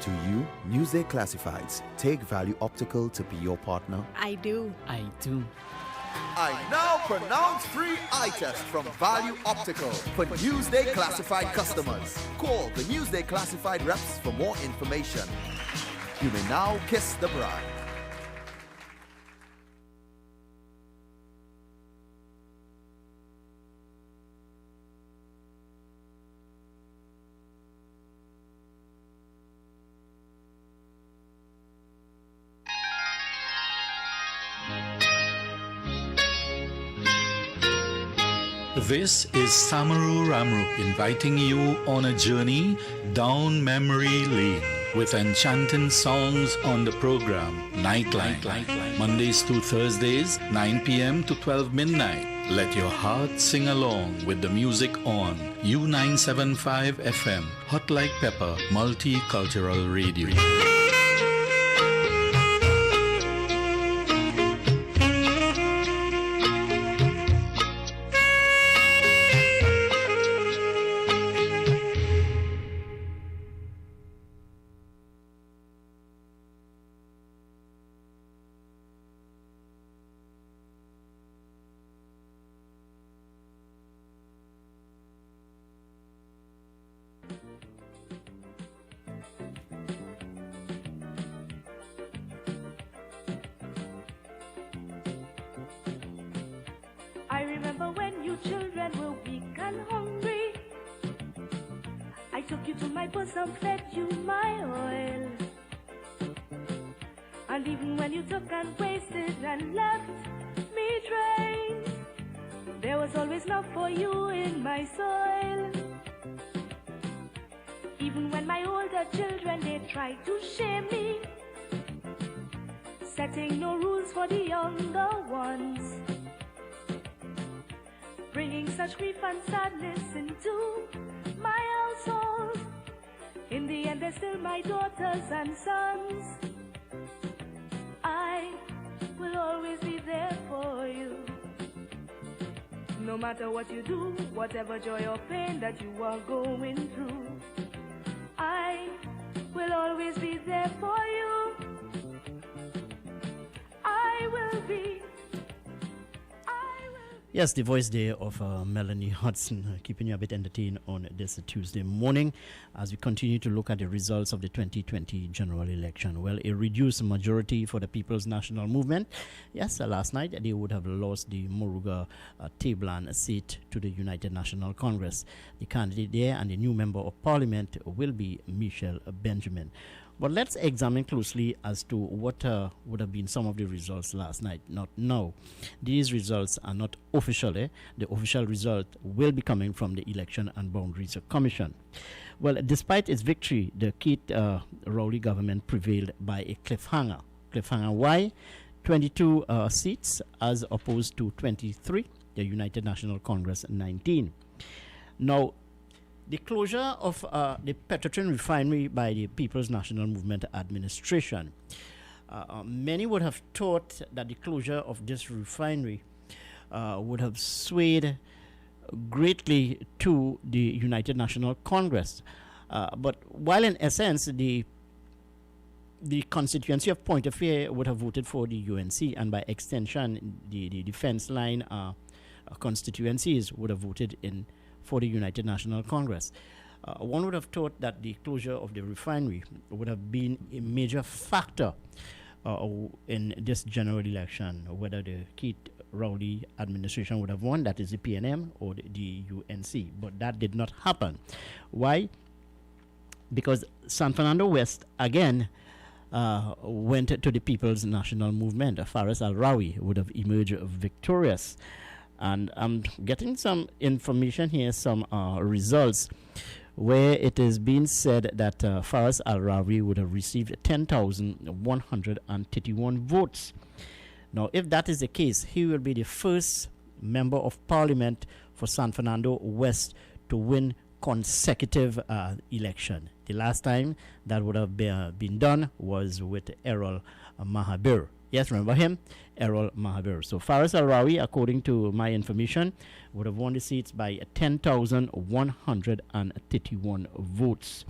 To you, Newsday Classifieds. Take Value Optical to be your partner. I do. I do. I now pronounce free eye test from Value Optical for Newsday Classified customers. Call the Newsday Classified reps for more information. You may now kiss the bride. This is Samaru Ramru inviting you on a journey down memory lane with enchanting songs on the program Nightline. Mondays to Thursdays, 9 p.m. to 12 midnight. Let your heart sing along with the music on U975 FM, Hot Like Pepper, Multicultural Radio. I remember when you children were weak and hungry. I took you to my bosom, fed you my oil. And even when you took and wasted and left me drained, there was always love for you in my soil. Even when my older children, they tried to shame me, setting no rules for the younger ones, bringing such grief and sadness into my household. In the end, they're still my daughters and sons. I will always be there for you. No matter what you do, whatever joy or pain that you are going through, I will always be there for you. I will be. Yes, the voice there of Melanie Hudson, keeping you a bit entertained on this Tuesday morning as we continue to look at the results of the 2020 general election. Well, a reduced majority for the People's National Movement. Yes, last night they would have lost the Moruga Tablan seat to the United National Congress. The candidate there and the new member of parliament will be Michelle Benjamin. But let's examine closely as to what would have been some of the results last night. Not now. These results are not official. The official result will be coming from the Election and Boundaries Commission. Well, despite its victory, the Keith Rowley government prevailed by a cliffhanger. Cliffhanger why? 22 seats as opposed to 23. The United National Congress 19. Now, the closure of the Petrotrin refinery by the People's National Movement administration. Many would have thought that the closure of this refinery would have swayed greatly to the United National Congress. But while in essence the constituency of Point of View would have voted for the UNC, and by extension the defense line constituencies would have voted in for the United National Congress. One would have thought that the closure of the refinery would have been a major factor in this general election, whether the Keith Rowley administration would have won, that is the PNM, or the UNC. But that did not happen. Why? Because San Fernando West, again, went to the People's National Movement. Faris Al-Rawi would have emerged victorious. And I'm getting some information here, some results, where it is being said that Faris Al-Rawi would have received 10,131 votes. Now, if that is the case, he will be the first member of parliament for San Fernando West to to win consecutive election. The last time that would have been done was with Errol Mahabir. Yes, remember him? Errol Mahabir. So Faris Al-Rawi, according to my information, would have won the seats by 10,131 votes.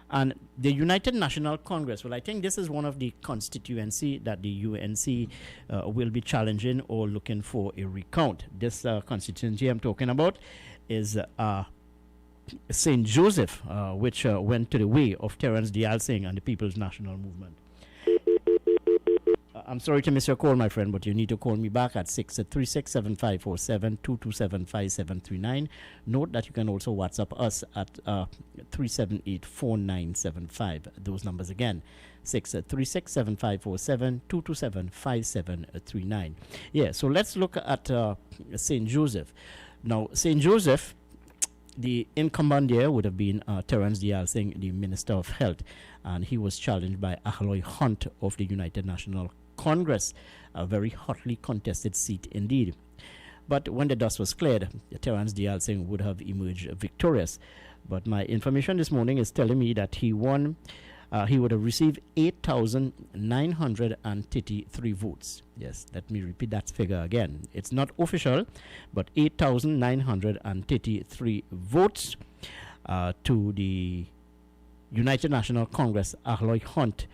And the United National Congress, well, I think this is one of the constituency that the UNC will be challenging or looking for a recount. This constituency I'm talking about is St. Joseph, which went to the way of Terence Dial Singh and the People's National Movement. I'm sorry to miss your call, my friend, but you need to call me back at 636-7547, 227-5739. Note that you can also WhatsApp us at 378-4975. Those numbers again, 636-7547, 227-5739. Yeah, so let's look at St. Joseph. Now, St. Joseph, the incumbent there would have been Terence Dial Singh, the Minister of Health, and he was challenged by Ahloy Hunt of the United National Congress, a very hotly contested seat indeed. But when the dust was cleared, Terence Dial Singh would have emerged victorious. But my information this morning is telling me that he won. He would have received 8,933 votes. Yes, let me repeat that figure again. It's not official, but 8,933 votes to the United National Congress, Ahloy Hunt,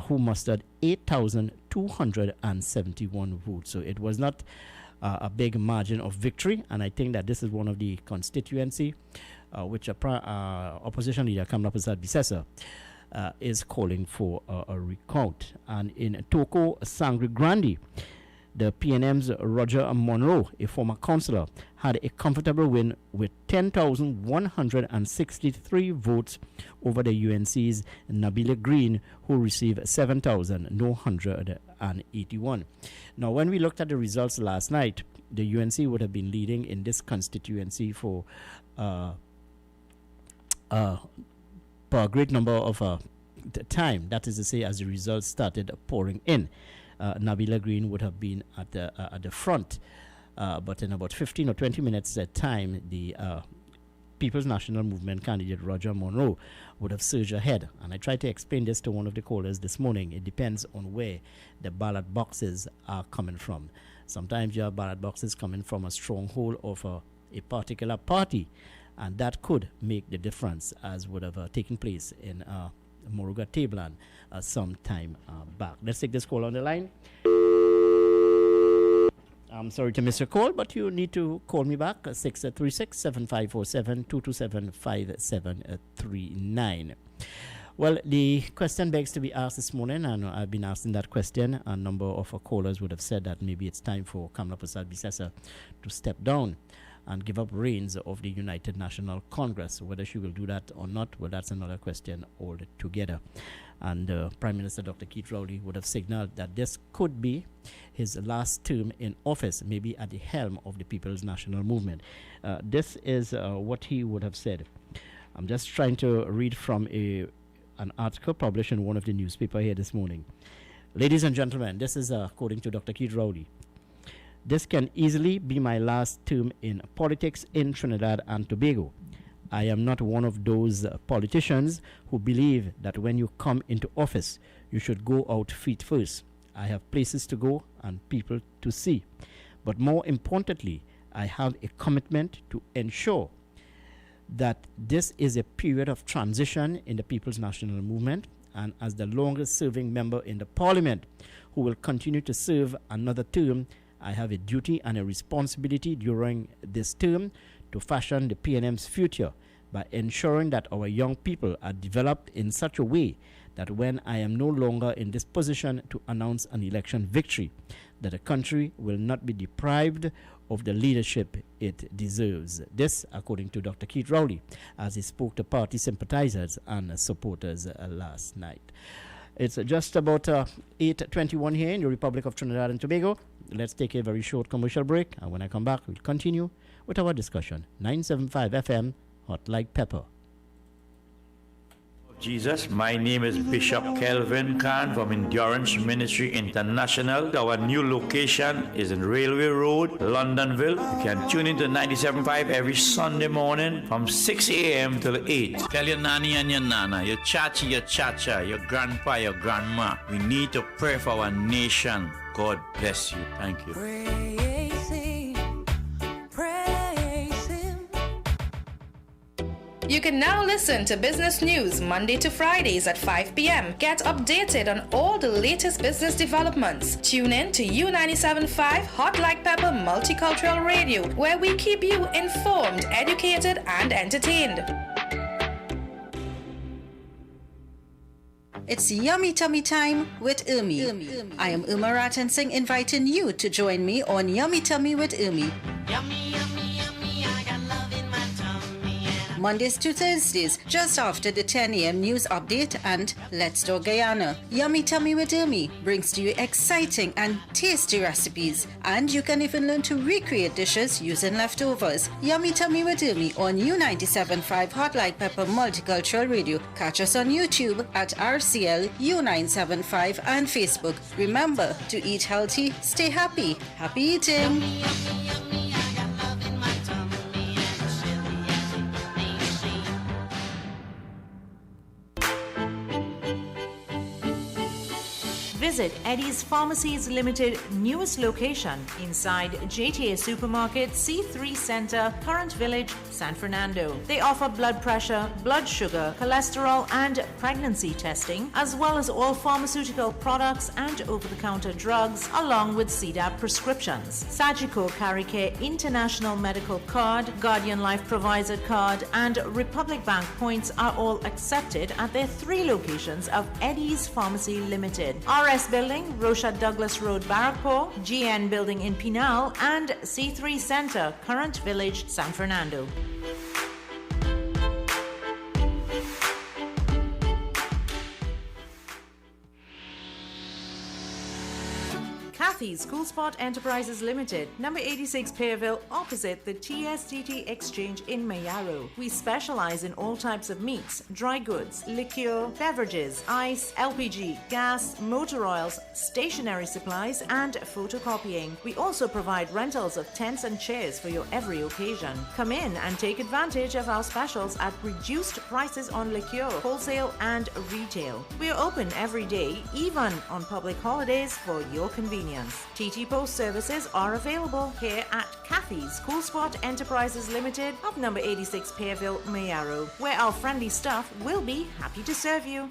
who mustered 8,271 votes. So it was not a big margin of victory, and I think that this is one of the constituency which opposition leader Kamla Prasad Bisesa is calling for a recount. And in Toko Sangre Grande, the PNM's Roger Monroe, a former councillor, had a comfortable win with 10,163 votes over the UNC's Nabila Green, who received 7,981. Now, when we looked at the results last night, the UNC would have been leading in this constituency for a great number of time. That is to say, as the results started pouring in. Nabila Green would have been at the front, but in about 15 or 20 minutes at time, the People's National Movement candidate Roger Monroe would have surged ahead. And I tried to explain this to one of the callers this morning. It depends on where the ballot boxes are coming from. Sometimes you have ballot boxes coming from a stronghold of a particular party, and that could make the difference, as would have taken place in Moruga Tablan some time back. Let's take this call on the line. I'm sorry to miss your call, but you need to call me back at 636-7547, 227-5739. Well, the question begs to be asked this morning, and I've been asking that question. A number of callers would have said that maybe it's time for Kamla Prasad Bisesa to step down and give up reins of the United National Congress. Whether she will do that or not, well, that's another question altogether. And Prime Minister Dr. Keith Rowley would have signaled that this could be his last term in office, maybe at the helm of the People's National Movement. This is what he would have said. I'm just trying to read from an article published in one of the newspapers here this morning. Ladies and gentlemen, this is according to Dr. Keith Rowley. This can easily be my last term in politics in Trinidad and Tobago. I am not one of those politicians who believe that when you come into office, you should go out feet first. I have places to go and people to see. But more importantly, I have a commitment to ensure that this is a period of transition in the People's National Movement, and as the longest serving member in the Parliament who will continue to serve another term, I have a duty and a responsibility during this term to fashion the PNM's future by ensuring that our young people are developed in such a way that when I am no longer in this position to announce an election victory, that the country will not be deprived of the leadership it deserves. This, according to Dr. Keith Rowley, as he spoke to party sympathizers and supporters last night. It's just about 8:21 here in the Republic of Trinidad and Tobago. Let's take a very short commercial break, and when I come back, we'll continue with our discussion. 975 FM, Hot Like Pepper. Jesus. My name is Bishop Kelvin Khan from Endurance Ministry International. Our new location is in Railway Road, Londonville. You can tune into 97.5 every Sunday morning from 6 a.m. till 8. Tell your nanny and your nana, your chachi, your chacha, your grandpa, your grandma. We need to pray for our nation. God bless you. Thank you. Praise Him, praise Him. You can now listen to business news Monday to Fridays at 5 p.m. Get updated on all the latest business developments. Tune in to U97.5 Hot Like Pepper Multicultural Radio, where we keep you informed, educated, and entertained. It's Yummy Tummy Time with Umi. I am Uma Ratan Singh, inviting you to join me on Yummy Tummy with Umi. Yummy, yummy, yummy, I got love in my tummy. Mondays to Thursdays, just after the 10 a.m. news update and Let's Talk Guyana. Yummy Tummy with Umi brings to you exciting and tasty recipes, and you can even learn to recreate dishes using leftovers. Yummy Tummy with Umi on U97.5 Hot Like Pepper Multicultural Radio. Catch us on YouTube at RCL U975 and Facebook. Remember to eat healthy, stay happy. Happy eating! Visit Eddie's Pharmacies Limited newest location inside JTA Supermarket, C3 Center, Current Village, San Fernando. They offer blood pressure, blood sugar, cholesterol, and pregnancy testing, as well as all pharmaceutical products and over-the-counter drugs, along with CDAP prescriptions. Sagicor Carry Care International Medical Card, Guardian Life Provider Card, and Republic Bank points are all accepted at their 3 locations of Eddie's Pharmacy Limited. RS Building, Rocha Douglas Road, Barrackpore, GN Building in Pinal, and C3 Center, Current Village, San Fernando. Kathy's School Spot Enterprises Limited, number 86 Pearville, opposite the TSTT Exchange in Mayaro. We specialize in all types of meats, dry goods, liqueur, beverages, ice, LPG, gas, motor oils, stationery supplies, and photocopying. We also provide rentals of tents and chairs for your every occasion. Come in and take advantage of our specials at reduced prices on liqueur, wholesale, and retail. We are open every day, even on public holidays, for your convenience. TT Post services are available here at Kathy's School Spot Enterprises Limited of number 86 Pearville, Mayaro, where our friendly staff will be happy to serve you.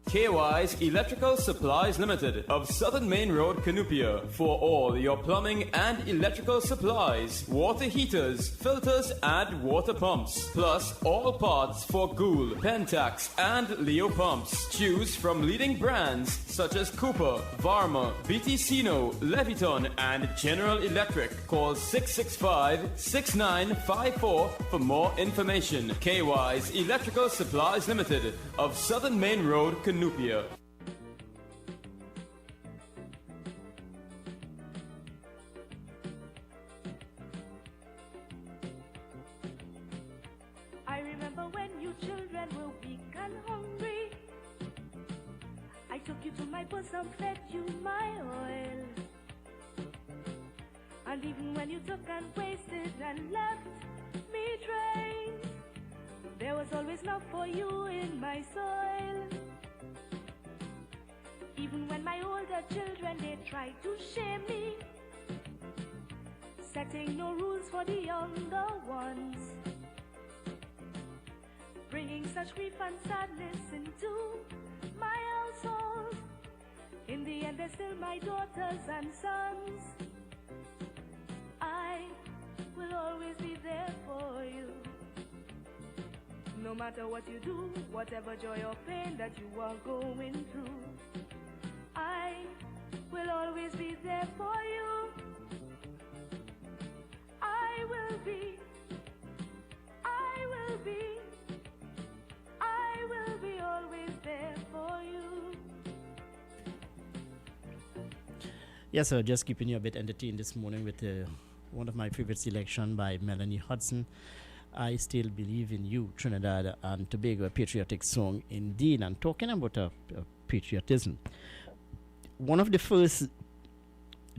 KY's Electrical Supplies Limited of Southern Main Road, Canupia, for all your plumbing and electrical supplies, water heaters, filters, and water pumps, plus all parts for Gould, Pentax, and Leo pumps. Choose from leading brands such as Cooper, Varma, BT-Sino, Leviton, and General Electric. Call 665-6954 for more information. KY's Electrical Supplies Limited of Southern Main Road, Canupia. I remember when you children were weak and hungry. I took you to my bosom, fed you my oil. And even when you took and wasted and left me drained, there was always love for you in my soil. Even when my older children, they tried to shame me, setting no rules for the younger ones, bringing such grief and sadness into my household. In the end, they're still my daughters and sons. I will always be there for you. No matter what you do, whatever joy or pain that you are going through, I will always be there for you. I will be always there for you. Yes, sir, just keeping you a bit entertained this morning with one of my favorite selection by Melanie Hudson. I Still Believe in You, Trinidad and Tobago, a patriotic song indeed. And talking about patriotism, one of the first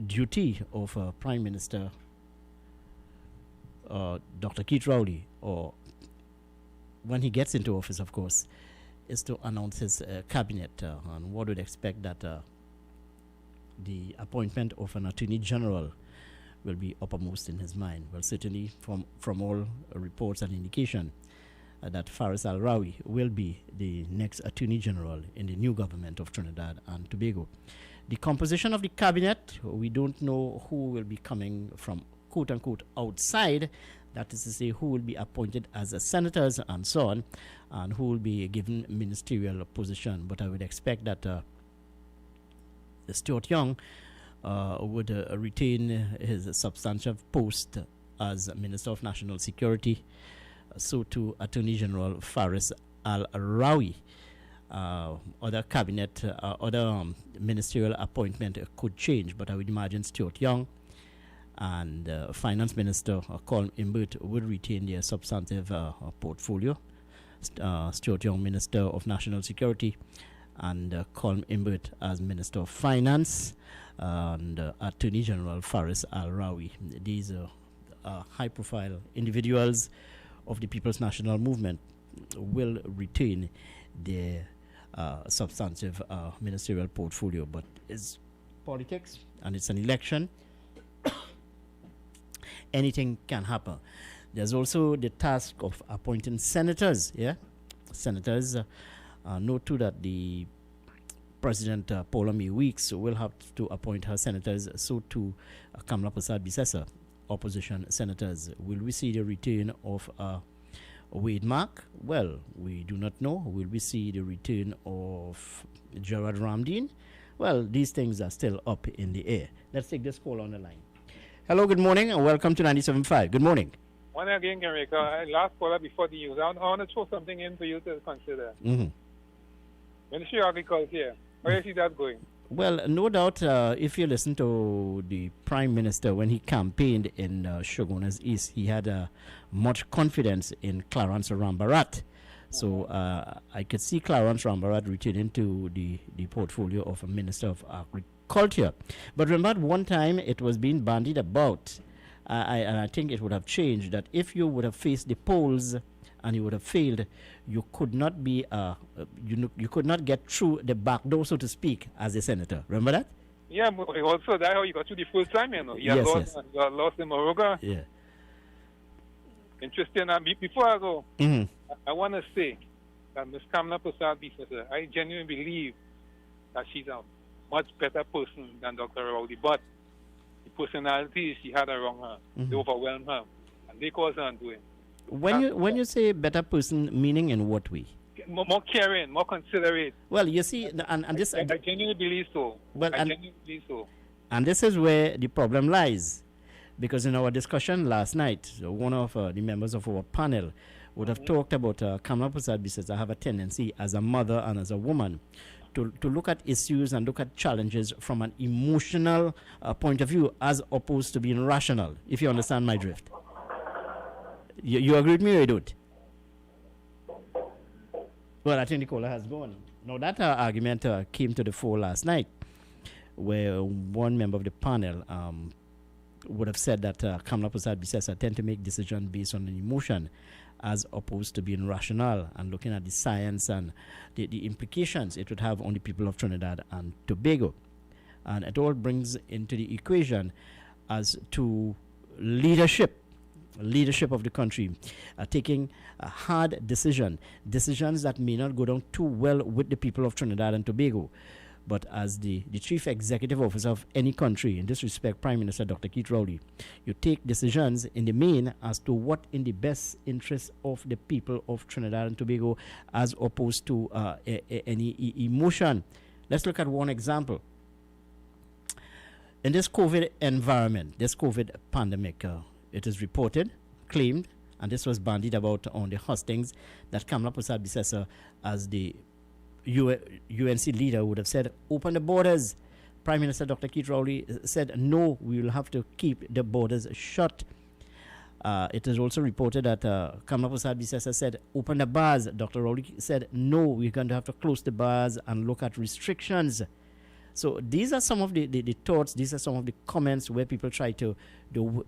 duty of Prime Minister Dr. Keith Rowley, or when he gets into office, of course, is to announce his cabinet. And what would expect that the appointment of an Attorney General will be uppermost in his mind. Well, certainly from all reports and indication that Faris Al-Rawi will be the next Attorney General in the new government of Trinidad and Tobago. The composition of the cabinet, we don't know who will be coming from quote-unquote outside, that is to say who will be appointed as senators and so on, and who will be given ministerial position. But I would expect that Stuart Young would retain his substantive post as Minister of National Security. So too Attorney General Faris Al-Rawi. Other cabinet, other ministerial appointment could change, but I would imagine Stuart Young and Finance Minister Colm Imbert would retain their substantive portfolio. Stuart Young, Minister of National Security, and Colm Imbert as Minister of Finance, and Attorney General Faris Al-Rawi. These are high-profile individuals of the People's National Movement will retain their substantive ministerial portfolio, but it's politics and it's an election. Anything can happen. There's also the task of appointing senators. Senators. Note too that the President Paula May Weeks will have to appoint her senators. So too Kamla Prasad Bisesa, opposition senators. Will we see the return of Wade Mark? Well, we do not know. Will we see the return of Gerard Ramdeen? Well, these things are still up in the air. Let's take this call on the line. Hello, good morning, and welcome to 97.5. Good morning. One again, Enrico. Last caller before the news. I want to throw something in for you to consider. Ministry of Agriculture. Where you see that going? Well, no doubt, if you listen to the Prime Minister when he campaigned in Shogunas East, he had much confidence in Clarence Rambarat. So I could see Clarence Rambarat returning to the portfolio of a Minister of Agriculture. But remember, at one time it was being bandied about, and I think it would have changed, that if you would have faced the polls and you would have failed, you could not be you could not get through the back door, so to speak, as a senator. Remember that? Yeah, but also that's how you got through the first time, you know. You Yes. lost in Moruga. Yeah. Interesting. Before I go, I want to say that Ms. Kamla Prasad Bisesa, I genuinely believe that she's a much better person than Dr. Rowley, but the personality she had around her, they overwhelmed her, and they caused her undoing. When you say better person, meaning in what way? More caring, more considerate. Well, you see, and this I genuinely believe so. Well, I genuinely believe so. And this is where the problem lies, because in our discussion last night, one of the members of our panel would have talked about Kamla Prasad Bisesa have a tendency as a mother and as a woman to look at issues and look at challenges from an emotional point of view as opposed to being rational, if you understand my drift. You agree with me or you don't? Well, I think the caller has gone. Now, that argument came to the fore last night, where one member of the panel would have said that Kamla Prasad Bisesa tend to make decisions based on an emotion as opposed to being rational and looking at the science and the implications it would have on the people of Trinidad and Tobago. And it all brings into the equation as to leadership of the country, taking a hard decisions that may not go down too well with the people of Trinidad and Tobago. But as the chief executive officer of any country, in this respect, Prime Minister Dr. Keith Rowley, you take decisions in the main as to what in the best interest of the people of Trinidad and Tobago as opposed to any emotion. Let's look at one example. In this COVID environment, this COVID pandemic, it is reported, claimed, and this was bandied about on the hustings that Kamla Prasad Bisesa, as the UNC leader, would have said, open the borders. Prime Minister Dr. Keith Rowley said, no, we will have to keep the borders shut. It is also reported that Kamala Prasad Bisesa said, open the bars. Dr. Rowley said, no, we're going to have to close the bars and look at restrictions. So these are some of the thoughts, these are some of the comments where people try to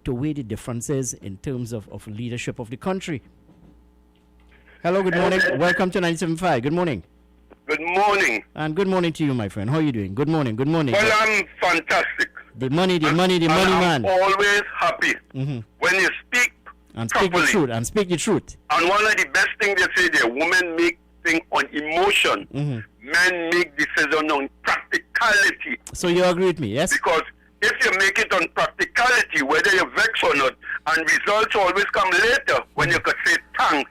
weigh the differences in terms of leadership of the country. Hello, good morning. Welcome to 97.5. Good morning. Good morning. And good morning to you, my friend. How are you doing? Good morning. Good morning. Well, I'm fantastic. The money, man. I'm always happy when you speak and properly. Speak the truth. And speak the truth. And one of the best things they say there, women make things on emotion. Men make decisions on practicality. So you agree with me, yes? Because if you make it on practicality, whether you're vexed or not, and results always come later when you could say thanks.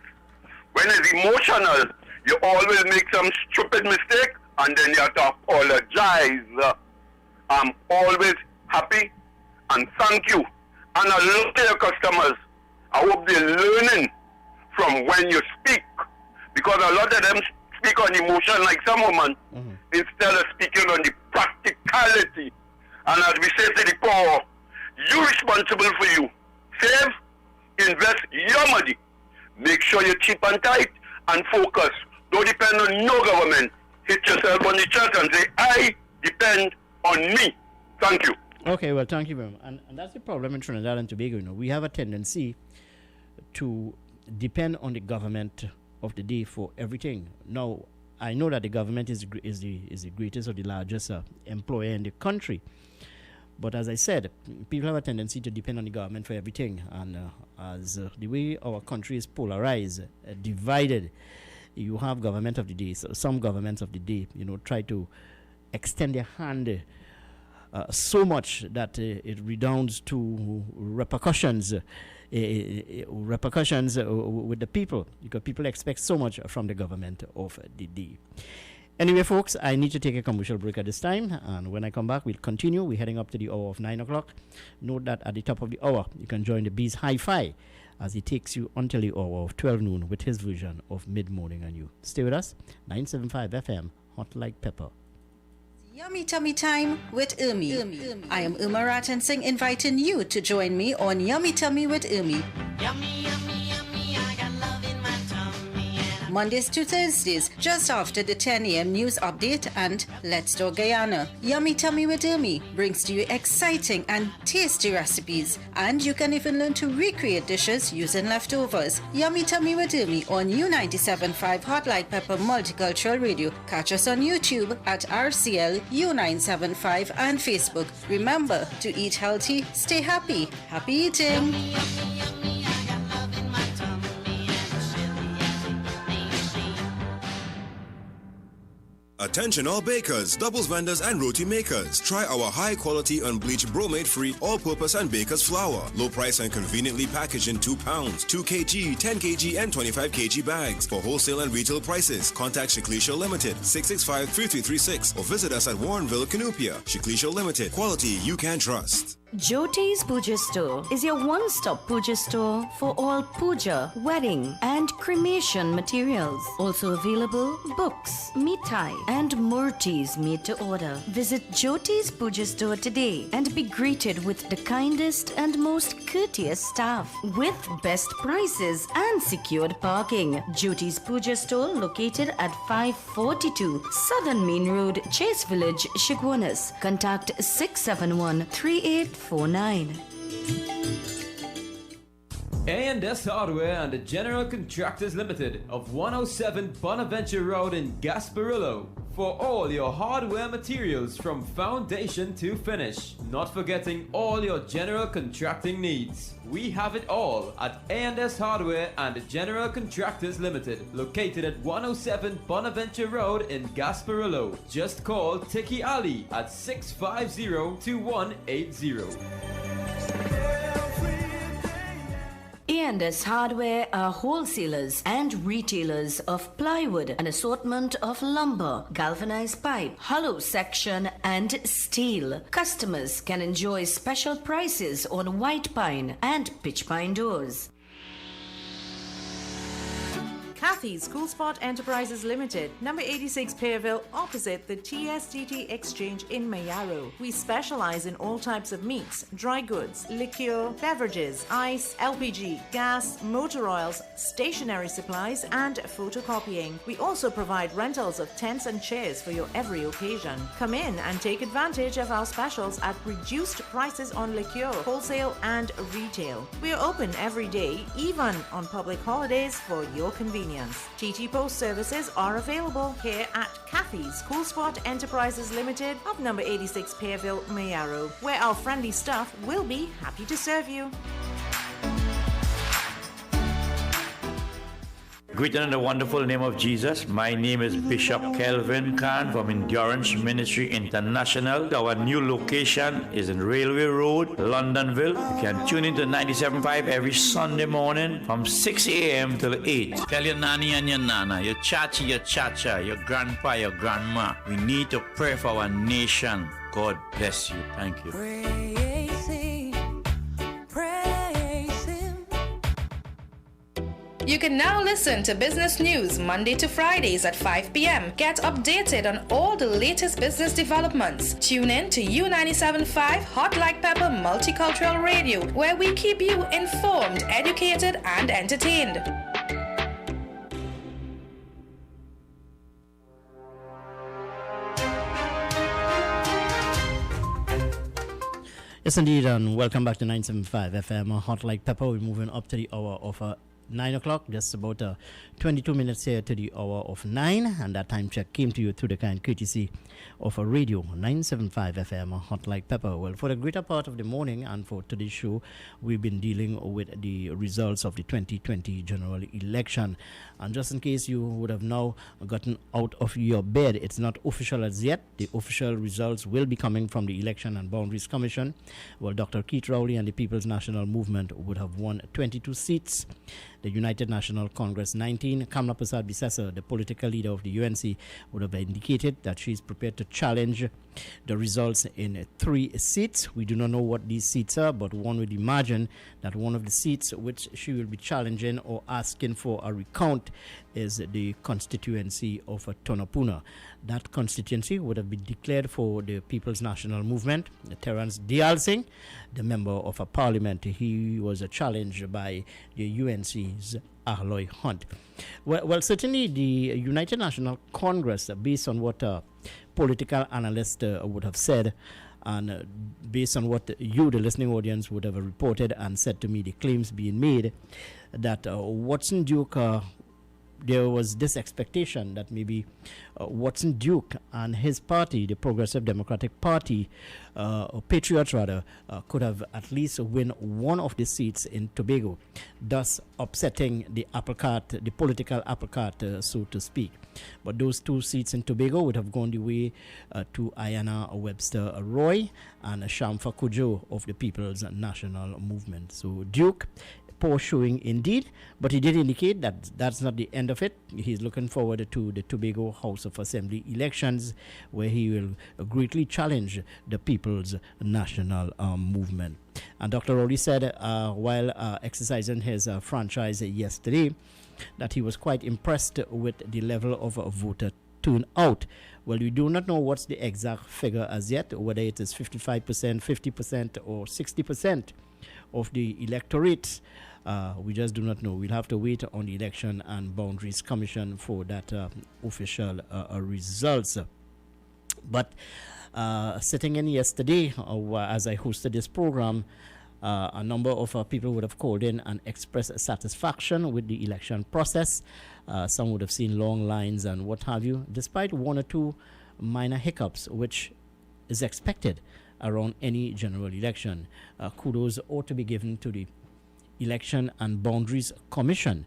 When it's emotional, you always make some stupid mistake and then you have to apologize. I'm always happy and thank you. And I look to your customers. I hope they're learning from when you speak. Because a lot of them speak on emotion like some women instead of speaking on the practicality. And as we say to the poor, you're responsible for you. Save, invest your money. Make sure you're cheap and tight and focus. Don't depend on no government. Hit yourself on the chest and say, I depend on me. Thank you. Okay, well, thank you very much. And that's the problem in Trinidad and Tobago. You know, we have a tendency to depend on the government of the day for everything. Now, I know that the government is the greatest or the largest employer in the country. But as I said, people have a tendency to depend on the government for everything. And as the way our country is polarized, divided, you have government of the day. So some governments of the day, you know, try to extend their hand so much that it redounds to repercussions with the people, because people expect so much from the government of the day. Anyway, folks, I need to take a commercial break at this time, and when I come back, we'll continue. We're heading up to the hour of 9 o'clock. Note that at the top of the hour, you can join the Bees Hi-Fi as he takes you until the hour of 12 noon with his version of Mid-Morning and You. Stay with us, 975 FM, Hot Like Pepper. Yummy Tummy Time with Umi. I am Uma Ratan Singh inviting you to join me on Yummy Tummy with Umi. Yummy, yummy, yummy, I got love in my tummy. Mondays to Thursdays, just after the 10 a.m. news update and Let's Talk Guyana. Yummy Tummy with Umi brings to you exciting and tasty recipes, and you can even learn to recreate dishes using leftovers. Yummy Tummy with Umi on U97.5 Hot Like Pepper Multicultural Radio. Catch us on YouTube at RCL U975 and Facebook. Remember to eat healthy, stay happy. Happy eating! Yummy, yummy, yummy, I got love in my tummy. Attention all bakers, doubles vendors and roti makers. Try our high quality unbleached bromate free all-purpose and baker's flour. Low price and conveniently packaged in 2 pounds, 2 kg, 10 kg and 25 kg bags. For wholesale and retail prices, contact Shiklisha Limited 665-3336 or visit us at Warrenville, Canupia. Shiklisha Limited, quality you can trust. Jyoti's Puja Store is your one-stop puja store for all puja, wedding and cremation materials. Also available books, mithai and murtis made to order. Visit Jyoti's Puja Store today and be greeted with the kindest and most courteous staff with best prices and secured parking. Jyoti's Puja Store located at 542 Southern Main Road, Chase Village, Shigwanas. Contact 671-3849. A&S Hardware and the General Contractors Limited of 107 Bonaventure Road in Gasparillo for all your hardware materials from foundation to finish. Not forgetting all your general contracting needs. We have it all at A&S Hardware and the General Contractors Limited, located at 107 Bonaventure Road in Gasparillo. Just call Tiki Ali at 650-2180. A&S Hardware are wholesalers and retailers of plywood, an assortment of lumber, galvanized pipe, hollow section and steel. Customers can enjoy special prices on white pine and pitch pine doors. Kathy's Cool Spot Enterprises Limited, number 86 Pearville, opposite the TSTT Exchange in Mayaro. We specialize in all types of meats, dry goods, liquor, beverages, ice, LPG, gas, motor oils, stationery supplies, and photocopying. We also provide rentals of tents and chairs for your every occasion. Come in and take advantage of our specials at reduced prices on liquor, wholesale, and retail. We are open every day, even on public holidays, for your convenience. TT Post services are available here at Kathy's Cool Spot Enterprises Limited of number 86 Pearville, Mayaro, where our friendly staff will be happy to serve you. Greeted in the wonderful name of Jesus. My name is Bishop Kelvin Khan from Endurance Ministry International. Our new location is in Railway Road, Londonville. You can tune into 97.5 every Sunday morning from 6 a.m. till 8. Tell your nanny and your nana, your chachi, your chacha, your grandpa, your grandma. We need to pray for our nation. God bless you. Thank you. Praise Him, praise Him. You can now listen to business news Monday to Fridays at 5 p.m. Get updated on all the latest business developments. Tune in to U97.5 Hot Like Pepper Multicultural Radio, where we keep you informed, educated, and entertained. Yes, indeed, and welcome back to 975 FM Hot Like Pepper. We're moving up to the hour of 9 o'clock, just about 22 minutes here to the hour of 9, and that time check came to you through the kind courtesy of a radio 975 FM Hot Like Pepper. Well, for the greater part of the morning and for today's show, we've been dealing with the results of the 2020 general election. And just in case you would have now gotten out of your bed, it's not official as yet. The official results will be coming from the Election and Boundaries Commission. Well, Dr. Keith Rowley and the People's National Movement would have won 22 seats. The United National Congress 19. Kamla Prasad Bisesa, the political leader of the UNC, would have indicated that she is prepared to challenge the results in 3 seats. We do not know what these seats are, but one would imagine that one of the seats which she will be challenging or asking for a recount is the constituency of Tonopuna. That constituency would have been declared for the People's National Movement. Terence Dial Singh, the member of a parliament, he was challenged by the UNC's Aloy Hunt. Well, certainly the United National Congress, based on what political analysts would have said, and based on what you, the listening audience, would have reported and said to me, the claims being made that Watson Duke, there was this expectation that maybe Watson Duke and his party, the Progressive Democratic Party, or Patriots rather, could have at least win one of the seats in Tobago, thus upsetting the apple cart, the political apple cart, so to speak. But those 2 seats in Tobago would have gone the way to Ayanna Webster Roy and Shamfa Kujo of the People's National Movement. So Duke, poor showing indeed, but he did indicate that that's not the end of it. He's looking forward to the Tobago House of Assembly elections, where he will greatly challenge the People's National Movement. And Dr. Rowley said while exercising his franchise yesterday that he was quite impressed with the level of voter turnout. Well, we do not know what's the exact figure as yet, whether it is 55%, 50%, or 60% of the electorate. We just do not know. We'll have to wait on the Election and Boundaries Commission for that official results. But sitting in yesterday, as I hosted this program, a number of people would have called in and expressed satisfaction with the election process. Some would have seen long lines and what have you, despite 1 or 2 minor hiccups, which is expected around any general election. Kudos ought to be given to the Election and Boundaries Commission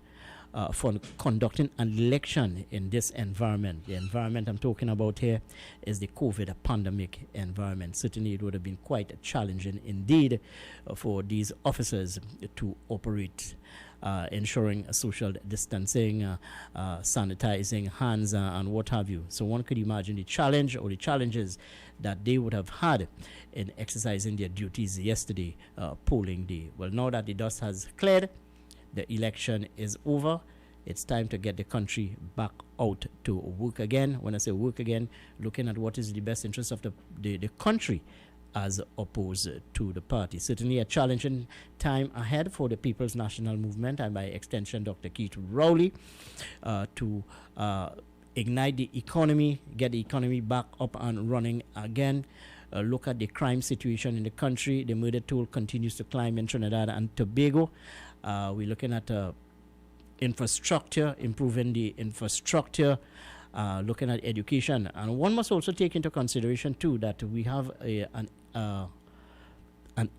for conducting an election in this environment. The environment I'm talking about here is the COVID pandemic environment. Certainly it would have been quite challenging indeed for these officers to operate, ensuring social distancing, sanitizing hands, and what have you. So one could imagine the challenge or the challenges that they would have had in exercising their duties yesterday, polling day. Well, now that the dust has cleared, the election is over. It's time to get the country back out to work again. When I say work again, looking at what is the best interest of the country as opposed to the party. Certainly a challenging time ahead for the People's National Movement and by extension Dr. Keith Rowley to ignite the economy, get the economy back up and running again. Look at the crime situation in the country. The murder toll continues to climb in Trinidad and Tobago. We're looking at infrastructure, improving the infrastructure, looking at education. And one must also take into consideration, too, that we have an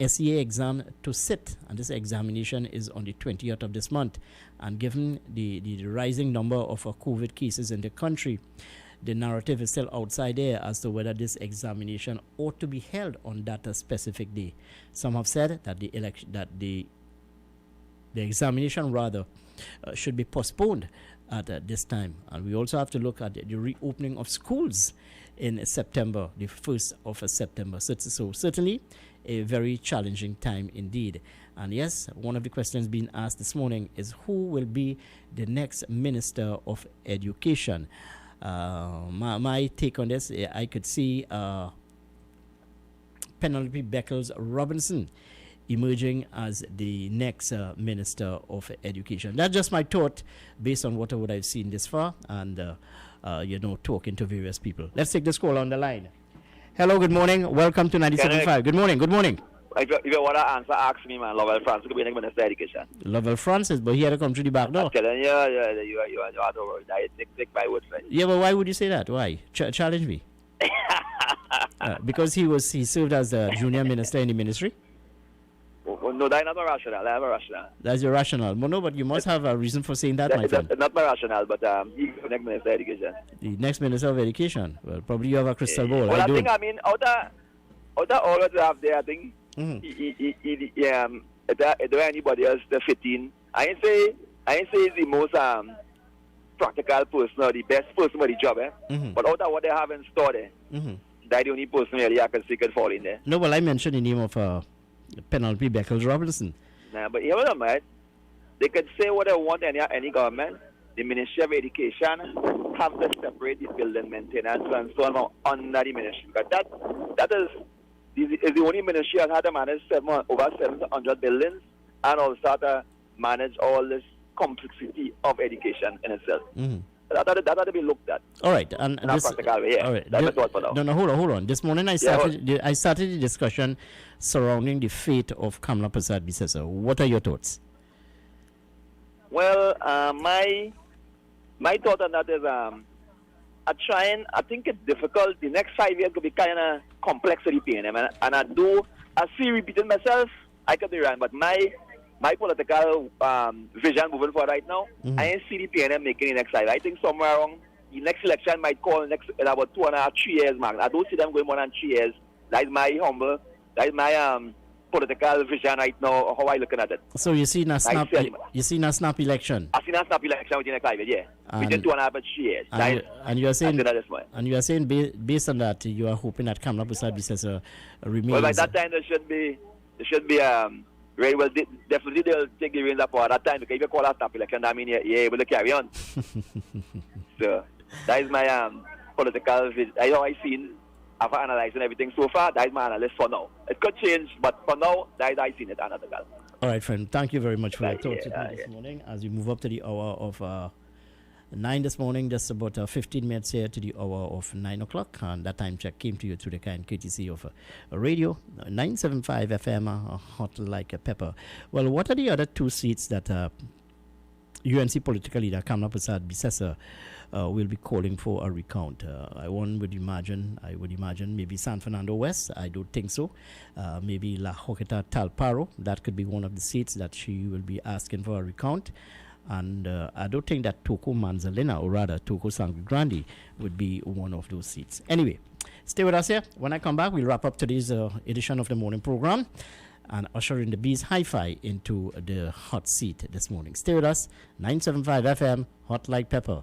SEA exam to sit, and this examination is on the 20th of this month. And given the rising number of COVID cases in the country, the narrative is still outside there as to whether this examination ought to be held on that specific day. Some have said that the examination rather should be postponed at this time. And we also have to look at the reopening of schools in September, the 1st of September. So certainly a very challenging time indeed. And yes, one of the questions being asked this morning is who will be the next Minister of Education? My take on this, I could see Penelope Beckles-Robinson emerging as the next Minister of Education. That's just my thought based on what I've seen this far and, talking to various people. Let's take this call on the line. Hello, good morning. Welcome to 97.5. Good morning, good morning. If you want to answer, ask me, man. Lovell Francis could be the Minister of Education. Lovell Francis, but he had to come through the back door. I'm telling you, you have to worry. Take my word for it. Yeah, but why would you say that? Why? Challenge me. Because he served as a junior minister in the ministry? No, that's not my rationale. I have a rationale. That's your rationale. No, but you must have a reason for saying that, my friend. It's not my rationale, but he's the next Minister of Education. The next Minister of Education? Well, probably you have a crystal ball. Well, I don't. I mean, out of all that you have there, I think, if there anybody else to fit in, I ain't say he's the most practical person or the best person for the job, but out of what they have in store there, that's the only person really I can see could fall in there. No, well, I mentioned the name of Penelope Beckles-Robinson. Nah, but you know, man, they could say what they want any government. The Ministry of Education have to separate the building maintenance and so on under the ministry. Because that is the only ministry that had to manage over 700 buildings and also had to manage all this complexity of education in itself. That had to be looked at. All right, and in a practical way. Yeah, all right. That's my thought for now. No, hold on. This morning I started the discussion surrounding the fate of Kamla Prasad Bisesa. What are your thoughts? Well, my thought on that is I think it's difficult. The next 5 years could be kind of complex for the PNM, and I see repeating myself. I could be wrong, but my political vision moving forward right now, I ain't see the PNM making the next 5. I think somewhere around the next election might call in about 2.5, 3 years, man. I don't see them going more than 3 years. That is my political vision right now, how I looking at it. So you see a snap election? I see a snap election within the next 5 years, yeah. Within 2.5 to 3 years. And you are saying based on that, you are hoping that Kamla Prasad Bisesa remains. Well, by that time there should be very well, definitely they'll take the reins up at that time because if you call a snap election, I mean you're able to carry on. So that is my political vision. I know I've seen after analyzing everything so far. That is my analysis for now. It could change, but for now, that is I've seen it analytical. All right, friend. Thank you very much for your thoughts this morning. As we move up to the hour of 9 this morning, just about 15 minutes here to the hour of 9 o'clock, and that time check came to you through the kind courtesy of a radio 975 FM, hot like a pepper. Well, what are the other two seats that UNC political leader Kamla Prasad Bisesa will be calling for a recount? I would imagine maybe San Fernando West. I don't think so. Maybe La Joqueta Talparo. That could be one of the seats that she will be asking for a recount. And I don't think that Toko Manzalina, or rather Toko Sangre Grande, would be one of those seats. Anyway, stay with us here. When I come back, we'll wrap up today's edition of the morning program and usher in the Bees Hi-Fi into the hot seat this morning. Stay with us, 975 FM, hot like pepper.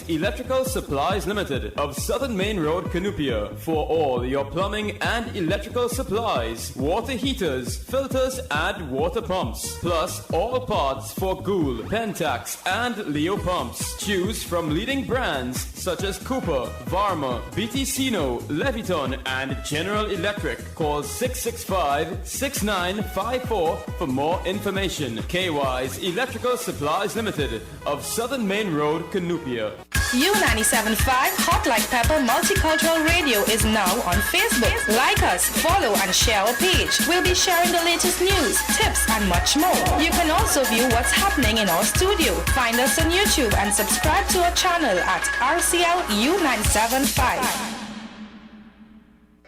Electrical Supplies Limited of Southern Main Road, Canupia, for all your plumbing and electrical supplies, water heaters, filters and water pumps, plus all parts for Gould, Pentax and Leo pumps. Choose from leading brands such as Cooper, Varma, BTCino, Leviton and General Electric. Call 665-6954 for more information. KY's Electrical Supplies Limited of Southern Main Road, Canupia. U97.5 Hot Like Pepper Multicultural Radio is now on Facebook. Like us, follow and share our page. We'll be sharing the latest news, tips and much more. You can also view what's happening in our studio. Find us on YouTube and subscribe to our channel at RCL U975.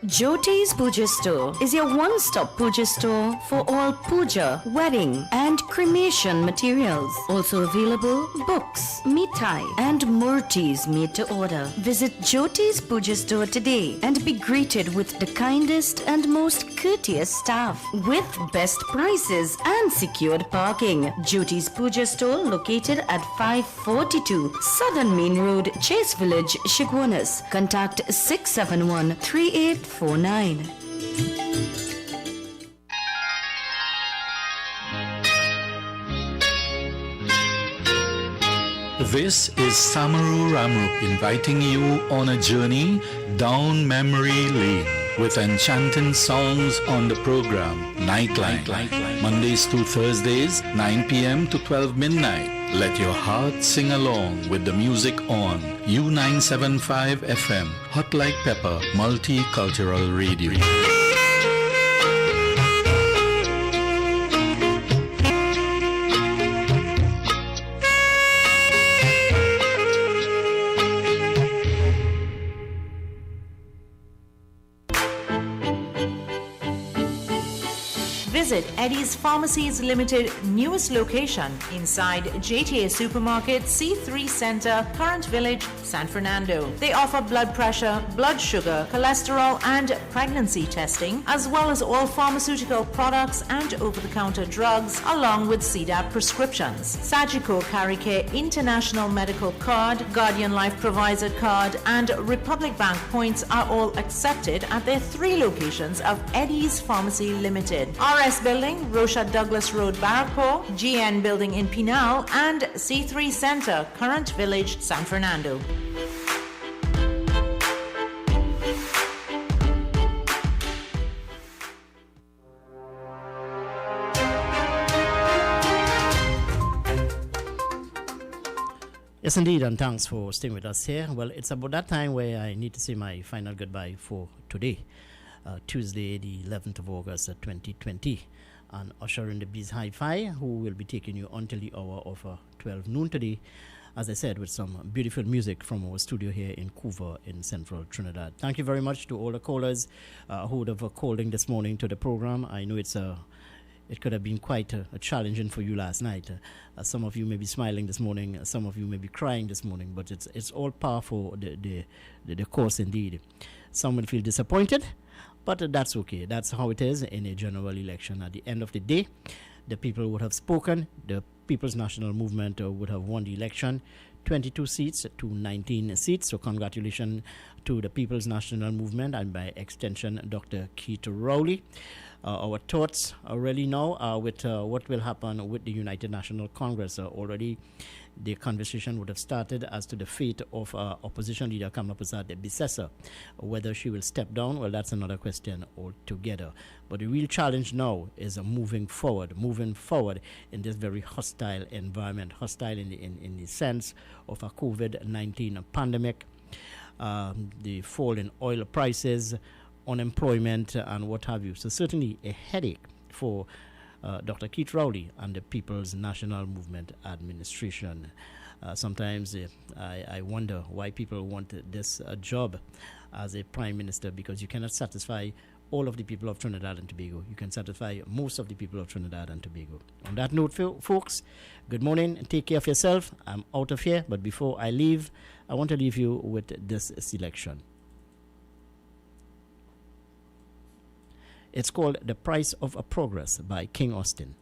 Jyoti's Puja Store is your one-stop puja store for all puja, wedding and cremation materials. Also available books, mithai and murtis made to order. Visit Jyoti's Puja Store today and be greeted with the kindest and most courteous staff with best prices and secured parking. Jyoti's Puja Store located at 542 Southern Main Road, Chase Village, Shigwanas. Contact 671-3849. This is Samaru Ramrup inviting you on a journey down memory lane with enchanting songs on the program Nightline. Mondays to Thursdays, 9 p.m. to 12 midnight. Let your heart sing along with the music on U975 FM, Hot Like Pepper, Multicultural Radio. Visit Eddie's Pharmacies Limited newest location inside JTA Supermarket, C3 Center, Current Village, San Fernando. They offer blood pressure, blood sugar, cholesterol and pregnancy testing, as well as all pharmaceutical products and over-the-counter drugs, along with CDAP prescriptions. Sagicor Carry Care International Medical Card, Guardian Life Provider Card and Republic Bank points are all accepted at their 3 locations of Eddie's Pharmacy Limited. RS Building, Rosha Douglas Road, Barrackpore, GN Building in Pinal, and C3 Center, Current Village, San Fernando. Yes, indeed, and thanks for staying with us here. Well, it's about that time where I need to say my final goodbye for today. Tuesday, the 11th of August, 2020. And ushering the Bees Hi-Fi, who will be taking you until the hour of 12 noon today, as I said, with some beautiful music from our studio here in Couva in central Trinidad. Thank you very much to all the callers who would have called in this morning to the program. I know it could have been quite a challenging for you last night. Some of you may be smiling this morning, some of you may be crying this morning, but it's all par for the course indeed. Some will feel disappointed, but that's okay. That's how it is in a general election. At the end of the day, the people would have spoken. The People's National Movement would have won the election, 22 seats to 19 seats. So congratulations to the People's National Movement and by extension, Dr. Keith Rowley. Our thoughts are really now with what will happen with the United National Congress. Already the conversation would have started as to the fate of opposition leader Kamala Prasad Bisesa. Whether she will step down, well, that's another question altogether. But the real challenge now is moving forward in this very hostile environment, hostile in the sense of a COVID-19 pandemic, the fall in oil prices, unemployment, and what have you. So certainly a headache for Dr. Keith Rowley and the People's National Movement Administration. Sometimes I wonder why people want this job as a prime minister, because you cannot satisfy all of the people of Trinidad and Tobago. You can satisfy most of the people of Trinidad and Tobago. On that note, folks, good morning and take care of yourself. I'm out of here, but before I leave, I want to leave you with this selection. It's called The Price of Progress by King Austin.